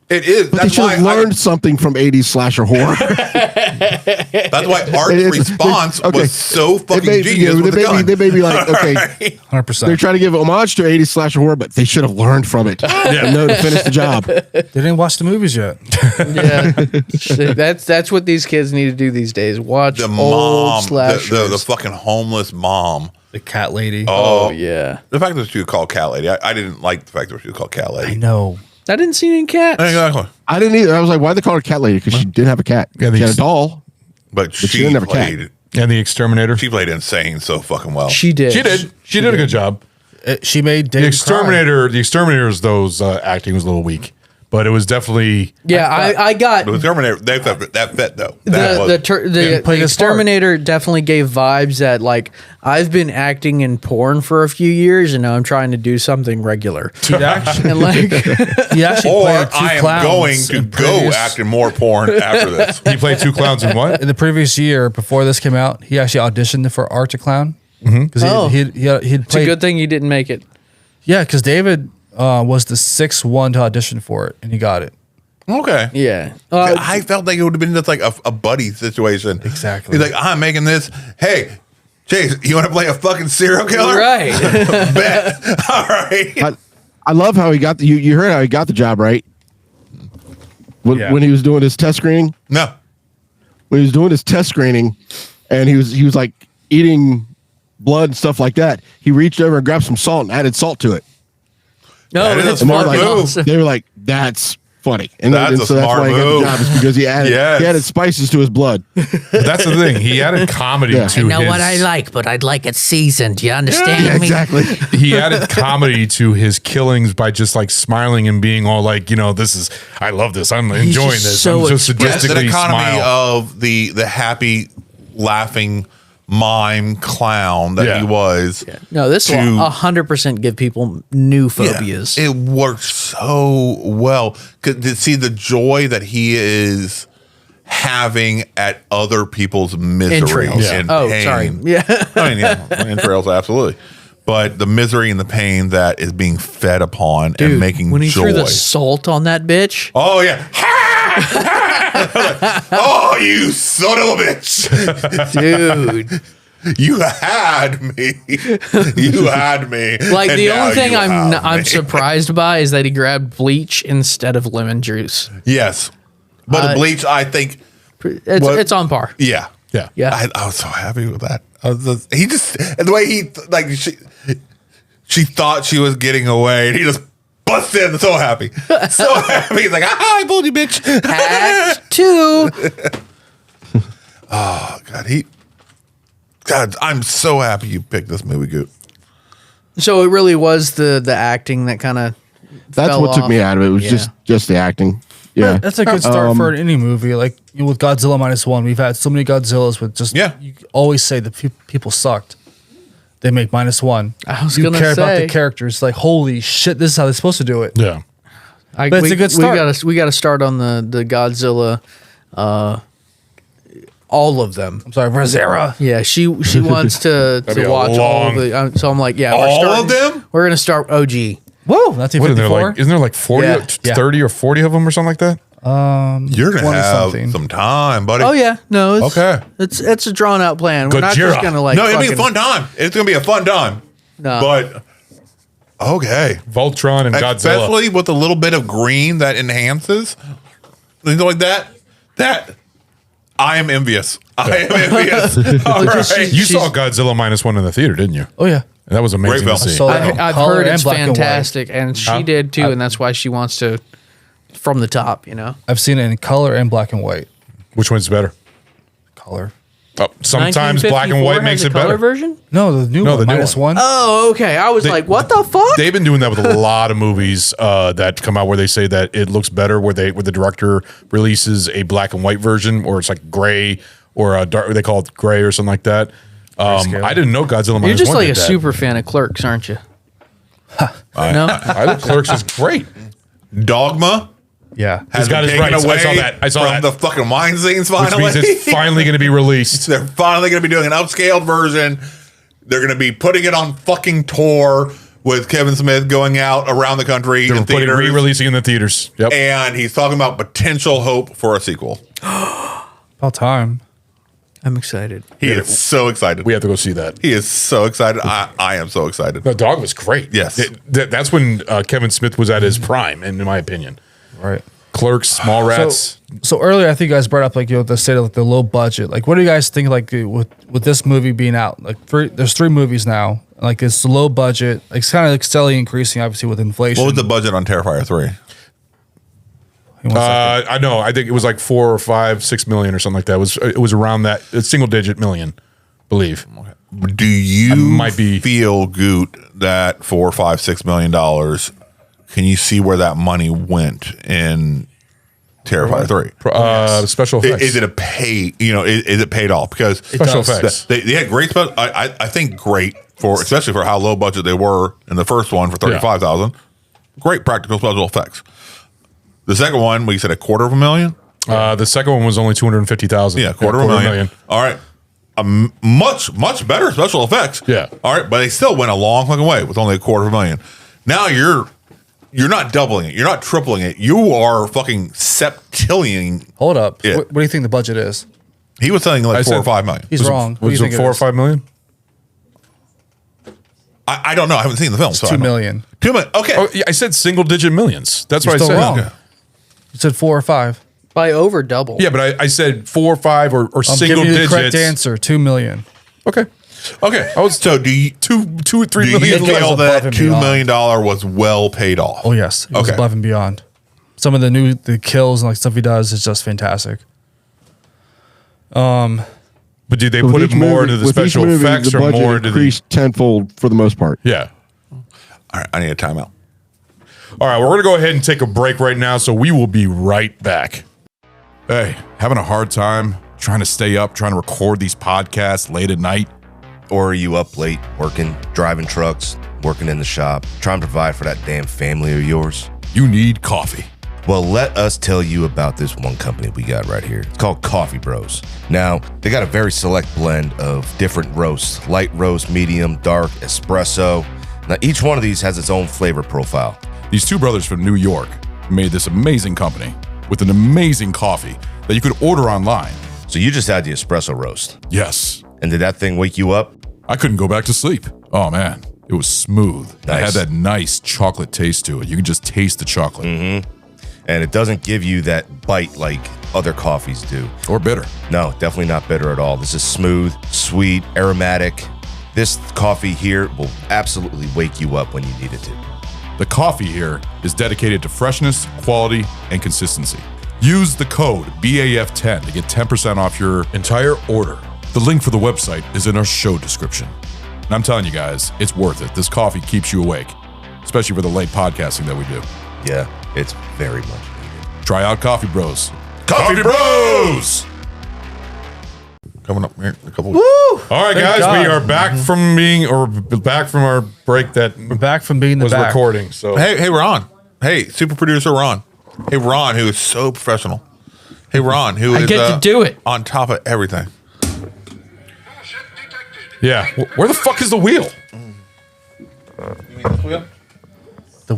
It is. But they should have learned something from 80s slasher horror. That's why Art's response was so fucking genius with the gun. They may be like, okay, 100%. they're trying to give homage to 80s slasher horror, but they should have learned from it and know to finish the job. They didn't watch the movies yet. Yeah, that's what these kids need to do these days. Watch The old mom, slashers. the fucking homeless mom. The cat lady. Oh yeah. The fact that she was called Cat Lady. I didn't like the fact that she was called Cat Lady. I know. I didn't see any cats. Exactly. I didn't either. I was like, why'd they call her Cat Lady? Because she didn't have a cat. Yeah, she had a doll. But she didn't have a cat. played And the Exterminator. She played insane so fucking well. She did. She did a good job. She made The David Exterminator. The Exterminator's acting was a little weak, but it was definitely I got The Exterminator. That fit though. The Exterminator definitely gave vibes that like I've been acting in porn for a few years and now I'm trying to do something regular. He actually, and like he actually or played 2 I am clowns going to in go previous- act in more porn after this. He played 2 clowns in what? In the previous year, before this came out, he actually auditioned for Art to Clown. Because he'd it's a good thing you didn't make it. Yeah, because David was the 6th one to audition for it, and he got it. Okay. Yeah. I felt like it would have been just like a buddy situation. Exactly. He's like, I'm making this. Hey, Chase, you want to play a fucking serial killer? Right. Bet. All right. I love how he got the. You heard how he got the job, right? When he was doing his test screening. No. When he was doing his test screening, and he was like eating blood and stuff like that, he reached over and grabbed some salt and added salt to it. No, that's And smart they were like, move. they were like, that's funny. And, That's and a so that's smart why he got move. the job, is because he added spices to his blood. But that's the thing. He added comedy to his. like, but I'd like it seasoned. You understand Yeah, exactly. He added comedy to his killings by just like smiling and being all like, I love this. I'm enjoying just this. so I'm just Yes, an sadistically economy smile. of the happy, laughing mime clown that he was. No, this will 100% give people new phobias. It works so well. 'Cause to see the joy that he is having at other people's misery Entrails. and Oh, pain. sorry. Yeah. I mean, entrails, absolutely. But the misery and the pain that is being fed upon Dude, and making when he joy. threw the salt on that bitch. Oh, yeah. Oh, you son of a bitch. Dude. You had me. You had me. Like And the now only thing you I'm have me. surprised by is that he grabbed bleach instead of lemon juice. Yes. But the bleach, I think. It's on par. Yeah. Yeah. Yeah. I was so happy with that. And the way she thought she was getting away, and he just busted in so happy. So happy. He's like, I pulled you, bitch. Act 2. Oh, God, I'm so happy you picked this movie, Goot. So it really was the acting that kind of That's what took me out of it. It was just the acting. Yeah. That's a good start for any movie. Like with Godzilla -1, we've had so many Godzillas with just, you always say the people sucked. They make -1. I was you gonna care about say. the characters. Like, holy shit, this is how they're supposed to do it. Yeah. But it's a good start. We got to start on the Godzilla, all of them. I'm sorry, Razera. Yeah, she wants to That'd be a watch all of long- the. So I'm like, yeah, All of them? We're gonna start OG. Whoa, that's What are there 54. like? Isn't there like 40, Yeah. 30 or 40 of them or something like that? You're going to 20 have something. some time, buddy. Oh yeah, no, it's, Okay. It's a drawn out plan. We're not just Gojira. gonna like. No, it'll be a fucking- fun time. It's going to be a fun time. No. But, okay. Voltron and Godzilla. Especially with a little bit of green that enhances. Things like that. I am envious. I am envious. All right. You saw Godzilla -1 in the theater, didn't you? Oh, yeah. And that was amazing Great to film. see. So- I've Color heard and it's black and white. fantastic, and she did too, and that's why she wants to from the top. You know, I've seen it in color and black and white. Which one's better? Color. Oh, sometimes black and 1954 white has makes a it color better. version. No, the new No, one, the new -1. Oh, okay. I was like, what the fuck? They've been doing that with a lot of movies that come out where they say that it looks better, where the director releases a black and white version, or it's like gray or a dark. They call it gray or something like that. I didn't know Godzilla -1. You're just like a did that. super fan of Clerks, aren't you? No, I think Clerks is great. Dogma Yeah. has got been his taken rights. I away saw that. I saw from that. the fucking wine scenes Which finally. means it's finally going to be released. They're finally going to be doing an upscaled version. They're going to be putting it on fucking tour with Kevin Smith going out around the country They're in theaters. re-releasing in the theaters. Yep. And he's talking about potential hope for a sequel. About time. I'm excited. He is so excited. We have to go see that. He is so excited. I am so excited. The dog was great. Yes. That's when Kevin Smith was at his prime, in my opinion. Right. Clerks, Small Rats. So earlier, I think you guys brought up like the state of like the low budget. Like, what do you guys think like with this movie being out? Like, there's 3 movies now. Like, it's low budget. Like, it's kind of like steadily increasing, obviously with inflation. What was the budget on Terrifier 3? I know. I think it was like 4 or 5, 6 million or something like that. It was around that single digit million, believe. Do you feel, Goot, that $4, $5, $6 million? Can you see where that money went in Terrifier 3? Special effects. Is it a pay? Is it paid off? Because special effects. They had great special. I think great especially for how low budget they were in the first one for $35,000. Great practical special effects. The second one, we said $250,000. The second one was only $250,000. Yeah, $250,000. All right. Much better special effects. Yeah. All right, but they still went a long fucking way with only $250,000. Now you're not doubling it. You're not tripling it. You are fucking septillion. Hold up. Yeah. What do you think the budget is? He was saying like 4 or 5 million. He's wrong. Was it 4 or 5 million? I don't know. I haven't seen the film. It's 2 million. 2 million. Okay. Oh, yeah, I said single digit millions. That's You're what I still said. wrong. Okay. You said 4 or 5. By over double. Yeah, but I said 4 or 5 or I'm single giving you digits. the correct answer. 2 million. Okay. So do you 2 or 3 do you million? feel that and $2 beyond. million was well paid off? Oh yes, it was Okay. above and beyond. Some of the kills and like stuff he does is just fantastic. But did they So put with it each more movie- into the with each special movie, effects the or budget more into the? increased tenfold for the most part. Yeah. All right, I need a timeout. All right, we're going to go ahead and take a break right now, so we will be right back. Hey, having a hard time trying to stay up, trying to record these podcasts late at night? Or are you up late, working, driving trucks, working in the shop, trying to provide for that damn family of yours? You need coffee. Well, let us tell you about this one company we got right here. It's called Coffee Bros. Now, they got a very select blend of different roasts: light roast, medium, dark, espresso. Now, each one of these has its own flavor profile. These two brothers from New York made this amazing company with an amazing coffee that you could order online. So you just had the espresso roast? Yes. And did that thing wake you up? I couldn't go back to sleep. Oh, man. It was smooth. Nice. It had that nice chocolate taste to it. You can just taste the chocolate. Mm-hmm. And it doesn't give you that bite like other coffees do. Or bitter. No, definitely not bitter at all. This is smooth, sweet, aromatic. This coffee here will absolutely wake you up when you need it to. The coffee here is dedicated to freshness, quality, and consistency. Use the code BAF10 to get 10% off your entire order. The link for the website is in our show description. And I'm telling you guys, it's worth it. This coffee keeps you awake, especially for the late podcasting that we do. Yeah, it's very much needed. Try out Coffee Bros. Coffee Bros! Coming up here in a couple Woo! weeks. All right, Thank guys, God. we are back from our break that We're back from being the was back. recording. So Hey, Ron. Hey, super producer Ron. Hey, Ron, who is so professional. Hey, Ron, who is get to do it. on top of everything. yeah, where the fuck is the wheel?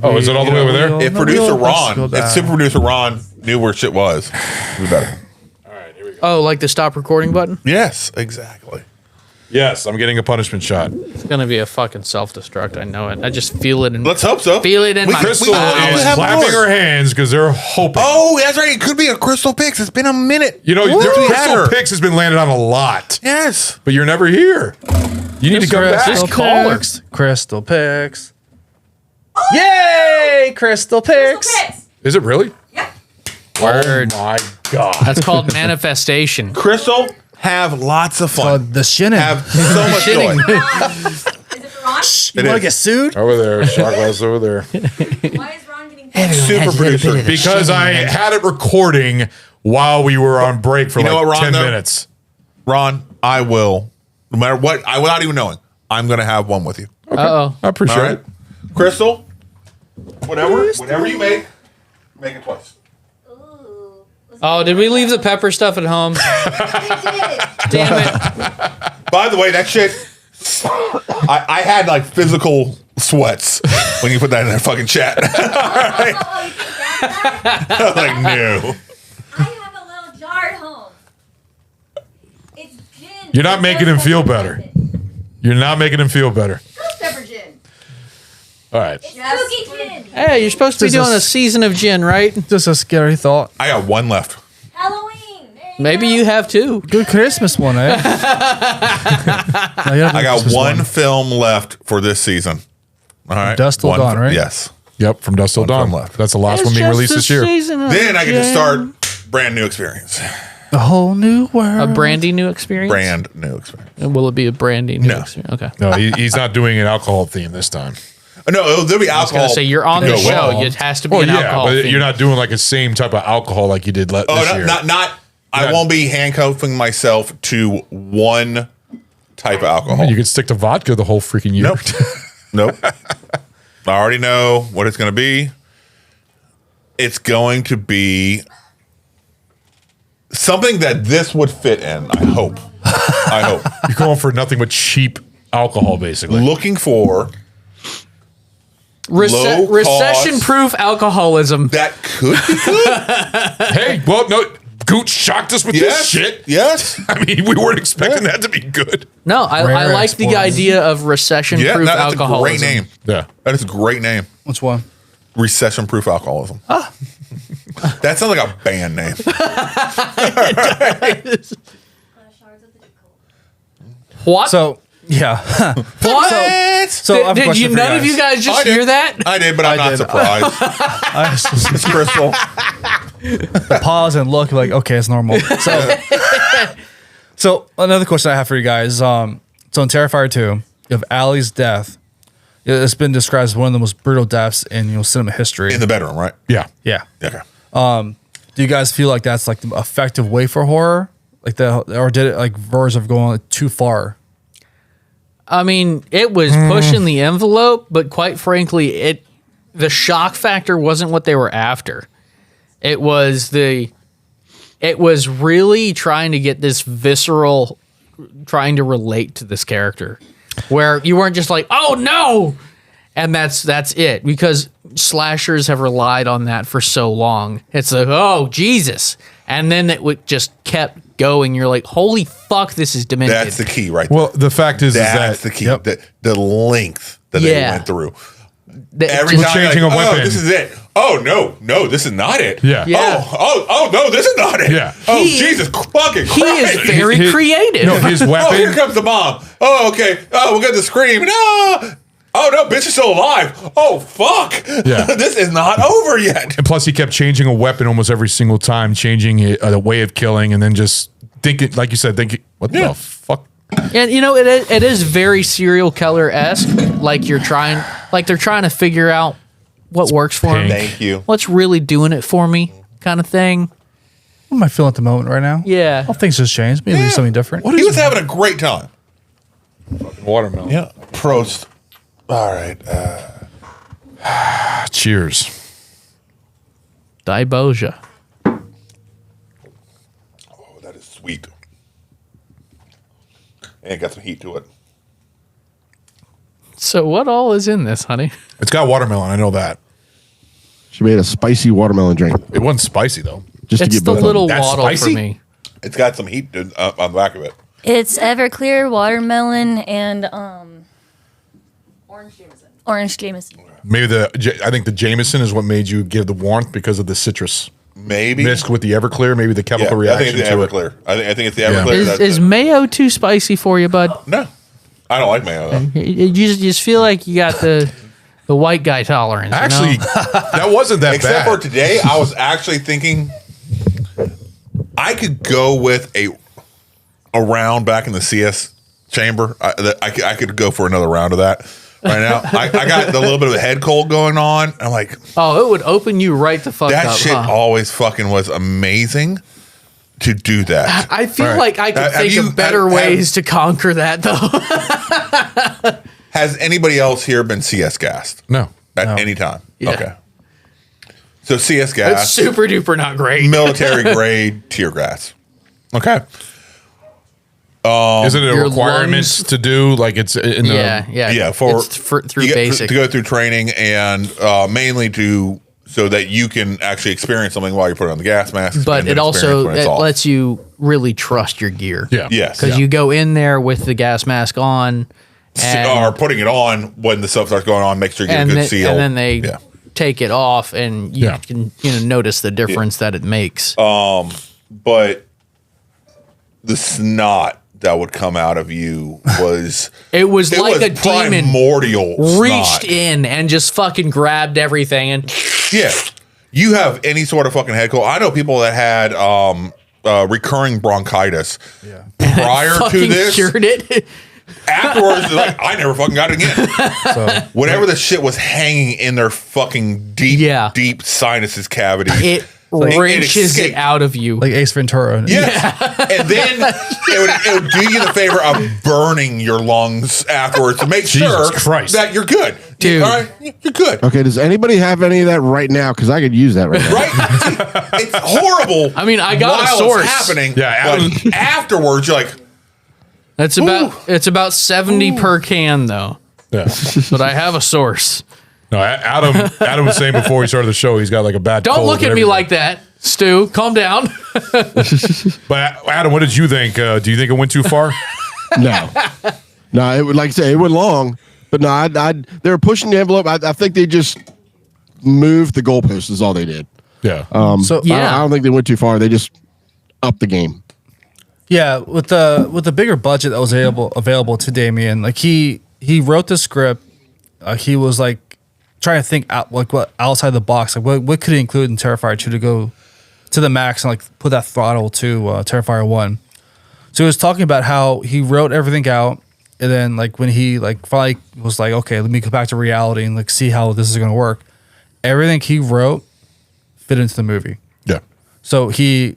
Oh, is it all the way over there? If producer Ron, if super producer Ron knew where shit was, we better. Oh, like the stop recording button? Yes, exactly. Yes, I'm getting a punishment shot. It's gonna be a fucking self-destruct. I know it. I just feel it in. Let's hope so. Feel it in my. Crystal is have clapping more. her hands because they're hoping. Oh, that's right. It could be a Crystal Pix. It's been a minute. You know, Since we had Crystal her. Pix has been landed on a lot, Yes. but you're never here. You need to come back. Just call her. Crystal Pix. Yay! Crystal Pix. Is it really? Word. Oh my god. That's called manifestation. Crystal, have lots of fun. The shinning. Have so much joy. You It want to is. get sued? Over there, shot glass over there. Why is Ron getting Super producer. Because I had it recording while we were on break for You know like what, Ron, 10 though? minutes. Ron, I will, no matter what, without even knowing, I'm going to have one with you. Uh-oh. I appreciate All right? it. Crystal, whatever you make it twice. Oh, did we leave the pepper stuff at home? Damn it. By the way, that shit, I had like physical sweats when you put that in that fucking chat. All right? I was like, no. I have a little jar at home. It's gin. You're not making him feel better. You're not making him feel better. Ghost pepper gin. All right. Spooky gin. Hey, you're supposed to be This is- doing a season of gin, right? Just a scary thought. I got one left. Halloween. Maybe you have two. Good Christmas one, eh? I got one film left for this season. All right. Dust still One gone, right? Yes. Yep, From Dusk Till Dawn. left. That's the last one being released this year. Then I get to start brand new experience. A whole new world. A brandy new experience? Brand new experience. And will it be a brandy new experience? Okay. No, he's not doing an alcohol theme this time. No, there'll be alcohol. I was going to say, you're on the show. It has to be an alcohol but theme. you're not doing like the same type of alcohol like you did this year. I won't be handcuffing myself to one type of alcohol. You could stick to vodka the whole freaking year. Nope. I already know what it's going to be. It's going to be something that this would fit in, I hope. You're going for nothing but cheap alcohol, basically. Looking for recession-proof alcoholism. That could be good. Hey, well, no, Gooch shocked us with this shit. Yes. I mean, we weren't expecting that to be good. No, I like the idea of recession-proof that's alcoholism. a great name. Yeah. That is a great name. Which one? Recession-proof alcoholism. That sounds like a band name. What? So, yeah. What? So I have a did question for none of you guys just hear that? I did, but I'm not surprised. It's Crystal. Pause and look like, okay, it's normal. So another question I have for you guys. So in Terrifier 2, you have Allie's death. It's been described as one of the most brutal deaths in cinema history. In the bedroom, right? Yeah. Yeah. Okay. Do you guys feel like that's like the effective way for horror? Or did it like verge of going too far? I mean, it was pushing the envelope, but quite frankly, the shock factor wasn't what they were after. It was really trying to get this visceral, trying to relate to this character, where you weren't just like, oh no, and that's it, because slashers have relied on that for so long. It's like, oh Jesus, and then it just kept going. You're like, holy fuck, this is demented. That's the key right there. Well, the fact is that's the key. The length that they went through. Every time changing like, a weapon. Oh, this is it. Oh no, this is not it. Yeah. Oh no, this is not it. Yeah. Oh Jesus fucking Christ. He is very creative. No, his weapon. Oh, here comes the bomb. Oh, okay. Oh, we'll get the scream. No. Oh no, bitch is still alive. Oh fuck. Yeah. This is not over yet. And plus, he kept changing a weapon almost every single time, changing the way of killing, and then just thinking, like you said, what the fuck? And it is very serial killer-esque. Like they're trying to figure out what works for him. Thank you. What's really doing it for me, kind of thing. What am I feeling at the moment right now? Yeah. All things just changed. Maybe something different. He was having a great time. Fucking watermelon. Yeah. Prost. All right. Cheers. Diboja. Oh, that is sweet. And it got some heat to it. So what all is in this, honey? It's got watermelon. I know that. She made a spicy watermelon drink. It wasn't spicy though. Just to It's get the both little of them. waddle for me. It's got some heat on the back of it. It's Everclear, watermelon, and orange Jameson. Maybe I think the Jameson is what made you give the warmth because of the citrus. Maybe mixed with the Everclear, maybe the chemical I reaction think it's the Everclear. I think it's the Everclear. Is mayo too spicy for you, bud? No, I don't like mayo. Though. You just feel like you got the white guy tolerance. Actually, that wasn't that Except bad. for today, I was actually thinking I could go with a round back in the CS chamber. I could go for another round of that right now. I got the little bit of a head cold going on. I'm like, oh, it would open you right the fuck up. That shit always fucking was amazing to do that. I feel like I could think of better ways to conquer that, though. Has anybody else here been CS gassed? No. At any time? Yeah. Okay. So CS gas. It's super duper not great. Military grade tear gas. Okay. Is it a Your requirement lungs- to do? Like it's in the yeah. Through basic to go through training and mainly so that you can actually experience something while you're putting on the gas mask. But and it then also experience when it's off. lets you really trust your gear. Yeah. Yes. Because you go in there with the gas mask on, or putting it on when the stuff starts going on. Make sure you get a good seal. and then they take it off, and you can notice the difference that it makes. But the snot that would come out of you was it was like a demon primordial reached snot. in and just fucking grabbed everything and yeah. You have any sort of fucking head cold. I know people that had recurring bronchitis prior to this. Cured it. Afterwards, they're like, I never fucking got it again. So whatever the shit was hanging in their fucking deep sinuses cavity, it wrenches it out of you. Like Ace Ventura. Yes. And then it would do you the favor of burning your lungs afterwards to make sure that you're good. Dude. All right? You're good. Okay, does anybody have any of that right now? Because I could use that right now. Right? It's horrible. I mean, I got while a source. It's happening. Yeah, but afterwards, you're like, it's about 70 per can though. Yeah. But I have a source. No, Adam was saying before we started the show, he's got like a bad Don't cold look and at me everything. like that, Stu. Calm down. But Adam, what did you think? Do you think it went too far? No. No, it would, like I say, it went long. But no, they were pushing the envelope. I think they just moved the goalposts is all they did. Yeah. I don't think they went too far. They just upped the game. Yeah, with the bigger budget that was available to Damien, like he wrote the script. He was like trying to think out like what outside the box, like what could he include in Terrifier 2 to go to the max and like put that throttle to Terrifier 1. So he was talking about how he wrote everything out, and then like when he like finally was like, okay, let me go back to reality and like see how this is going to work. Everything he wrote fit into the movie. Yeah. So he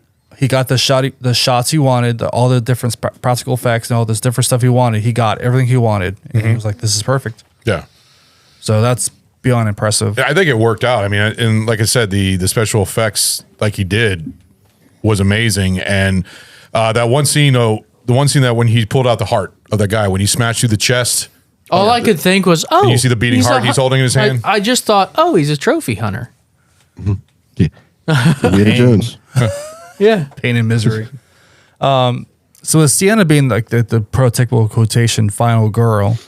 got the shots he wanted, all the different practical effects and all this different stuff he wanted. He got everything he wanted, and he was like, "This is perfect." Yeah. So that's beyond impressive. I think it worked out. I mean, and like I said, the special effects like he did was amazing. And that one scene, the one scene that when he pulled out the heart of that guy, when he smashed through the chest. All I could think was, and you see the beating heart he's holding in his hand? I just thought, oh, he's a trophy hunter. Indiana Jones. Yeah. Pain and misery. So with Sienna being like the prototypical quotation final girl,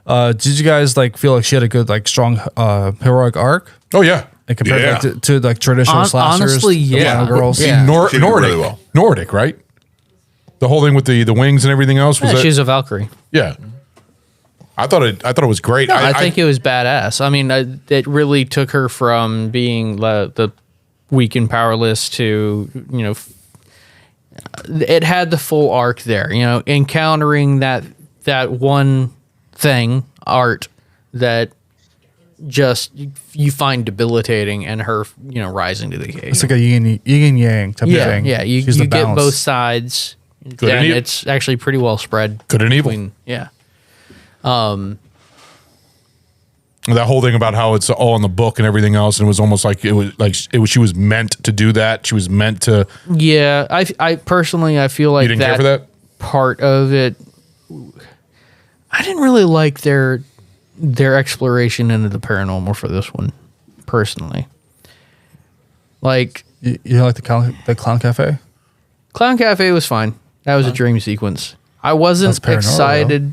did you guys like feel like she had a good like strong heroic arc? Oh yeah. And compared like, to like traditional slashers, honestly, the yeah. final girls. See, Yeah. She did Nordic, really well. Nordic, right? The whole thing with the wings and everything else was Yeah, that? she's a Valkyrie. Yeah. I thought it was great. No, I think it was badass. I mean, it really took her from being the weak and powerless to, it had the full arc there, encountering that one thing, art, that just you find debilitating, and her, rising to the occasion. It's like a yin and yang type of thing. Yeah, you She's the get balance. both sides, Good and and evil. it's actually pretty well spread. Good and evil. Yeah. That whole thing about how it's all in the book and everything else, and it was almost like she was meant to do that. She was meant to. Yeah, I personally I feel like You didn't care for that? part of it. I didn't really like their exploration into the paranormal for this one, personally. Like you like the Clown Cafe? Clown Cafe was fine. That was a dream sequence. I wasn't That's paranormal, excited.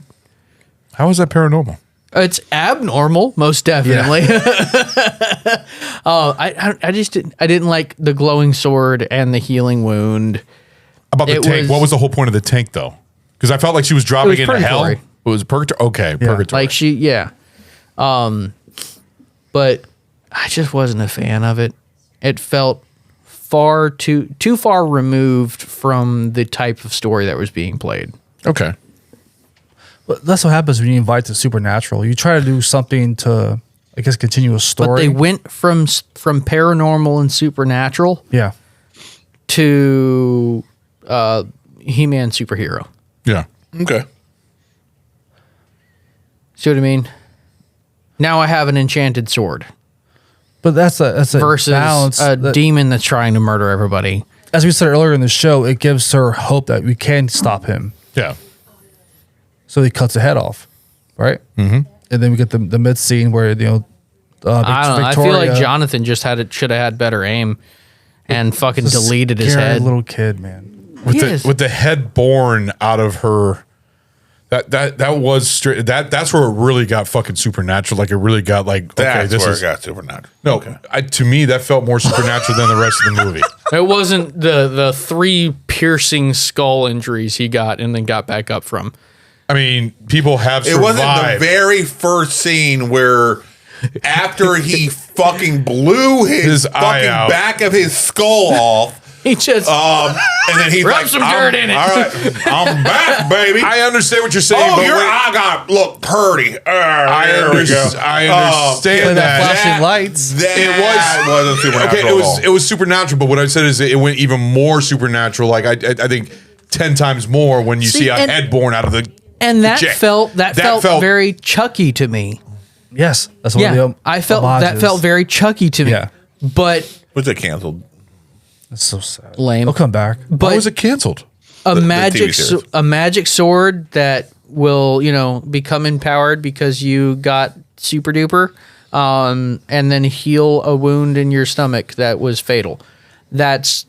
How is that paranormal? It's abnormal, most definitely. I just didn't like the glowing sword and the healing wound. About the tank. What was the whole point of the tank, though? Because I felt like she was dropping was into hell. purgatory. It was purgatory. Okay, purgatory. Like but I just wasn't a fan of it. It felt too far removed from the type of story that was being played. Okay. But that's what happens when you invite the supernatural. You try to do something to, I guess, continue a story. But they went from paranormal and supernatural, to He-Man superhero. Yeah. Okay. See what I mean? Now I have an enchanted sword. But that's a versus balance a that- demon that's trying to murder everybody. As we said earlier in the show, it gives her hope that we can stop him. Yeah. So he cuts the head off, right? Mm-hmm. And then we get the mid scene where I don't know. I feel like Jonathan just should have had better aim and fucking deleted his head. Little kid, man. With the head born out of her. That was straight. That's where it really got fucking supernatural. Like it really got like. That's this where is, it got supernatural. No, Okay. to me that felt more supernatural than the rest of the movie. It wasn't the three piercing skull injuries he got and then got back up from. I mean, people have survived. It wasn't the very first scene where after he fucking blew his eye out. back of his skull off. He just and then he's rub like, some dirt in it. All right, I'm back, baby. I understand what you're saying. Oh, but your eye got look purty. I understand that. Flashing lights. It wasn't supernatural. Okay, it was supernatural, but what I said is it went even more supernatural. Like I think 10 times more when you see a head born out of the. And that chick. felt very Chucky to me. Yes, that's what the I felt homages. that felt very Chucky to me. Yeah. But was it canceled? That's so sad. Lame. I'll come back. But why was it canceled? A The magic TV series. a magic sword that will, become empowered because you got super duper, and then heal a wound in your stomach that was fatal. That's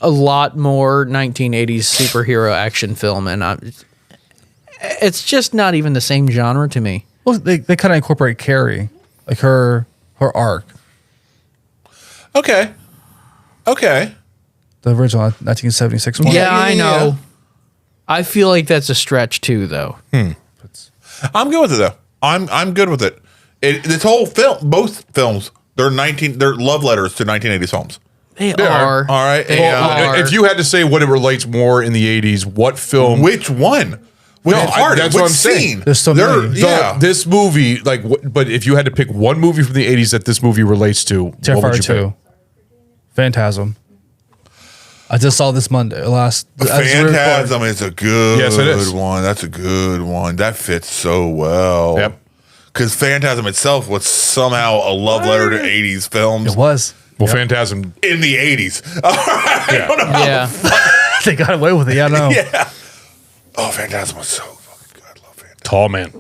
a lot more 1980s superhero action film, and it's just not even the same genre to me. Well, they kind of incorporate Carrie, like her arc. Okay. The original 1976 one. Yeah, I know. I feel like that's a stretch too, though. I'm good with it though. I'm good with it. This whole film, both films, they're love letters to 1980s films. They are. All right. If you had to say what it relates more in the 80s, what film? Which one? That's what I'm saying. There's so many. This movie, but if you had to pick one movie from the 80s that this movie relates to, what would Terrifier you 2. pick? Phantasm. I just saw this Monday. Phantasm is a good Yes, it is. one. That's a good one. That fits so well. Yep. Because Phantasm itself was somehow a love letter to 80s films. It was. Well, Phantasm In the 80s. I don't know how Yeah. They got away with it. Yeah, I know. Yeah. Oh, Phantasm was so fucking good. I love Phantasm. Tall Man.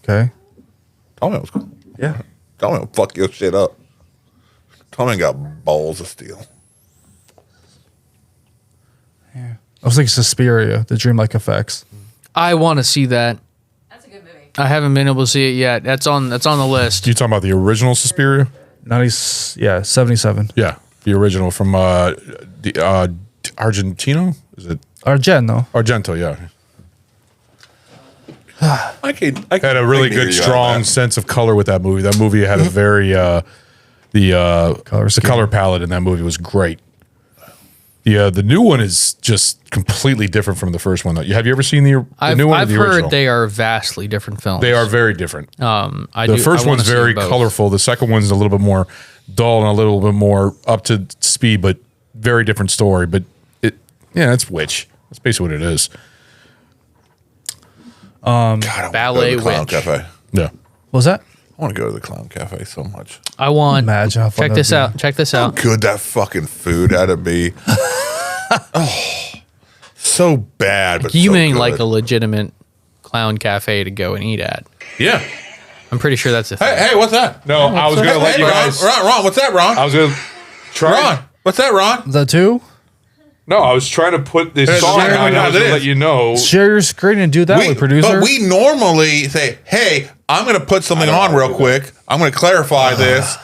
Okay. Tall Man was cool. Yeah. Tall Man will fuck your shit up. Tall Man got balls of steel. I was like Suspiria, the dreamlike effects. I want to see that. That's a good movie. I haven't been able to see it yet. That's on the list. You talking about the original Suspiria? 77. Yeah, the original from Argentino. Is it Argento? Yeah. I had a really good, strong sense of color with that movie. That movie had a very the color palette in that movie was great. The new one is just completely different from the first one. Though. Have you ever seen the new one? I've or the heard original? they are vastly different films. They are very different. The first one's very colorful. The second one's a little bit more dull and a little bit more up to speed, but very different story. But it's Witch. That's basically what it is. Ballet Clown Witch. Cafe. Yeah. What was that? I want to go to the Clown Cafe so much. I want. Imagine how fun Check this out. Check this How out. good that fucking food had to be. So bad, but You so mean good. like a legitimate clown cafe to go and eat at? Yeah. I'm pretty sure that's a thing. Hey, what's that? No, I was going to let you Ron, guys. Ron, what's that, Ron? I was going to try. Ron, what's that, Ron? The two? No, I was trying to put this song share on. it. I was going It to is. let you know. Share your screen and do that with producer. But we normally say, hey, I'm going to put something on real quick. I'm going to clarify this.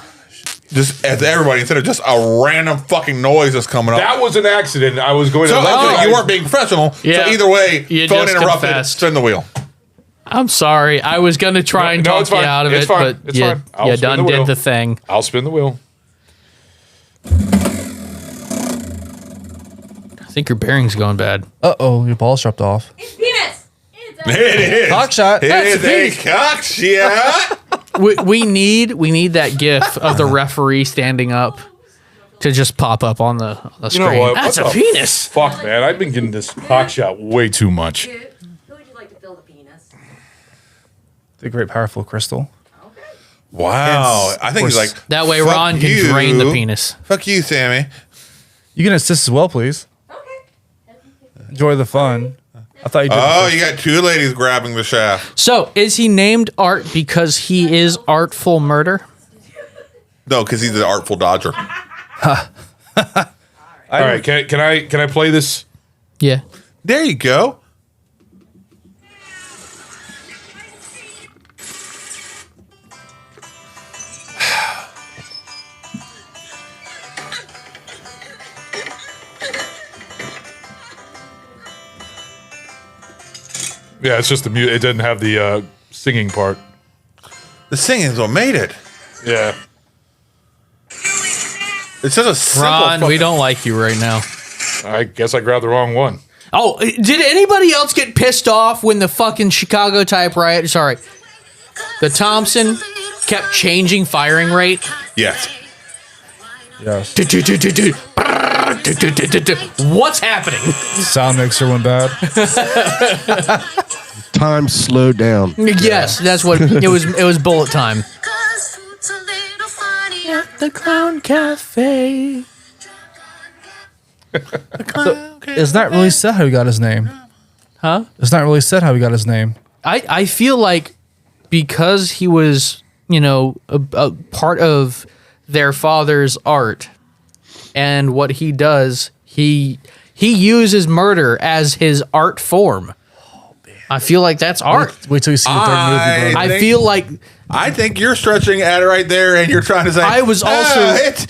Just as everybody, instead of just a random fucking noise that's coming up. That was an accident. I was going to So let you guys. you weren't being professional. Yeah. So either way, You phone just interrupted, confessed. spin the wheel. I'm sorry. I was going to try and No, talk it's you fine. out of It's it, fine. but It's you, fine. I'll you spin done the wheel. did the thing. I'll spin the wheel. I think your bearing's going bad. Uh-oh, your ball's dropped off. Penis! It is. Cock shot. It That's is a cock shot. we need that gif of the referee standing up to just pop up on the You screen. know what? That's What a the penis. Fuck, man. I've been getting this cock shot way too much. Who would you like to fill the penis? The great powerful crystal. Wow. I think he's like, That way fuck Ron can you. drain the penis. Fuck you, Sammy. You can assist as well, please. Enjoy the fun. I thought you did. Oh, you got two ladies grabbing the shaft. So, is he named Art because he is artful murder? No, because he's an artful dodger. All right, can I play this? Yeah. There you go. Yeah, it's just the music. It didn't have the singing part. The singing's what made it. Yeah. It's just a simple Ron, we don't like you right now. I guess I grabbed the wrong one. Oh, did anybody else get pissed off when the fucking Chicago typewriter, sorry, the Thompson kept changing firing rate? Yes. Yes. What's happening? Sound mixer went bad. Time slowed down. Yes, that's what it was. It was bullet time. At the Clown Cafe. It's not really said how he got his name. Huh? It's not really said how he got his name. I feel like because he was, a part of their father's art and what he does, he uses murder as his art form. I feel like that's art. Wait till you see the third movie, bro. I feel like I think you're stretching at it right there, and you're trying to say I was also it's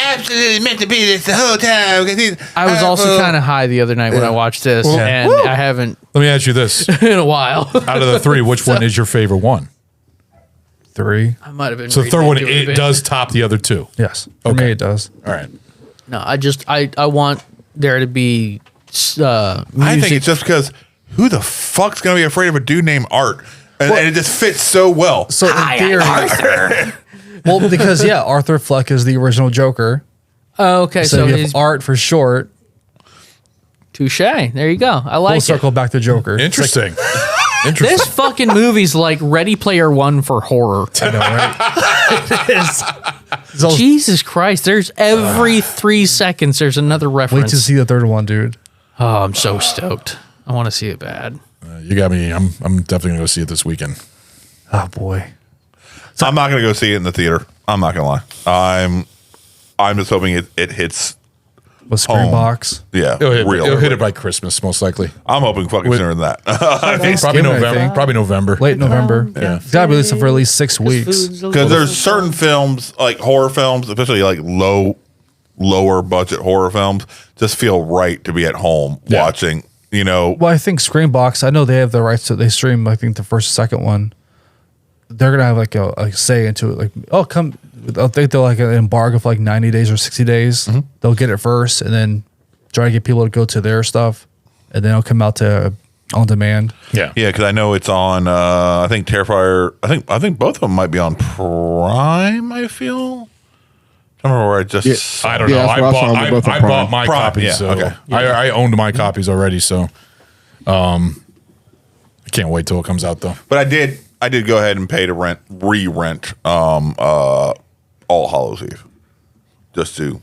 absolutely meant to be this the whole time. I was also kind of high the other night when I watched this, and I haven't Let me ask you this. in a while. Out of the three, which one is your favorite one? 3. I might have been. So the third reading one, into it a it bit. does top the other two. Yes. For me, it does. All right. No, I want there to be music. I think it's just because who the fuck's gonna be afraid of a dude named Art? And it just fits so well. So in theory, well, because Arthur Fleck is the original Joker. Oh, okay, So, so you he's have Art for short. touche. There you go. I like Full it. circle back to Joker. Interesting. This fucking movie's like Ready Player One for horror. I know, right? Jesus Christ! There's every 3 seconds there's another reference. Wait to see the third one, dude. Oh, I'm so stoked. I want to see it bad. You got me. I'm definitely gonna go see it this weekend. Oh boy. I'm not gonna go see it in the theater. I'm not gonna lie. I'm just hoping it hits with Screen Box. Yeah, It'll hit it by Christmas, most likely. I'm hoping fucking sooner than that. Probably November. Probably November. Late November. Yeah. It's gotta be released for at least 6 weeks. Because there's certain films, like horror films, especially like lower budget horror films, just feel right to be at home watching. Well, I think Screen Box, I know they have the rights to, they stream, I think, the first, second one. They're going to have like a say into it. Like, oh, come, I think they'll like an embargo for like 90 days or 60 days. They'll get it first and then try to get people to go to their stuff. And then it'll come out to on demand. Yeah. Yeah, because I know it's on, I think Terrifier, I think both of them might be on Prime, I feel. I don't remember where I just. I don't know. I bought my copies. Yeah, so okay. I owned my copies already. So, I can't wait till it comes out though. But I did go ahead and pay to re-rent All Hallows Eve, just to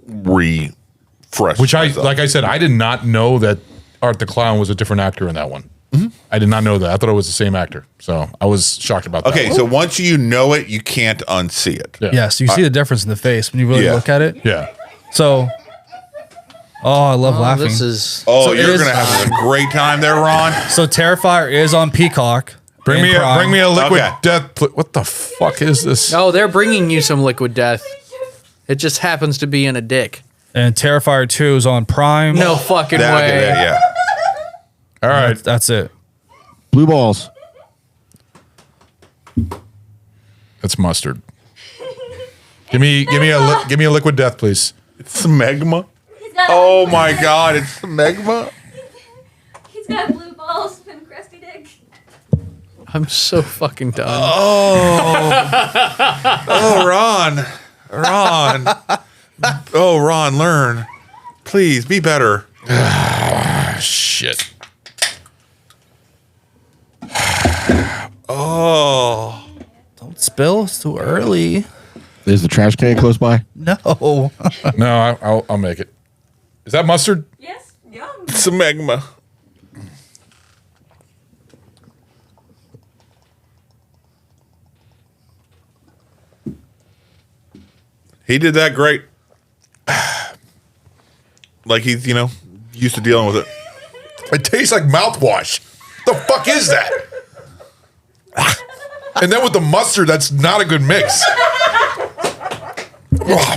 refresh. Which myself. like I said, I did not know that Art the Clown was a different actor in that one. I did not know that. I thought it was the same actor. So I was shocked about that. Okay, so once you know it, you can't unsee it. Yeah. Yes, you see the difference in the face when you really look at it. Yeah. So, I love laughing. This is. Oh, So it you're is- gonna have a great time there, Ron. So Terrifier is on Peacock. Bring and me Prime. a liquid Okay. death. What the fuck is this? Oh, they're bringing you some liquid death. It just happens to be in a dick. And Terrifier 2 is on Prime. No fucking way. Yeah. All right. That's it. Blue balls. That's mustard. Give me a liquid death, please. It's smegma. Oh my god, it's smegma. He's got blue balls and crusty dick. I'm so fucking done. Oh, Ron. Oh, Ron, learn. Please be better. Shit. Oh. Don't spill. It's too early. Is the trash can close by? No. No, I'll make it. Is that mustard? Yes. Yum. Smegma. He did that great. Like he's, used to dealing with it. It tastes like mouthwash. The fuck is that? And then with the mustard, that's not a good mix.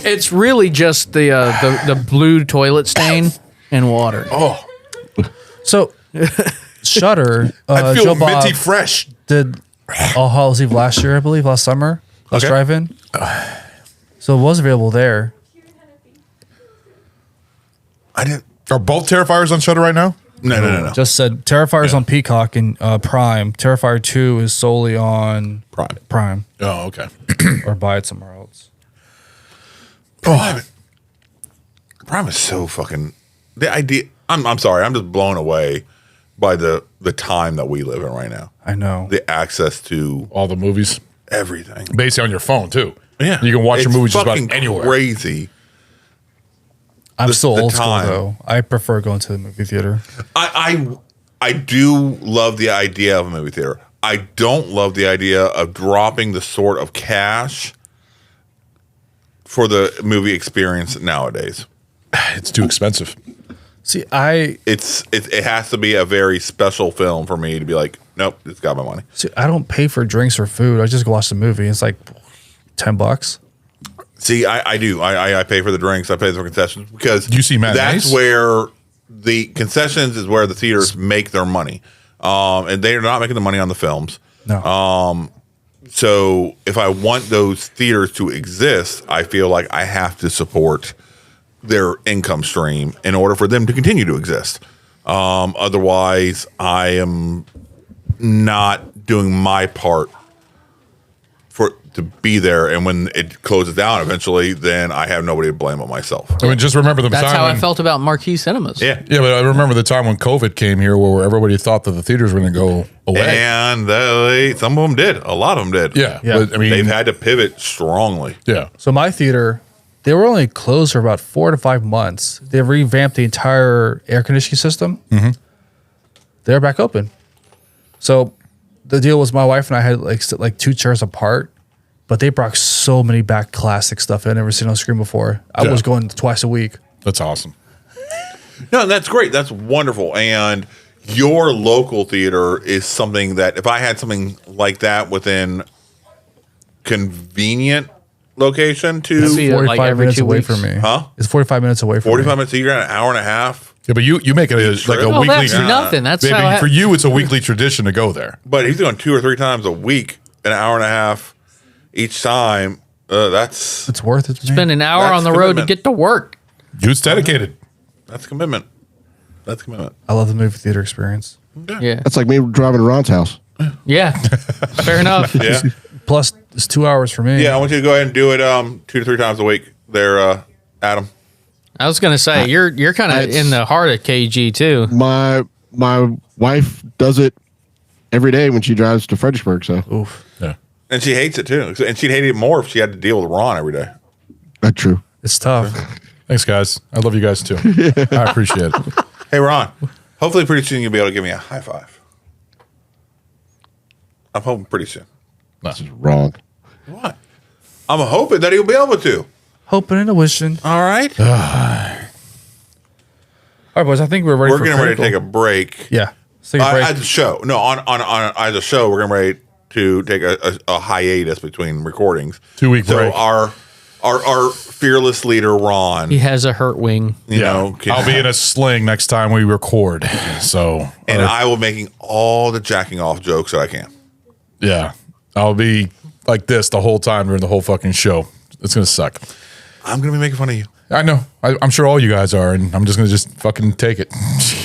It's really just the blue toilet stain and water. Oh. So, Shudder. I feel Joe Bob minty fresh. Did All Hallows Eve last year, I believe, last summer. Last Okay. drive-in. So it was available there. I didn't. Are both Terrifiers on Shudder right now? No. Just said Terrifier's on Peacock and Prime. Terrifier 2 is solely on Prime. Oh, okay. Or buy it somewhere else. Prime is so fucking the idea. I'm sorry. I'm just blown away by the time that we live in right now. I know the access to all the movies, everything, basically on your phone too. Yeah, you can watch your It's movies just about fucking anywhere. Crazy. I'm still the old school time. though. I prefer going to the movie theater. I do love the idea of a movie theater. I don't love the idea of dropping the sort of cash for the movie experience nowadays. It's too expensive. See, it has to be a very special film for me to be like, nope, it's got my money. See, I don't pay for drinks or food. I just go watch the movie. It's like $10. See, I do. I pay for the drinks. I pay for concessions because you see matinees? That's where the concessions is where the theaters make their money, and they are not making the money on the films. No. So if I want those theaters to exist, I feel like I have to support their income stream in order for them to continue to exist. Otherwise, I am not doing my part to be there, and when it closes down eventually, then I have nobody to blame but myself. I mean, just remember the That's time how I when- felt about Marquee Cinemas. Yeah. Yeah, but I remember the time when COVID came here where everybody thought that the theaters were going to go away. And some of them did. A lot of them did. Yeah, but, I mean- they've had to pivot strongly. Yeah. So my theater, they were only closed for about 4 to 5 months. They revamped the entire air conditioning system. Mm-hmm. They're back open. So the deal was my wife and I had like 2 chairs apart, but they brought so many back classic stuff I'd never seen on screen before. I Yeah. was going twice a week. That's awesome. No, that's great. That's wonderful. And your local theater is something that if I had something like that within convenient location to It's 45 minutes away from me. Huh? It's 45 minutes away from 45 me. minutes, so you're at an hour and a half. Yeah, but you make it like a Well, weekly. that's nothing. That's Baby, how I- for you, it's a weekly tradition to go there. But he's doing 2 or 3 times a week, an hour and a half each time. That's It's worth it to me. Spend an hour That's on the road to commitment. get to work. Dude's dedicated. That's commitment. That's commitment. I love the movie theater experience. Yeah. That's like me driving to Ron's house. Yeah. Fair enough. Yeah. Plus, it's 2 hours for me. Yeah, I want you to go ahead and do it 2 to 3 times a week there, Adam. I was gonna say you're kind of in the heart of KG too. My wife does it every day when she drives to Fredericksburg. So, oof, yeah, And she hates it too. And she'd hate it more if she had to deal with Ron every day. that's true. It's tough. Thanks, guys. I love you guys too. I appreciate it. Hey, Ron, hopefully pretty soon you'll be able to give me a high five. I'm hoping pretty soon. This is wrong. What? I'm hoping that he'll be able to. Hoping and a wishing. All right. All right, boys. I think we're ready. We're for getting ready to critical. take a break. Yeah. Let's take a break. At the show. No, on as a show, we're getting ready to take a hiatus between recordings. 2-week so break. Our fearless leader, Ron, He has a hurt wing. you know, I'll be in a sling next time we record. So, and I will making all the jacking off jokes that I can. yeah, I'll be like this the whole time during the whole fucking show. It's gonna suck. I'm gonna be making fun of you. I know. I'm sure all you guys are, and I'm just gonna fucking take it.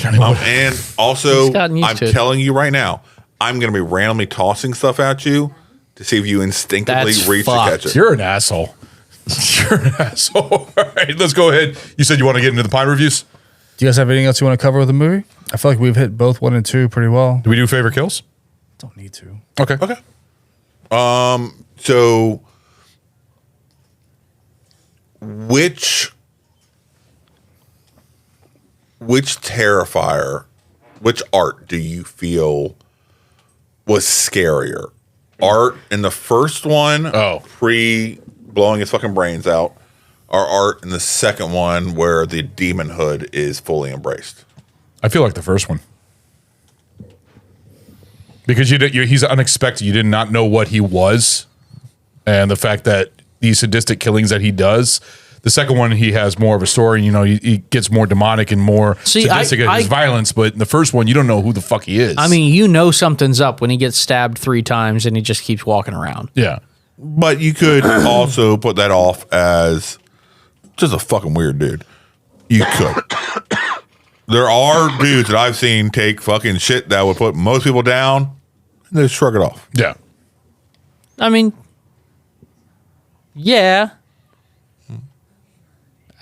And also, He's gotten used I'm to it. telling you right now, I'm gonna be randomly tossing stuff at you to see if you instinctively That's reach to fucked. catch it. You're an asshole. You're an asshole. All right, let's go ahead. You said you want to get into the Pine reviews. Do you guys have anything else you want to cover with the movie? I feel like we've hit both 1 and 2 pretty well. Do we do favorite kills? Don't need to. Okay. Okay. So which Terrifier, which art do you feel was scarier? Art in the first one, pre blowing his fucking brains out, or art in the second one where the demon hood is fully embraced? I feel like the first one. Because he's unexpected. You did not know what he was. And the fact that these sadistic killings that he does, The second one, he has more of a story. You know, he gets more demonic and more sadistic in his violence. But in the first one, you don't know who the fuck he is. I mean, you know something's up when he gets stabbed 3 times and he just keeps walking around. Yeah. But you could also put that off as just a fucking weird dude. You could. There are dudes that I've seen take fucking shit that would put most people down and they just shrug it off. Yeah. I mean, yeah.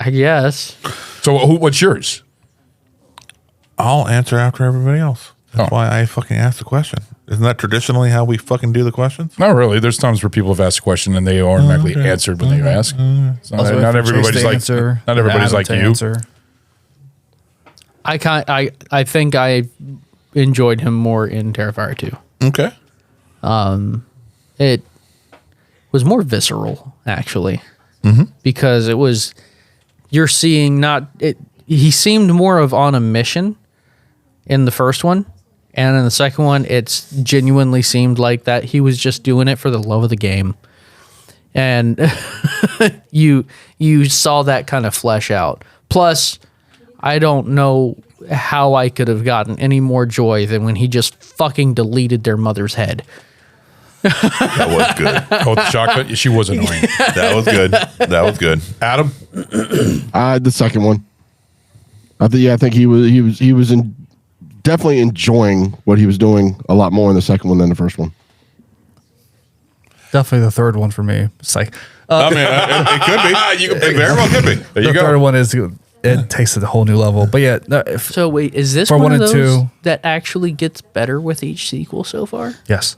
I guess. So what's yours? I'll answer after everybody else. That's why I fucking asked the question. Isn't that traditionally how we fucking do the questions? Not really. There's times where people have asked a question and they automatically answered when they ask. It's not everybody's like not everybody's like you. I think I enjoyed him more in Terrifier 2. Okay. It was more visceral actually. Because it was you're seeing he seemed more of on a mission in the first one, and in the second one it's genuinely seemed like that he was just doing it for the love of the game. And you saw that kind of flesh out. Plus, I don't know how I could have gotten any more joy than when he just fucking deleted their mother's head. That was good. Oh, the chocolate? She was annoying. That was good. That was good. Adam? The second one. I think he was definitely enjoying what he was doing a lot more in the second one than the first one. Definitely the third one for me. It's like, I mean, it could be. It very well could be. There you the go. third one is it takes it a whole new level. But yeah, So wait, is this for one of and those two, that actually gets better with each sequel so far? yes.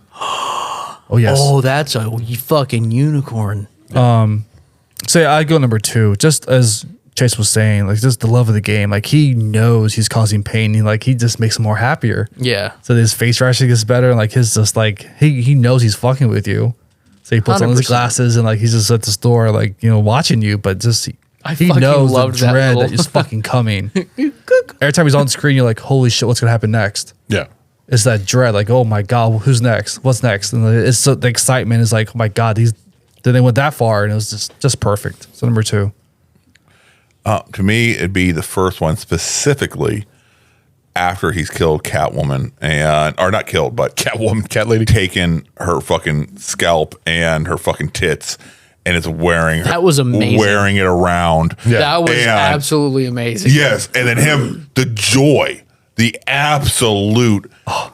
Oh yes. Oh, that's a fucking unicorn. So yeah, I go number 2. Just as Chase was saying, like just the love of the game. Like he knows he's causing pain. He just makes him more happier. Yeah. So his face actually gets better, and like his just like he knows he's fucking with you. So he puts on his 100%. glasses and like he's just at the store, like watching you, but just he fucking knows the loved that dread little- that is fucking coming. Every time he's on screen, you're like, holy shit, what's gonna happen next? Yeah. It's that dread, like, oh my god, who's next? What's next? And it's so, the excitement is like, oh my god, then they went that far, and it was just perfect. So number 2. To me, it'd be the first one specifically after he's killed Catwoman or not killed, but Catwoman, cat lady, taken her fucking scalp and her fucking tits, and it's wearing That was amazing. wearing it around. Yeah. That was And- absolutely amazing. Yes, and then him, the joy, the absolute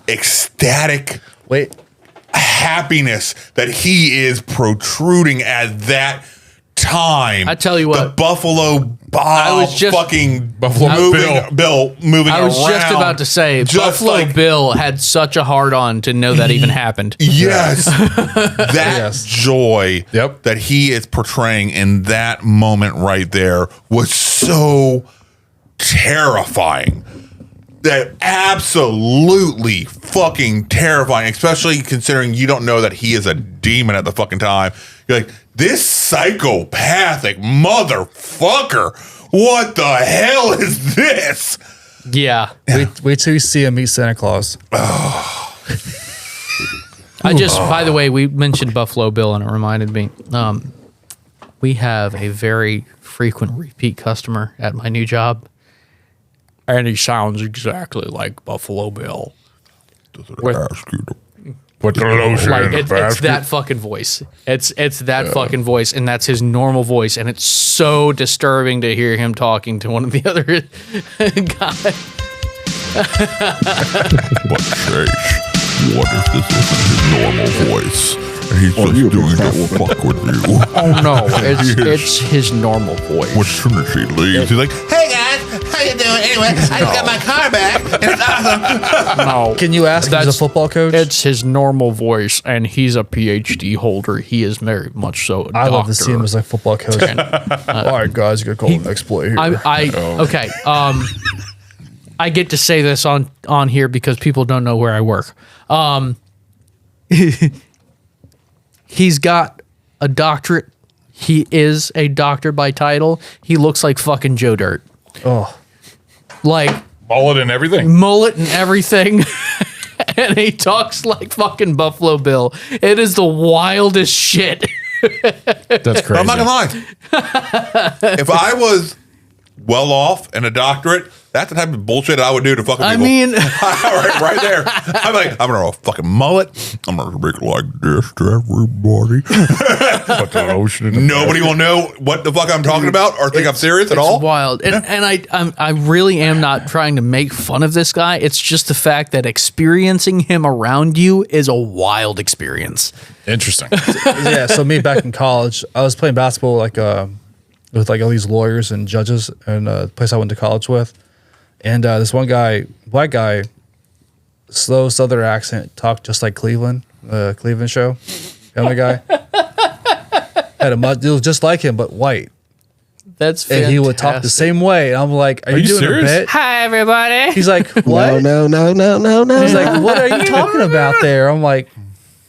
ecstatic happiness that he is protruding at that time. I tell you what, the Buffalo Bob, I was just- fucking Buffalo Bill moving I was around. just about to say, Just Buffalo like- Bill had such a hard on to know that even happened. Yes. That joy that he is portraying in that moment right there was so terrifying. That absolutely fucking terrifying, especially considering you don't know that he is a demon at the fucking time. You're like, this psychopathic motherfucker, what the hell is this? Yeah. Wait till you see him meet Santa Claus. By the way, we mentioned Buffalo Bill and it reminded me, we have a very frequent repeat customer at my new job. And he sounds exactly like Buffalo Bill. Put the lotion in the It's basket. that fucking voice. It's that fucking voice, and that's his normal voice, and it's so disturbing to hear him talking to one of the other guys. But Chase, what if this isn't his normal voice? And he's just doing to fuck with you. Oh no, it's his normal voice. As soon as he leaves, he's like, hey guys, how you doing? Anyway, I just got my car back, and it's awesome. No. Can you ask if he's a football coach? It's his normal voice, and he's a PhD holder. He is very much so a I love to doctor. see him as like football coach. All right, guys, you gotta call the next play here. Okay. I get to say this on here because people don't know where I work. He's got a doctorate. He is a doctor by title. He looks like fucking Joe Dirt. Oh. Like mullet and everything. And he talks like fucking Buffalo Bill. It is the wildest shit. That's crazy. I'm not gonna lie. If I was well off and a doctorate, that's the type of bullshit I would do to fucking people. I mean, right there. I'm like, I'm gonna fuck a mullet. I'm gonna make it like this to everybody. Nobody will know what the fuck I'm talking about or think I'm serious at all. It's wild. And I really am not trying to make fun of this guy. It's just the fact that experiencing him around you is a wild experience. Interesting. Yeah, so me back in college, I was playing basketball with like all these lawyers and judges in a place I went to college with. And this one guy, black guy, slow southern accent, talked just like Cleveland show. Family Guy. Had a mud, it was just like him, but white. That's fantastic. And he would talk the same way. And I'm like, are you doing serious? a bit? Hi, everybody. He's like, what? No. He's like, what are you talking about there? I'm like,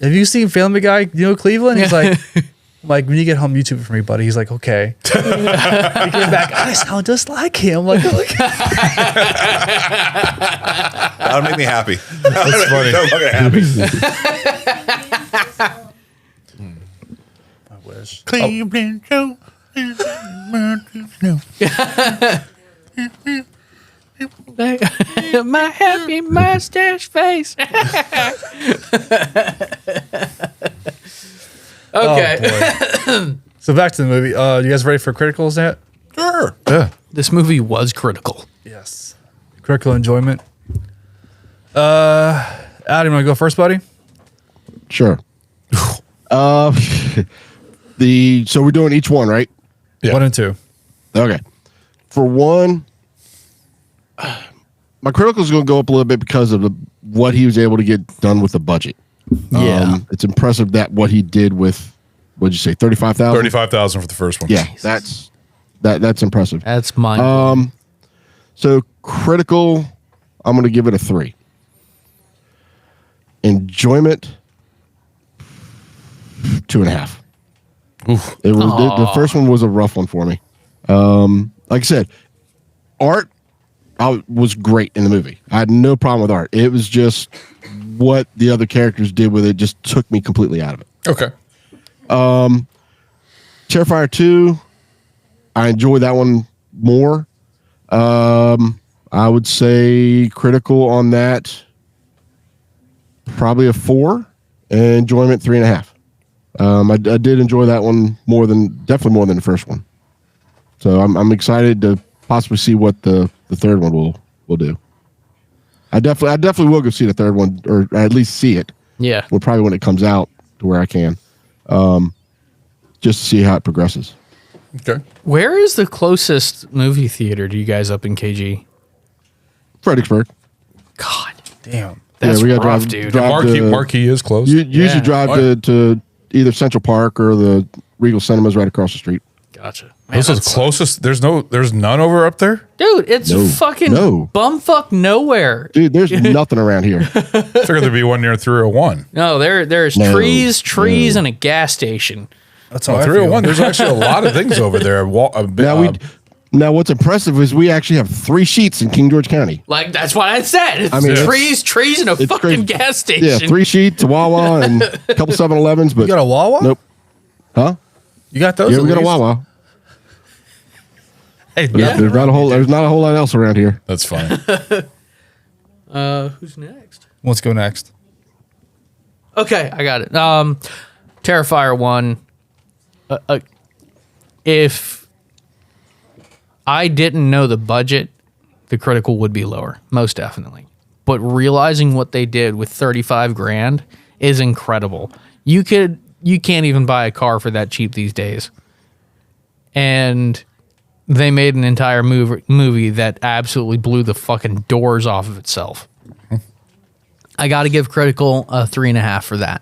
have you seen Family Guy? You know Cleveland? He's like, when you get home, YouTube it for me, buddy. He's like, okay. He came back. I sound just like him. I'm like, That would make me happy. That's funny. So fucking happy. I wish. Cleveland Joe. My happy mustache face. Okay. Oh, so back to the movie. You guys ready for criticals yet? Sure. Yeah. This movie was critical. Yes. Critical enjoyment. Adam, you want to go first, buddy? Sure. So we're doing each one, right? Yeah. 1 and 2. Okay. For one, my critical is going to go up a little bit because of what he was able to get done with the budget. Yeah. It's impressive that what he did with, what'd you say, 35,000? 35,000 for the first one. Yeah, that's impressive. That's mine. So critical, I'm going to give it a 3. Enjoyment, 2.5. Oof. It was the first one was a rough one for me. Like I said, art was great in the movie. I had no problem with art. It was just what the other characters did with it just took me completely out of it. Okay. Terrifier 2, I enjoyed that one more. I would say critical on that, probably a 4, and enjoyment 3.5. I did enjoy that one definitely more than the first one. So I'm excited to possibly see what the third one will do. I definitely will go see the third one, or at least see it. Yeah. Well, probably when it comes out to where I can, just to see how it progresses. Okay. Where is the closest movie theater to you guys up in KG? Fredericksburg. God damn. That's we got rough, dude. Marquee is close. You usually drive to either Central Park or the Regal Cinemas right across the street. Gotcha. This is the closest. There's none over up there? Dude, it's fucking bumfuck nowhere. Dude, there's nothing around here. Figured there's one near 301. No, there's trees, and a gas station. That's how 301. There's actually a lot of things over there. Now, what's impressive is we actually have 3 sheets in King George County. Like, that's what I said. It's trees, and a fucking crazy. gas station. Yeah, 3 sheets, a Wawa, and a couple 7-Elevens. But you got a Wawa? Nope. Huh? You got those? Yeah, we got a Wawa. Hey, there's not a whole lot else around here. That's fine. Who's next? Let's go next. Okay, I got it. Terrifier 1. If I didn't know the budget, the critical would be lower, most definitely. But realizing what they did with 35 grand is incredible. You can't even buy a car for that cheap these days. And they made an entire movie that absolutely blew the fucking doors off of itself. I got to give critical a 3.5 for that.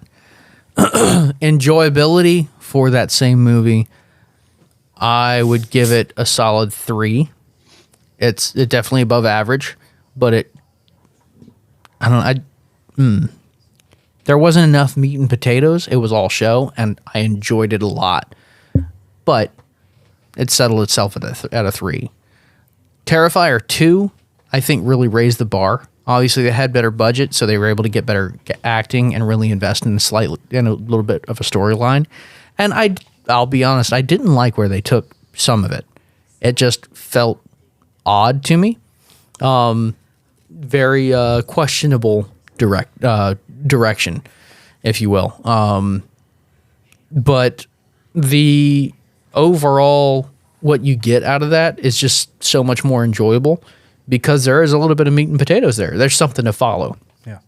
Enjoyability for that same movie, I would give it a solid 3. It's definitely above average, but there wasn't enough meat and potatoes. It was all show, and I enjoyed it a lot. But it settled itself at a 3. Terrifier 2, I think, really raised the bar. Obviously, they had better budget, so they were able to get better acting and really invest in a little bit of a storyline. And I'll be honest, I didn't like where they took some of it. It just felt odd to me. Very questionable direction, if you will. But the overall, what you get out of that is just so much more enjoyable because there is a little bit of meat and potatoes there. There's something to follow. Yeah.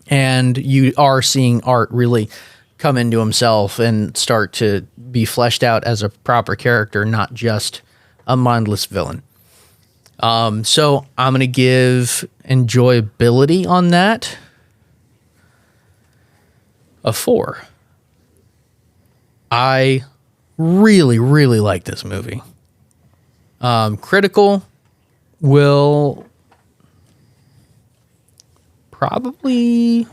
And you are seeing Art really come into himself and start to be fleshed out as a proper character, not just a mindless villain. So I'm going to give enjoyability on that a 4. I really, really like this movie. Critical will probably...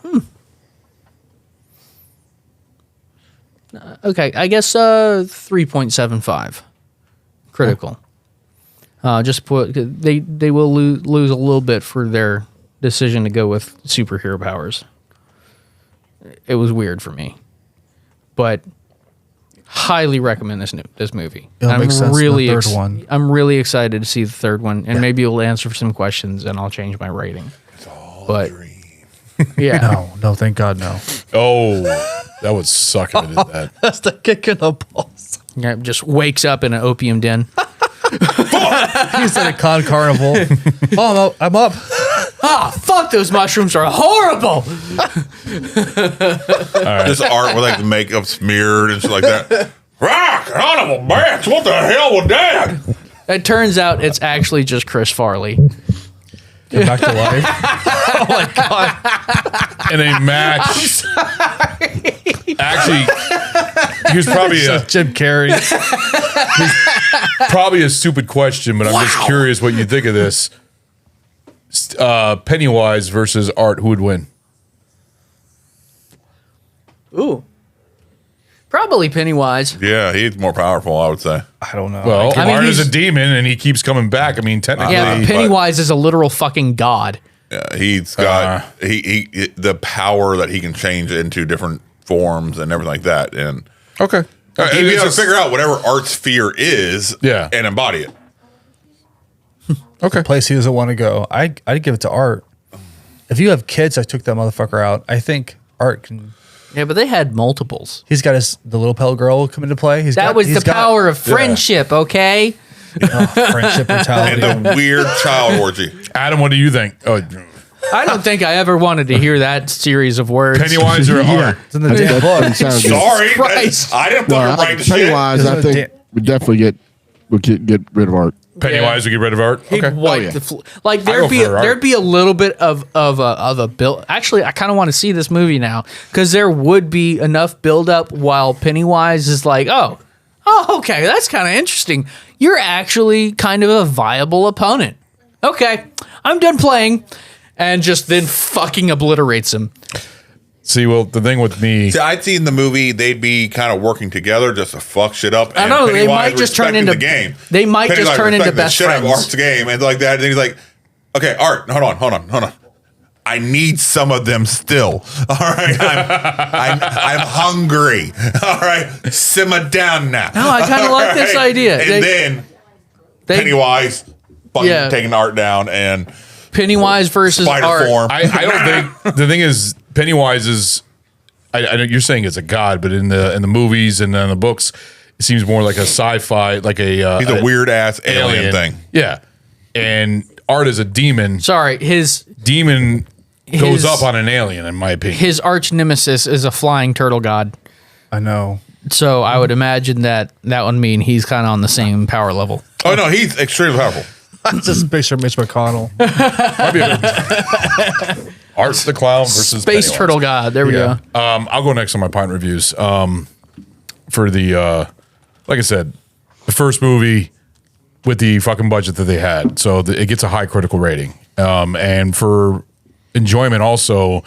Okay, I guess 3.75 critical. Just put they will lose a little bit for their decision to go with superhero powers. It was weird for me, but highly recommend this movie. It'll make sense in the third one. I'm really excited to see the third one, and maybe it'll answer some questions, and I'll change my rating. It's all But a dream. yeah, No, thank God, no. Oh, that would suck if I did that. That's the kick in the balls. yeah, just wakes up in an opium den. He's at a con carnival. Oh, I'm up. Fuck, those mushrooms are horrible. This art with like the makeup smeared and shit like that. Rock, honorable bitch, what the hell was that? It turns out it's actually just Chris Farley. Come back to life. Oh my God. In a match. Actually, he was probably Jim Carrey. probably a stupid question, but I'm just curious what you think of this. Pennywise versus Art, who would win? Ooh. Probably Pennywise. Yeah, he's more powerful, I would say. I don't know. Well, I mean, Art is he's- a demon, and he keeps coming back. I mean, technically, Yeah, but Pennywise is a literal fucking god. Yeah, he's got he the power that he can change into different forms and everything like that. And okay, he'd be able to figure out whatever Art's fear is, Yeah. and embody it. Okay. Place he doesn't want to go. I'd give it to Art. If you have kids, I took that motherfucker out. I think Art can. Yeah, but they had multiples. He's got the little pale girl come into play. That was the power of friendship, okay? Friendship brutality. And the weird child orgy. Adam, what do you think? Oh, I don't think I ever wanted to hear that series of words. Pennywise or Art? It's in the damn That book. doesn't sound good. Sorry, Christ. I didn't fucking write the shit. Pennywise, I think we definitely get rid of Art. Pennywise would get rid of Art? He'd Okay. wipe the like I go for Art. there'd be a little bit of a build. Actually, I kind of want to see this movie now because there would be enough build up while Pennywise is like, oh, okay, that's kind of interesting. You're actually kind of a viable opponent. Okay, I'm done playing, and just then fucking obliterates him. See, well, the thing with me, See, I'd see in the movie they'd be kind of working together just to fuck shit up. I know, they Pennywise might just turn respecting into- the game. they might just Pennywise turn into respecting the best shit out of friends. Art's game and like that. And he's like, "Okay, Art, hold on. I need some of them still. All right, I'm hungry. All right, simmer down now. No, I kinda like this idea. And then Pennywise fucking Yeah. taking Art down and Pennywise versus spider Art. form. I don't think the thing is Pennywise is. I know you're saying it's a god, but in the movies and in the books, it seems more like a sci-fi, like a He's a weird ass alien thing. Yeah, and Art is a demon. Sorry, his Demon goes his- up on an alien, in my opinion. his arch nemesis is a flying turtle god. I know. So I would imagine that would mean he's kind of on the same power level. Oh no, he's extremely powerful. Just picture Mitch McConnell. Art the Clown versus Space Pennywise. turtle god. There we go. I'll go next on my pint reviews. For the like I said, the first movie with the fucking budget that they had, so it gets a high critical rating. And for enjoyment, also,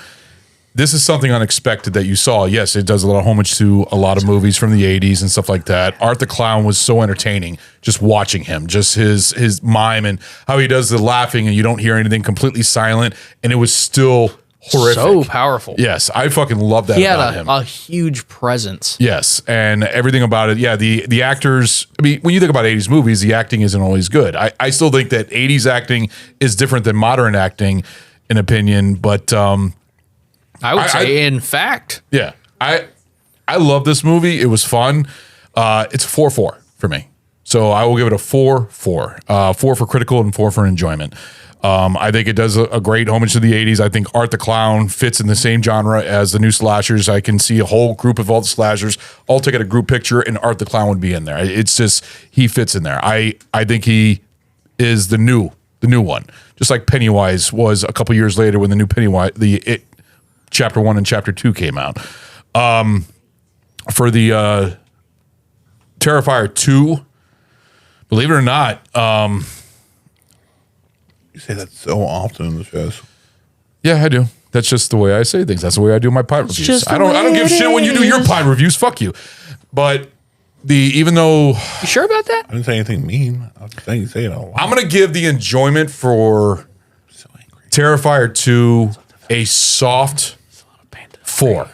this is something unexpected that you saw. Yes, it does a lot of homage to a lot of movies from the 80s and stuff like that. Art the Clown was so entertaining just watching him, just his mime and how he does the laughing and you don't hear anything, completely silent, and it was still horrific. So powerful. Yes, I fucking love that He had about him. a huge presence. Yes, and everything about it. Yeah, the actors. I mean, when you think about 80s movies, the acting isn't always good. I still think that 80s acting is different than modern acting, in opinion. But I would say, in fact, yeah, I love this movie. It was fun. It's a 4-4 for me. So I will give it a 4-4. 4 for critical and 4 for enjoyment. I think it does a great homage to the 80s. I think Art the Clown fits in the same genre as the new slashers. I can see a whole group of all the slashers all taking a group picture, and Art the Clown would be in there. It's just, he fits in there. I think he is the new one. Just like Pennywise was a couple years later when the new Pennywise, It Chapter 1 and Chapter 2 came out. For the Terrifier 2, believe it or not, you say that so often in the shows. Yeah, I do. That's just the way I say things. That's the way I do my pod reviews. I don't give shit when you do your pod reviews. Fuck you. But even though you sure about that? I didn't say anything mean. I was just saying you say it all. I'm gonna give the enjoyment for Terrifier 2 a soft 4.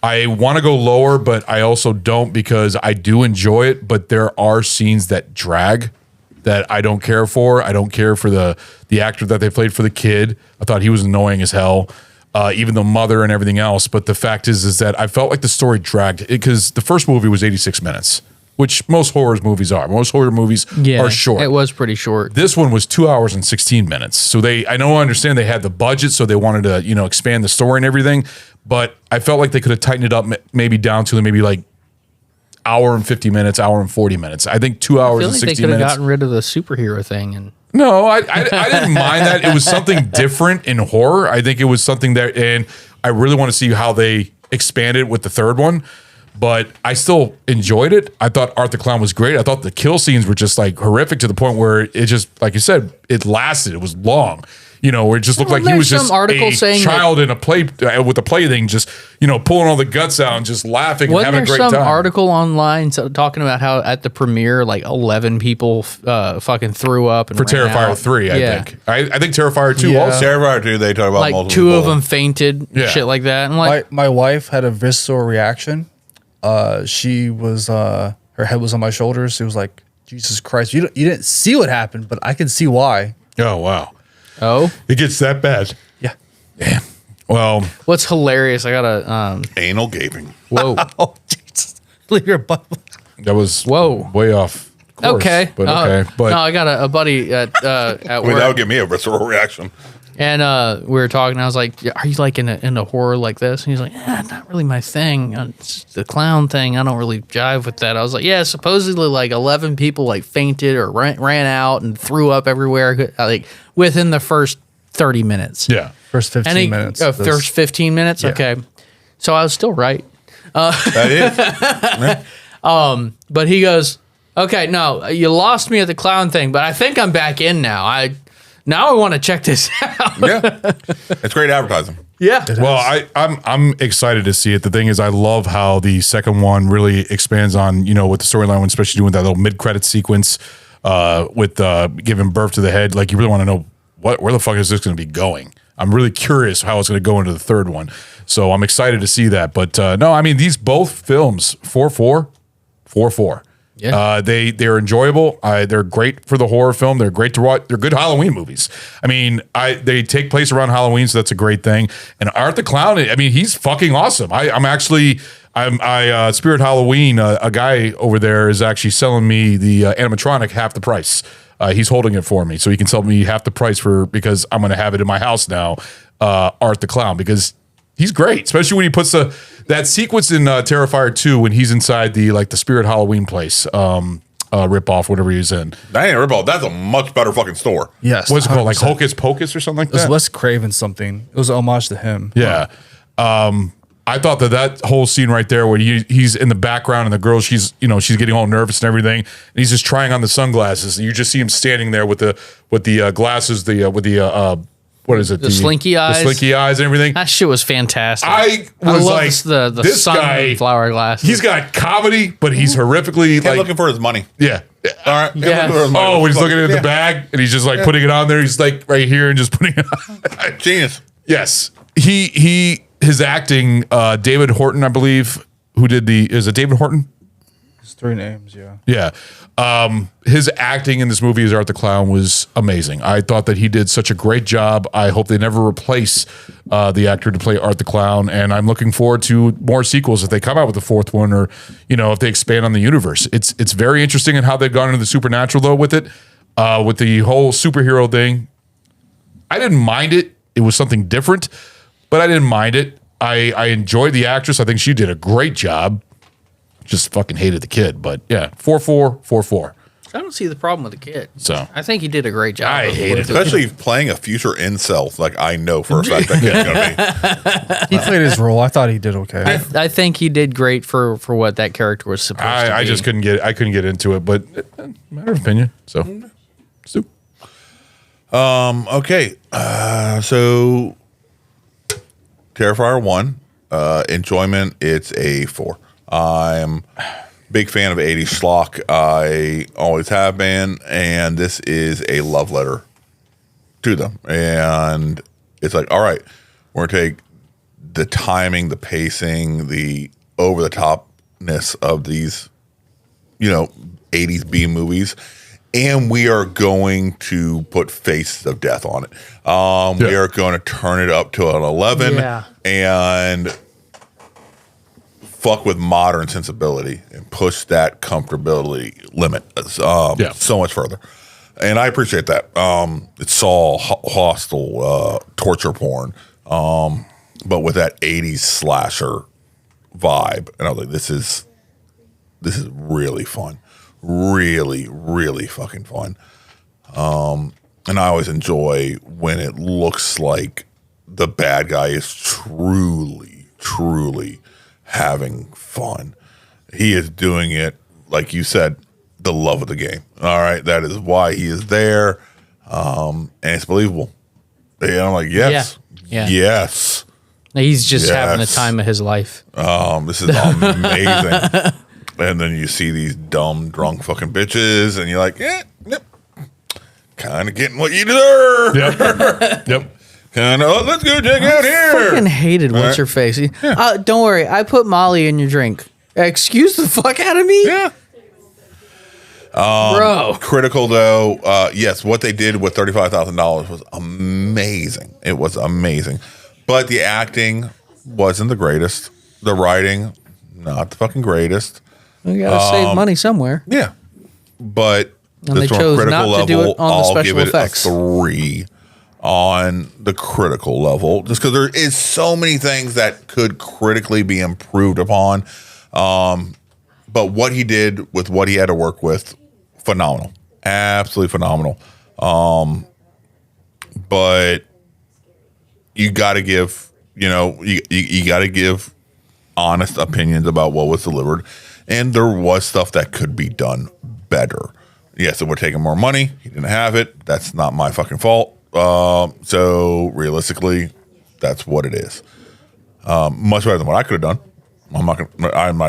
I want to go lower, but I also don't, because I do enjoy it, but there are scenes that drag that I don't care for. I don't care for the actor that they played for the kid. I thought he was annoying as hell, even the mother and everything else. But the fact is that I felt like the story dragged, because the first movie was 86 minutes, which most horror movies are. Most horror movies are short. It was pretty short. This one was 2 hours and 16 minutes. So I understand they had the budget, so they wanted to, expand the story and everything. But I felt like they could have tightened it up, maybe down to maybe like hour and 50 minutes, hour and 40 minutes. I think 2 hours and 60 minutes. They could have gotten rid of the superhero thing. And no, I didn't mind that. It was something different in horror. I think it was something that, and I really want to see how they expanded with the third one. But I still enjoyed it. I thought Art the Clown was great. I thought the kill scenes were just like horrific, to the point where it just, like you said, it lasted. It was long. Where it just looked like he was just a child in a play with a plaything, just pulling all the guts out and just laughing and having a great time. Wasn't there some article online talking about how at the premiere, like 11 people fucking threw up and for Terrifier 3? I think. I think Terrifier 2 also. Terrifier 2, they talk about like multiple 2 people. of them fainted, shit like that. And like my wife had a visceral reaction. She was her head was on my shoulders. She was like, "Jesus Christ, you didn't see what happened, but I can see why." Oh wow. Oh, it gets that bad. Yeah. Damn. Well, what's hilarious? I gotta anal gaping. Whoa. Oh Jesus! Leave your butt. That was way off. Course, okay. But okay. But no, I got a buddy at work. That would give me a visceral reaction. And we were talking. I was like, "Are you like into horror like this?" And he's like, "Not really my thing. It's the clown thing. I don't really jive with that." I was like, "Yeah, supposedly like 11 people like fainted or ran out and threw up everywhere, like within the first 30 minutes." Yeah, first 15 minutes. First 15 minutes. Yeah. Okay, so I was still right. That is. But he goes, "Okay, no, you lost me at the clown thing, but I think I'm back in now. Now I want to check this out." Yeah, it's great advertising. Yeah. Well, I'm excited to see it. The thing is, I love how the second one really expands on with the storyline, especially doing that little mid-credit sequence with giving birth to the head. Like, you really want to know where the fuck is this going to be going. I'm really curious how it's going to go into the third one. So I'm excited to see that. But no, I mean, these both films 4-4. Yeah. They're enjoyable. They're great for the horror film. They're great to watch. They're good Halloween movies. I mean, they take place around Halloween, so that's a great thing. And Art the Clown, I mean, he's fucking awesome. Spirit Halloween, a guy over there is actually selling me the animatronic half the price. He's holding it for me, so he can sell me half the price because I'm going to have it in my house now. Art the Clown, because he's great, especially when he puts that sequence in Terrifier 2 when he's inside the Spirit Halloween place, ripoff, whatever he's in. That ain't a ripoff. That's a much better fucking store. Yes. What's it called? Like Hocus Pocus or something like that? It was Wes Craven something. It was an homage to him. Yeah. I thought that whole scene right there where he's in the background and the girl, she's getting all nervous and everything, and he's just trying on the sunglasses, and you just see him standing there with the glasses, what is it? The slinky eyes. The slinky eyes and everything. That shit was fantastic. I was love like, the this sunflower glasses. He's got comedy, but he's horrifically looking for his money. Yeah. All right. Yeah. Oh, when he's looking at the bag and he's just putting it on there. He's like right here and just putting it on. Genius. Yes, his acting. David Horton, I believe, who did is it David Horton? It's 3 names, yeah. Yeah. His acting in this movie as Art the Clown was amazing. I thought that he did such a great job. I hope they never replace the actor to play Art the Clown, and I'm looking forward to more sequels if they come out with a 4th one, or if they expand on the universe. It's very interesting in how they've gone into the supernatural though with it, with the whole superhero thing. I didn't mind it. It was something different, but I didn't mind it. I enjoyed the actress. I think she did a great job. Just fucking hated the kid, but yeah, 4-4, 4-4. I don't see the problem with the kid. So I think he did a great job. I hate it, especially playing a future incel. Like I know for a fact that kid's gonna He played his role. I thought he did okay. I think he did great for what that character was supposed to be. I just couldn't get into it, but matter of opinion. So, Stu. Okay. So Terrifier 1, enjoyment, it's a 4. I'm big fan of 80s schlock. I always have been, and this is a love letter to them. And it's like, all right, we're going to take the timing, the pacing, the over-the-topness of these, 80s B movies, and we are going to put Faces of Death on it. We are going to turn it up to an 11 and fuck with modern sensibility and push that comfortability limit so much further. And I appreciate that. It's all hostile torture porn, but with that 80s slasher vibe. And I was like, this is really fun. Really, really fucking fun. And I always enjoy when it looks like the bad guy is truly, truly having fun. He is doing it, like you said, the love of the game. All right, that is why he is there, and it's believable. And I'm like, yes, yes. He's just having the time of his life. This is amazing. And then you see these dumb, drunk fucking bitches, and you're like, yep, kind of getting what you deserve. Yep. Kind of, let's go check out here. I fucking hated what's her face. Don't worry, I put Molly in your drink. Excuse the fuck out of me? Yeah. Bro. Critical though, yes, what they did with $35,000 was amazing. It was amazing. But the acting wasn't the greatest. The writing, not the fucking greatest. We gotta save money somewhere. Yeah. But and they chose not to do it on the special I'll give it effects. a 3 on the critical level, just because there is so many things that could critically be improved upon. But what he did with what he had to work with, phenomenal, absolutely phenomenal. But you got to give, you got to give honest opinions about what was delivered, and there was stuff that could be done better. Yes, it would take him more money. He didn't have it. That's not my fucking fault. So realistically, that's what it is. Much better than what I could have done. I'm not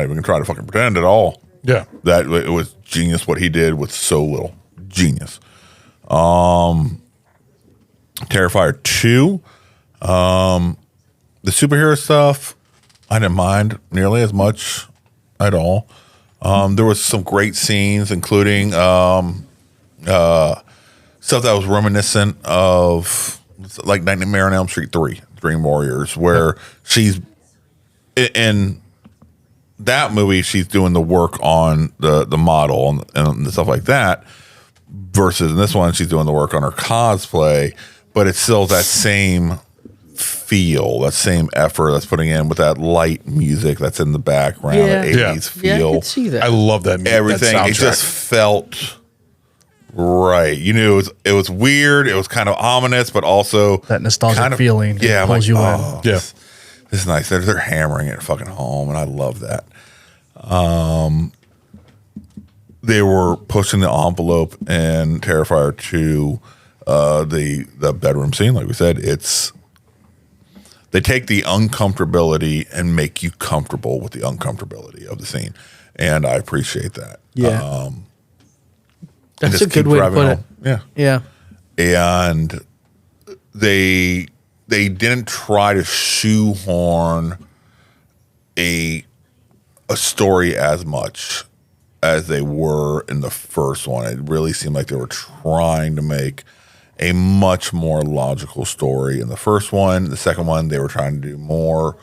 even gonna try to fucking pretend at all. Yeah, that it was genius what he did with so little. Genius. Terrifier 2. The superhero stuff, I didn't mind nearly as much at all. There was some great scenes, including stuff that was reminiscent of like Nightmare on Elm Street 3, Dream Warriors, where she's in that movie, she's doing the work on the model and stuff like that, versus in this one, she's doing the work on her cosplay, but it's still that same feel, that same effort that's putting in with that light music that's in the background, that 80s feel. I can see that. I love that music. Everything, that it just felt right. You knew it was weird. It was kind of ominous, but also that nostalgic kind of, feeling. Yeah, I'm pulls like, you oh, in. Yeah, this is nice. They're hammering it fucking home, and I love that. They were pushing the envelope in Terrifier 2, the bedroom scene. Like we said, they take the uncomfortability and make you comfortable with the uncomfortability of the scene, and I appreciate that. Yeah. That's a good way to put it. Yeah. Yeah. And they they didn't try to shoehorn a story as much as they were in the first one. It really seemed like they were trying to make a much more logical story in the first one. The second one, they were trying to do more,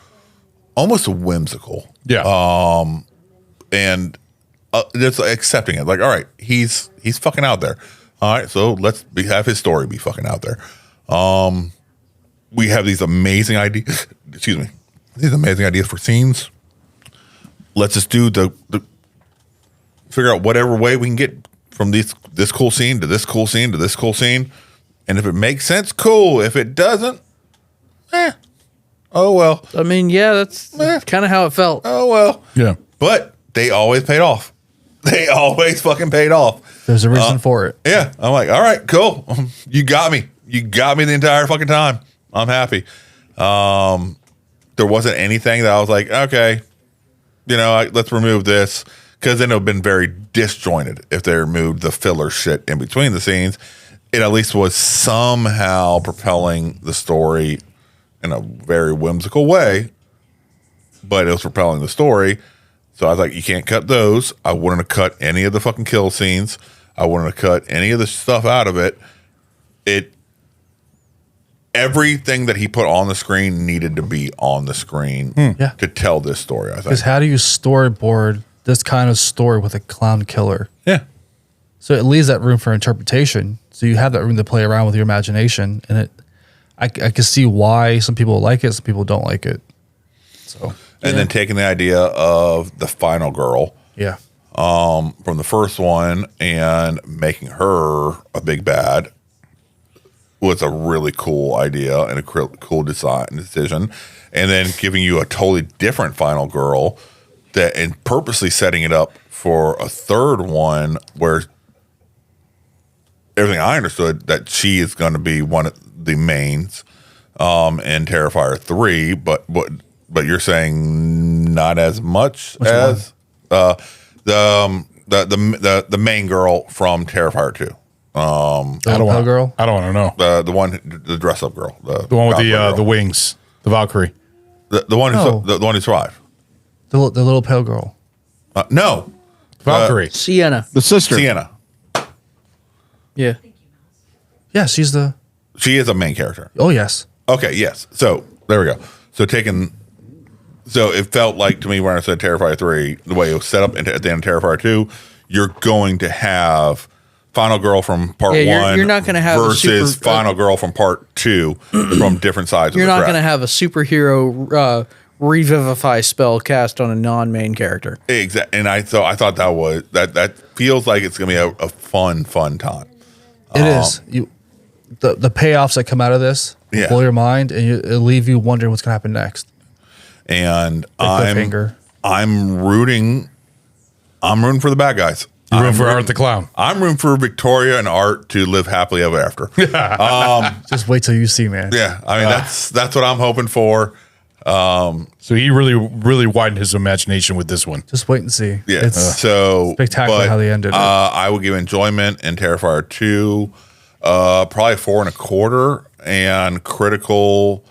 almost whimsical. Yeah. And just accepting it. Like, all right, he's fucking out there. All right, so let's have his story be fucking out there. We have these amazing ideas. Excuse me. These amazing ideas for scenes. Let's just do the figure out whatever way we can get from this cool scene to this cool scene to this cool scene. And if it makes sense, cool. If it doesn't, oh well. I mean, yeah, that's kind of how it felt. Oh well. Yeah. But they always paid off. They always fucking paid off. There's a reason for it. Yeah. I'm like, all right, cool. You got me. You got me the entire fucking time. I'm happy. There wasn't anything that I was like, okay, let's remove this, because then it would have been very disjointed if they removed the filler shit in between the scenes. It at least was somehow propelling the story in a very whimsical way, but it was propelling the story. So I was like, you can't cut those. I wouldn't have cut any of the fucking kill scenes. I wouldn't have cut any of the stuff out of it. Everything that he put on the screen needed to be on the screen to tell this story, I think. Because how do you storyboard this kind of story with a clown killer? Yeah. So it leaves that room for interpretation. So you have that room to play around with your imagination. And I can see why some people like it, some people don't like it. So And then taking the idea of the final girl. Yeah. From the first one and making her a big bad was a really cool idea and a cool decision. And then giving you a totally different final girl and purposely setting it up for a third one where everything I understood that she is going to be one of the mains in Terrifier 3, but you're saying not as much as the main girl from Terrifier 2. I don't want to know. The dress up girl. The one with the wings. The Valkyrie. The one who survived. The little pale girl. No. Valkyrie. Sienna. The sister. Sienna. Yeah. Yeah, she is a main character. Oh, yes. Okay, yes. So there we go. So it felt like to me when I said Terrifier 3, the way it was set up at the end of Terrifier 2, you're going to have Final Girl from part 1 you're not going to have versus Final Girl from part 2 from different sides You're of the not track. going to have a superhero revivify spell cast on a non-main character. Exactly. And I thought that feels like it's going to be a fun time. It is. The payoffs that come out of this blow your mind, and it'll leave you wondering what's going to happen next. And cliffhanger. I'm rooting for the bad guys. You're rooting for Art the Clown. I'm rooting for Victoria and Art to live happily ever after. Just wait till you see, man. Yeah, I mean that's what I'm hoping for. So he really widened his imagination with this one. Just wait and see. Yeah, It's so spectacular how they ended it. I would give enjoyment in Terrifier 2, probably 4 1/4, and critical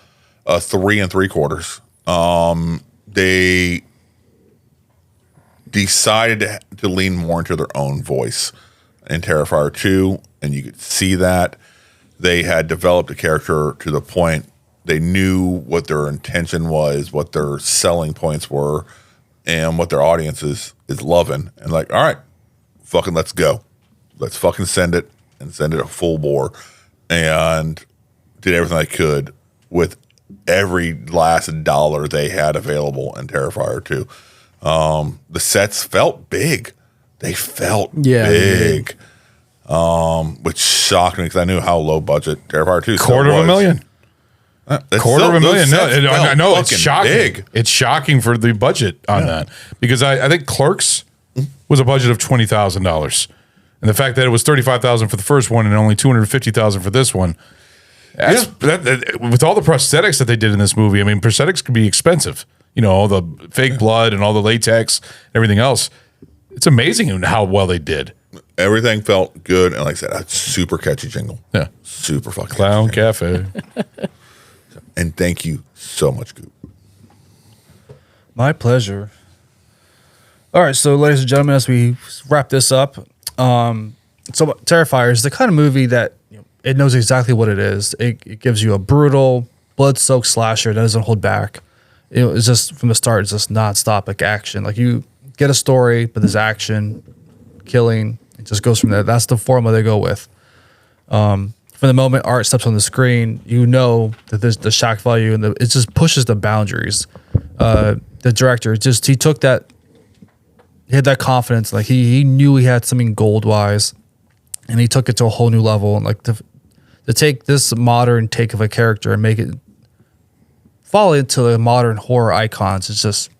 3 3/4. They decided to lean more into their own voice in Terrifier 2, and you could see that they had developed a character to the point they knew what their intention was, what their selling points were, and what their audience is loving. And like, all right, fucking let's go. Let's fucking send it a full bore. And did everything I could with every last dollar they had available in Terrifier 2. The sets felt big. They felt big. Which shocked me because I knew how low budget Terrifier 2 $250,000. $250,000. No, I know it's shocking. Big. It's shocking for the budget on that because I think Clerks was a budget of $20,000, and the fact that it was $35,000 for the first one and only $250,000 for this one. That, with all the prosthetics that they did in this movie, I mean, prosthetics can be expensive. All the fake blood and all the latex, everything else. It's amazing how well they did. Everything felt good, and like I said, a super catchy jingle. Yeah, super fucking Clown Cafe. And thank you so much, Goop. My pleasure. All right, so ladies and gentlemen, as we wrap this up, so Terrifier is the kind of movie that it knows exactly what it is. It gives you a brutal, blood-soaked slasher that doesn't hold back. It's just from the start, it's just nonstop like action. Like you get a story, but there's action, killing. It just goes from there. That's the formula they go with. From the moment Art steps on the screen, you know that there's the shock value, and it just pushes the boundaries. The director he took that. He had that confidence, like he knew he had something gold-wise, and he took it to a whole new level. And like to take this modern take of a character and make it fall into the modern horror icons, it's just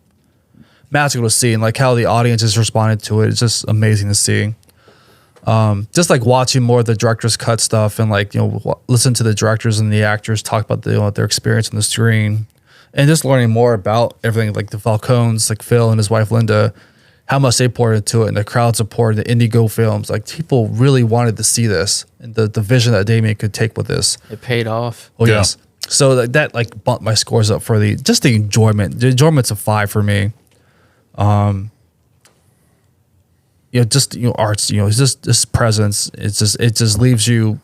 magical to see. And like how the audience has responded to it, it's just amazing to see. Just like watching more of the director's cut stuff and like listen to the directors and the actors talk about their experience on the screen, and just learning more about everything, like the Falcones, like Phil and his wife Linda. How much they poured into it, and the crowd support, the Indigo films. Like people really wanted to see this, and the vision that Damien could take with this. It paid off. Oh yes. So that bumped my scores up for the enjoyment. The enjoyment's a 5 for me. Art's. It's just this presence. It just leaves you.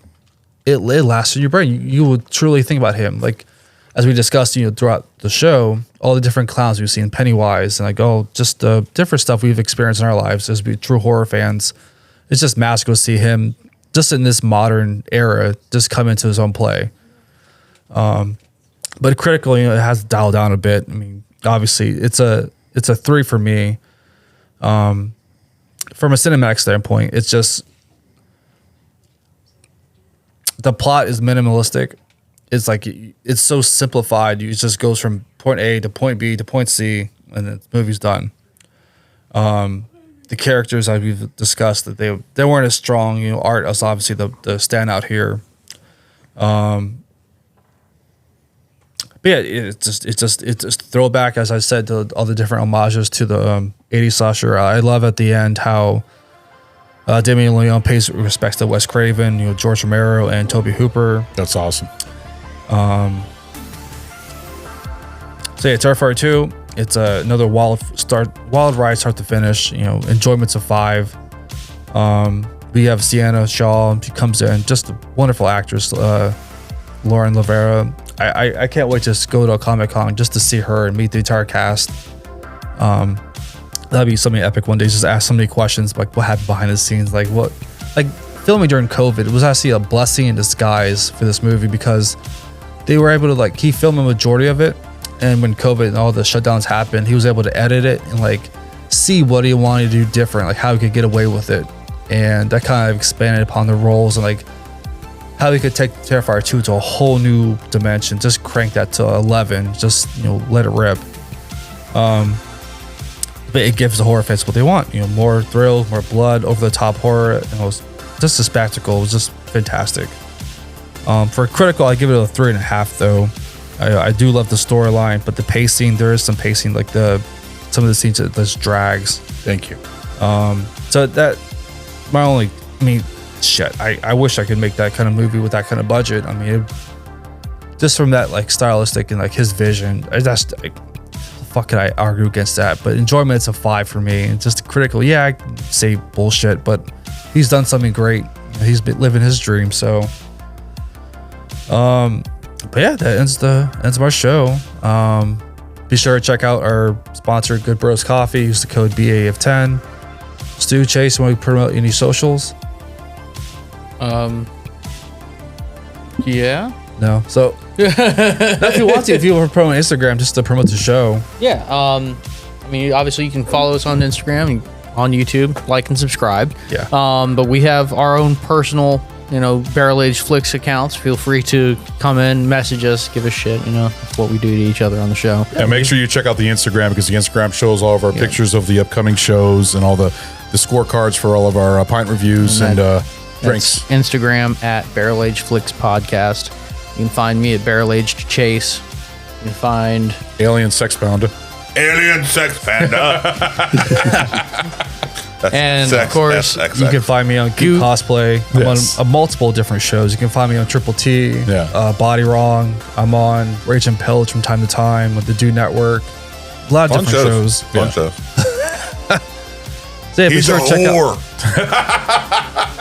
It lasts in your brain. You will truly think about him. Like as we discussed, throughout the show, all the different clowns we've seen, Pennywise, and just the different stuff we've experienced in our lives as true horror fans. It's just magical to see him just in this modern era just come into his own play. But critical, it has dialed down a bit. I mean, obviously, it's a 3 for me. From a cinematic standpoint, it's just the plot is minimalistic. It's like it's so simplified. It just goes from point A to point B to point C, and the movie's done. The characters, as we've discussed, that they weren't as strong. Art is obviously the standout here. But yeah, it's just throwback, as I said, to all the different homages to the 80s slasher. I love at the end how Damien Leone pays respects to Wes Craven, George Romero, and Tobe Hooper. That's awesome. So yeah, Terrifier 2, it's another wild ride start to finish. Enjoyment's a 5. We have Sienna Shaw. She comes in, just a wonderful actress. Lauren Lavera. I can't wait to go to a Comic-Con just to see her and meet the entire cast. That'd be something epic one day. Just ask so many questions, like what happened behind the scenes, like filming during COVID was actually a blessing in disguise for this movie, because they were able to he filmed a majority of it, and when COVID and all the shutdowns happened, he was able to edit it and see what he wanted to do different, like how he could get away with it, and that kind of expanded upon the roles and how he could take Terrifier 2 to a whole new dimension. Just crank that to 11, just let it rip. But it gives the horror fans what they want, more thrill, more blood, over the top horror. It was just a spectacle. It was just fantastic. For critical, I give it a 3.5 though. I do love the storyline, but the pacing, there is some pacing, some of the scenes that just drags. Thank you. So that I wish I could make that kind of movie with that kind of budget. I mean, just from that stylistic and his vision, fuck could I argue against that? But enjoyment's a 5 for me. And just critical, yeah, I can say bullshit, but he's done something great. He's been living his dream. So, but yeah, that ends my show. Be sure to check out our sponsor, Good Bros Coffee. Use the code BAF10. Stu, Chase, want to promote any socials? Yeah. No. So if you want to, if you want to promote Instagram just to promote the show. Yeah. Obviously you can follow us on Instagram, on YouTube, like and subscribe. Yeah. But we have our own personal, Barrel Age Flicks accounts. Feel free to come in, message us, give us shit. That's what we do to each other on the show. Yeah, make sure you check out the Instagram, because the Instagram shows all of our pictures of the upcoming shows and all the scorecards for all of our pint reviews and drinks. Instagram at Barrel Age Flicks Podcast. You can find me at Barrel Aged Chase. You can find Alien Sex Panda. Alien Sex Panda. And of course, you can find me on Goot Cosplay. I'm on multiple different shows. You can find me on Triple T, Body Wrong. I'm on Rage and Pillage from time to time with the Dude Network. A lot of different shows. Fun shows. So yeah, be sure to check out.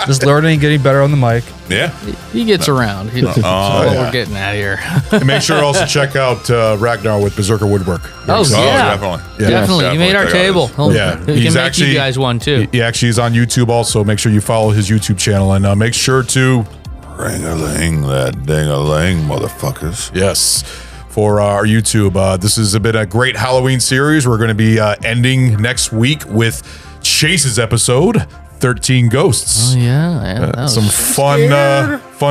Just learning and getting better on the mic. Yeah. He gets around. That's what we're getting at here. And make sure to also check out Ragnar with Berserker Woodwork. Definitely. He made our table. He can make you guys one too. He actually is on YouTube also. Make sure you follow his YouTube channel and make sure to ring-a-ling that ding-a-ling, motherfuckers. Yes. For our YouTube. This has been a great Halloween series. We're going to be ending next week with Chase's episode, 13 Ghosts. Oh, yeah. Some fun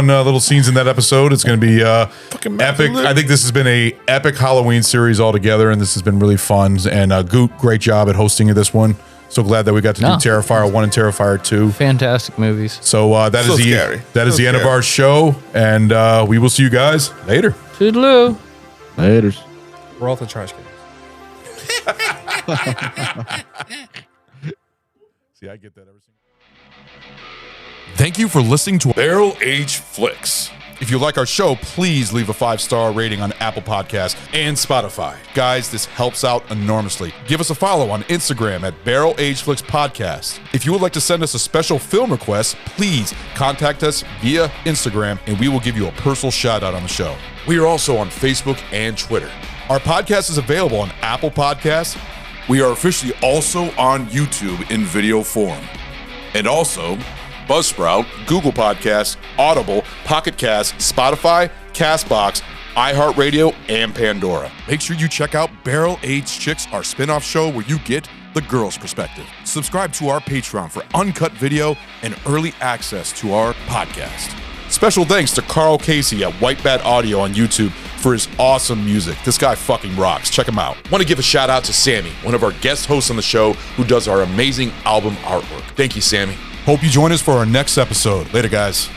little scenes in that episode. It's going to be epic. I think this has been a epic Halloween series altogether, and this has been really fun. And Goot, great job at hosting this one. So glad that we got to do Terrifier 1 and Terrifier 2. Fantastic movies. So that is the end of our show, and we will see you guys later. Toodaloo. Laters. We're off the trash can. See, I get that every single. Thank you for listening to Barrel Age Flicks. If you like our show, please leave a 5-star rating on Apple Podcasts and Spotify. Guys, this helps out enormously. Give us a follow on Instagram at Barrel Age Flicks Podcast. If you would like to send us a special film request, please contact us via Instagram and we will give you a personal shout out on the show. We are also on Facebook and Twitter. Our podcast is available on Apple Podcasts. We are officially also on YouTube in video form. And also Buzzsprout, Google Podcasts, Audible, Pocket Cast, Spotify, CastBox, iHeartRadio, and Pandora. Make sure you check out Barrel Aged Chicks, our spin-off show where you get the girl's perspective. Subscribe to our Patreon for uncut video and early access to our podcast. Special thanks to Carl Casey at White Bat Audio on YouTube for his awesome music. This guy fucking rocks. Check him out. Want to give a shout out to Sammy, one of our guest hosts on the show who does our amazing album artwork. Thank you, Sammy. Hope you join us for our next episode. Later, guys.